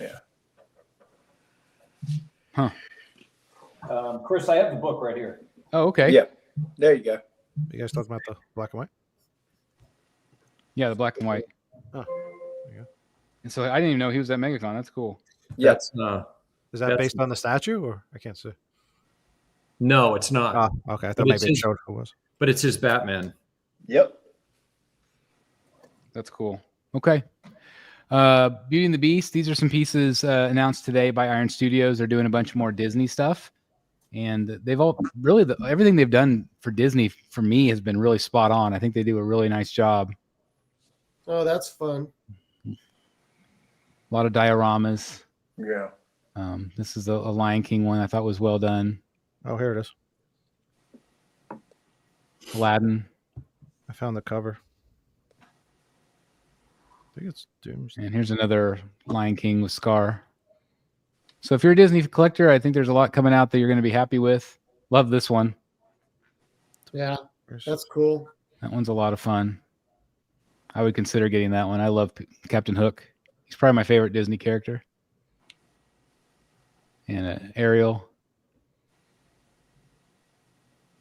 Yeah. Huh. Chris, I have the book right here. Oh, okay. Yeah. There you go. You guys talking about the black and white? Yeah, the black and white. Oh, there you go. And so I didn't even know he was at MegaCon. That's cool. Yeah. Is that based on the statue, or I can't see? No, it's not. Oh, okay. I thought maybe it showed who it was. But it's his Batman. Yep. That's cool. Okay. Beauty and the Beast. These are some pieces announced today by Iron Studios. They're doing a bunch more Disney stuff. And they've all really, everything they've done for Disney, for me, has been really spot on. I think they do a really nice job. Oh, that's fun. A lot of dioramas. Yeah. This is a Lion King one I thought was well done. Oh, here it is. Aladdin. I found the cover. I think it's Doomsday. And here's another Lion King with Scar. So if you're a Disney collector, I think there's a lot coming out that you're going to be happy with. Love this one. Yeah, that's cool. That one's a lot of fun. I would consider getting that one. I love Captain Hook. He's probably my favorite Disney character. And Ariel.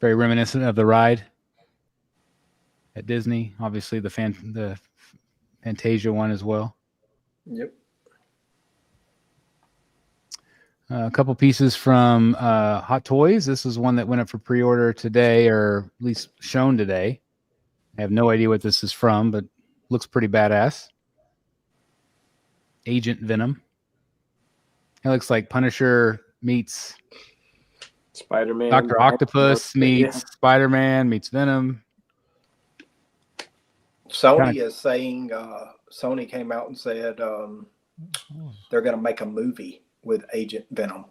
Very reminiscent of the ride at Disney. Obviously, the Fantasia one as well. Yep. A couple pieces from Hot Toys. This is one that went up for pre-order today, or at least shown today. I have no idea what this is from, but looks pretty badass. Agent Venom. It looks like Punisher meets Spider-Man. Dr. Octopus meets Spider-Man meets Venom. Sony is saying, Sony came out and said they're going to make a movie with Agent Venom.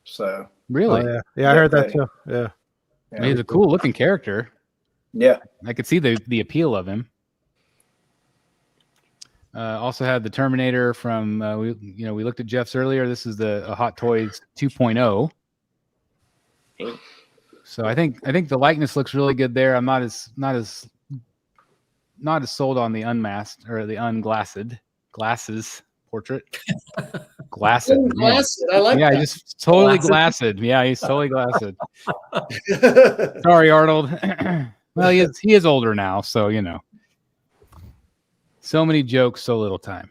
So really, yeah, I heard that too. Yeah, I mean, he's a cool looking character. Yeah, I could see the appeal of him. Also had the Terminator from we looked at Jeff's earlier. This is the Hot Toys 2.0. So I think the likeness looks really good there. I'm not as sold on the unmasked or the unglassed glasses portrait. Glassed. Glassed. I like that. Yeah, just totally glassed. Yeah, he's totally glassed. Sorry, Arnold. Well, he is older now, so so many jokes, so little time.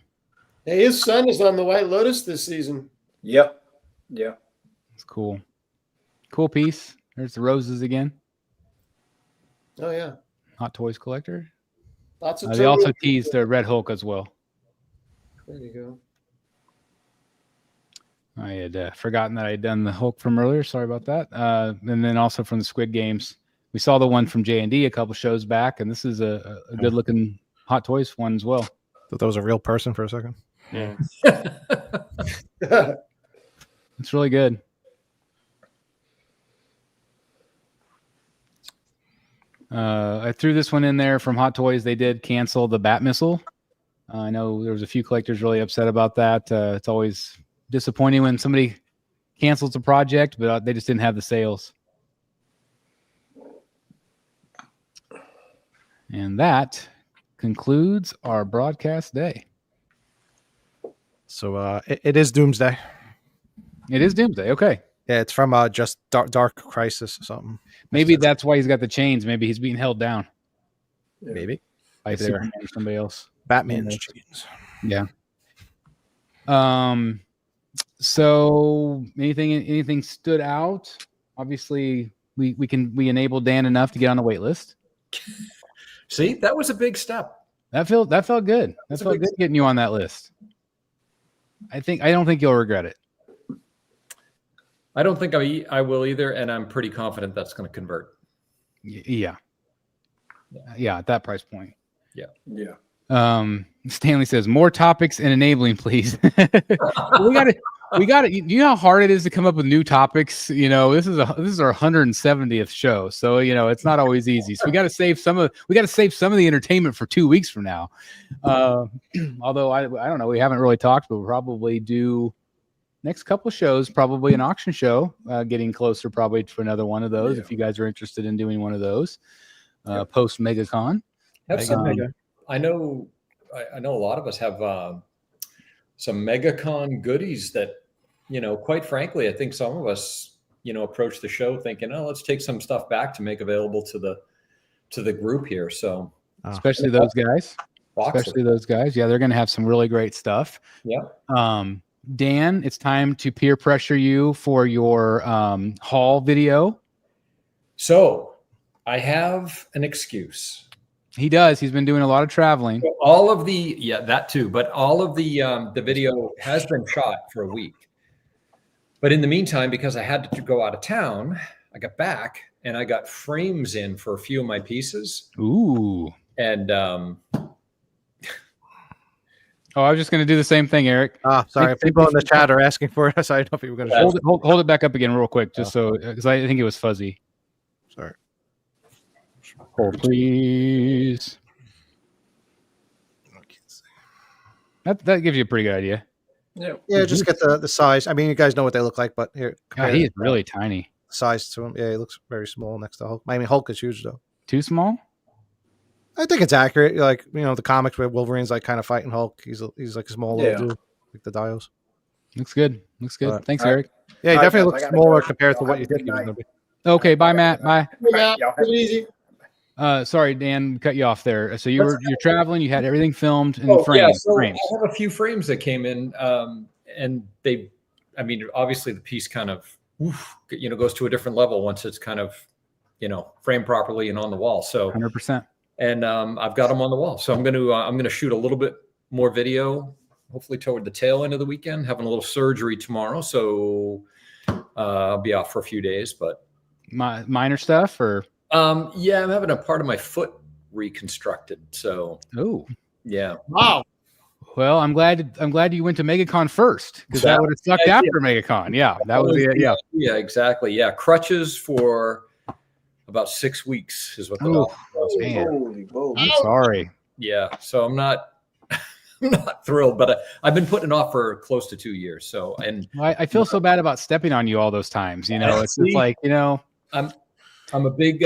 Hey, his son is on the White Lotus this season. Yep. Yeah. It's cool. Cool piece. There's the roses again. Oh yeah. Hot Toys collector. Lots of they also teased the Red Hulk as well. There you go. I had forgotten that I had done the Hulk from earlier. Sorry about that. And then also from the Squid Games. We saw the one from J&D a couple shows back, and this is a good-looking Hot Toys one as well. Thought that was a real person for a second. Yeah. It's really good. I threw this one in there from Hot Toys. They did cancel the Bat Missile. I know there was a few collectors really upset about that. It's always disappointing when somebody cancels a project, but they just didn't have the sales. And that concludes our broadcast day. So it is Doomsday. It is Doomsday. Okay. Yeah, it's from just Dark Crisis or something. Maybe that's why he's got the chains. Maybe he's being held down. Maybe. By Superman or somebody else. Batman's chains. Yeah. So anything stood out? Obviously, we enabled Dan enough to get on the wait list. See, that was a big step. That felt good. That felt good getting you on that list. I don't think you'll regret it. I don't think I will either, and I'm pretty confident that's going to convert. Yeah. At that price point. Yeah. Stanley says more topics and enabling, please. we got it. You know how hard it is to come up with new topics. You know, this is our 170th show, so you know it's not always easy. So we got to save some of the entertainment for 2 weeks from now. Although I don't know, we haven't really talked, but we'll probably do next couple of shows, probably an auction show, getting closer probably to another one of those. If you guys are interested in doing one of those, post MegaCon. I know a lot of us have some MegaCon goodies that, you know, quite frankly, I think some of us, you know, approach the show thinking, oh, let's take some stuff back to make available to the group here. So especially those guys. Yeah, they're going to have some really great stuff. Yeah. Dan, it's time to peer pressure you for your haul video. So I have an excuse. He does. He's been doing a lot of traveling. So all of that too, but all of the video has been shot for a week. But in the meantime, because I had to go out of town, I got back and I got frames in for a few of my pieces. Ooh. And I was just going to do the same thing, Eric. Sorry. People in the chat are asking for it, so I don't know if you were going to hold it back up again real quick, just so, because I think it was fuzzy. Sorry. Hold, please. That gives you a pretty good idea. Yeah, just get the size. I mean, you guys know what they look like, but here. God, he is really tiny. Size to him. Yeah, he looks very small next to Hulk. I mean, Hulk is huge, though. Too small? I think it's accurate. Like, you know, the comics where Wolverine's like kind of fighting Hulk. He's like a small little dude, like the Diehl. Looks good. Thanks, Eric. Yeah, he definitely looks smaller compared to what you think he was going to be. Okay, bye, Matt. Bye. Matt, take it easy. Sorry, Dan, cut you off there. So you're traveling. You had everything filmed in frames. Yeah, so frames. I have a few frames that came in, and obviously the piece kind of, goes to a different level once it's kind of, framed properly and on the wall. So 100%. And I've got them on the wall. So I'm gonna shoot a little bit more video, hopefully toward the tail end of the weekend. Having a little surgery tomorrow, so I'll be off for a few days. But minor stuff, or I'm having a part of my foot reconstructed. So yeah. Wow. Well, I'm glad you went to MegaCon first, because that would have sucked after MegaCon. Yeah, that was it. Yeah. Yeah, exactly. Yeah, crutches for about 6 weeks is what the man. I'm sorry. Yeah, so I'm not thrilled, but I've been putting it off for close to 2 years. So, and I feel so bad about stepping on you all those times. It's just like, I'm a big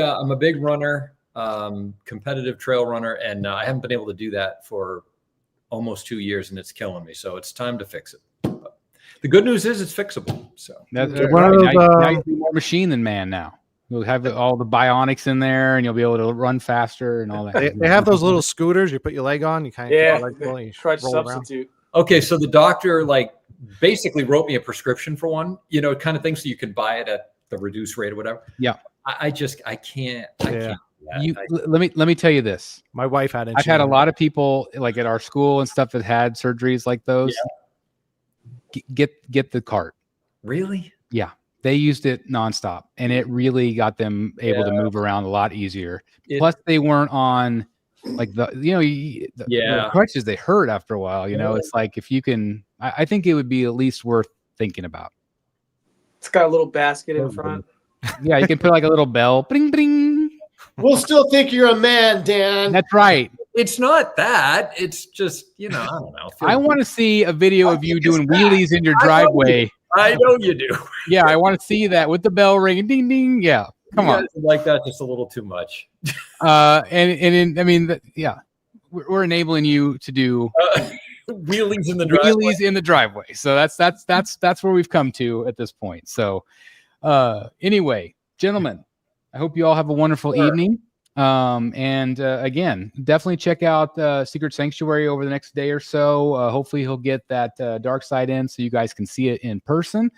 runner, competitive trail runner, and I haven't been able to do that for almost 2 years, and it's killing me. So it's time to fix it. But the good news is it's fixable. So that's right. Now you'll be more machine than man now. You'll have all the bionics in there, and you'll be able to run faster and all that. They have those little scooters you put your leg on. You kind of crutch substitute. Okay, so the doctor basically wrote me a prescription for one, kind of thing, so you can buy it at the reduced rate or whatever. Yeah, I can't. Let me tell you this. My wife had it. I've had a lot of people like at our school and stuff that had surgeries like those. Yeah. Get the cart. Really? Yeah. They used it nonstop, and it really got them able to move around a lot easier. Plus, they weren't on like the crutches, they hurt after a while. It's like if you can, I think it would be at least worth thinking about. It's got a little basket in front. Yeah, you can put like a little bell. Bring, bring. We'll still think you're a man, Dan. That's right. It's not that. It's just, I don't know. I want to see a video of you doing wheelies in your driveway. I know you do. Yeah, I want to see that with the bell ringing, ding, ding. Yeah, come on. Like that, just a little too much. We're enabling you to do wheelies in the driveway. So that's where we've come to at this point. So, anyway, gentlemen, I hope you all have a wonderful evening. Again, definitely check out Secret Sanctuary over the next day or so. Hopefully he'll get that dark side in so you guys can see it in person.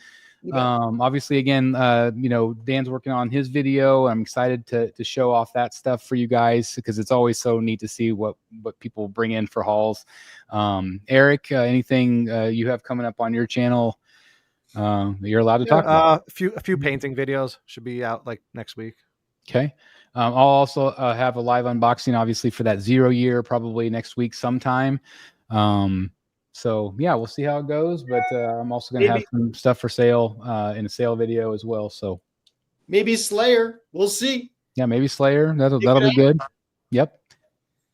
Obviously, again, Dan's working on his video. I'm excited to show off that stuff for you guys because it's always so neat to see what people bring in for hauls. Eric, anything you have coming up on your channel that you're allowed to talk about? A few painting videos should be out like next week. Okay. I'll also have a live unboxing, obviously, for that 0 year, probably next week sometime. So, yeah, we'll see how it goes. But I'm also going to have some stuff for sale in a sale video as well. So maybe Slayer. We'll see. Yeah, maybe Slayer. That'll be good. Yep.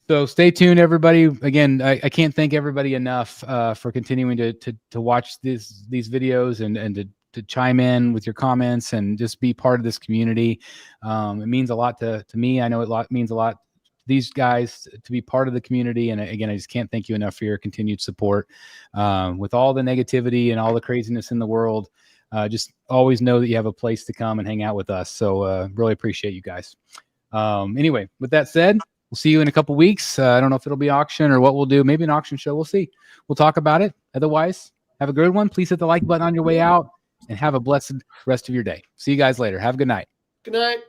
So stay tuned, everybody. Again, I can't thank everybody enough for continuing to watch these videos and to chime in with your comments and just be part of this community. It means a lot to me. I know it means a lot to these guys to be part of the community. And again, I just can't thank you enough for your continued support. With all the negativity and all the craziness in the world, just always know that you have a place to come and hang out with us. So really appreciate you guys. Anyway, with that said, we'll see you in a couple weeks. I don't know if it'll be auction or what we'll do. Maybe an auction show. We'll see. We'll talk about it. Otherwise, have a good one. Please hit the like button on your way out. And have a blessed rest of your day. See you guys later. Have a good night. Good night.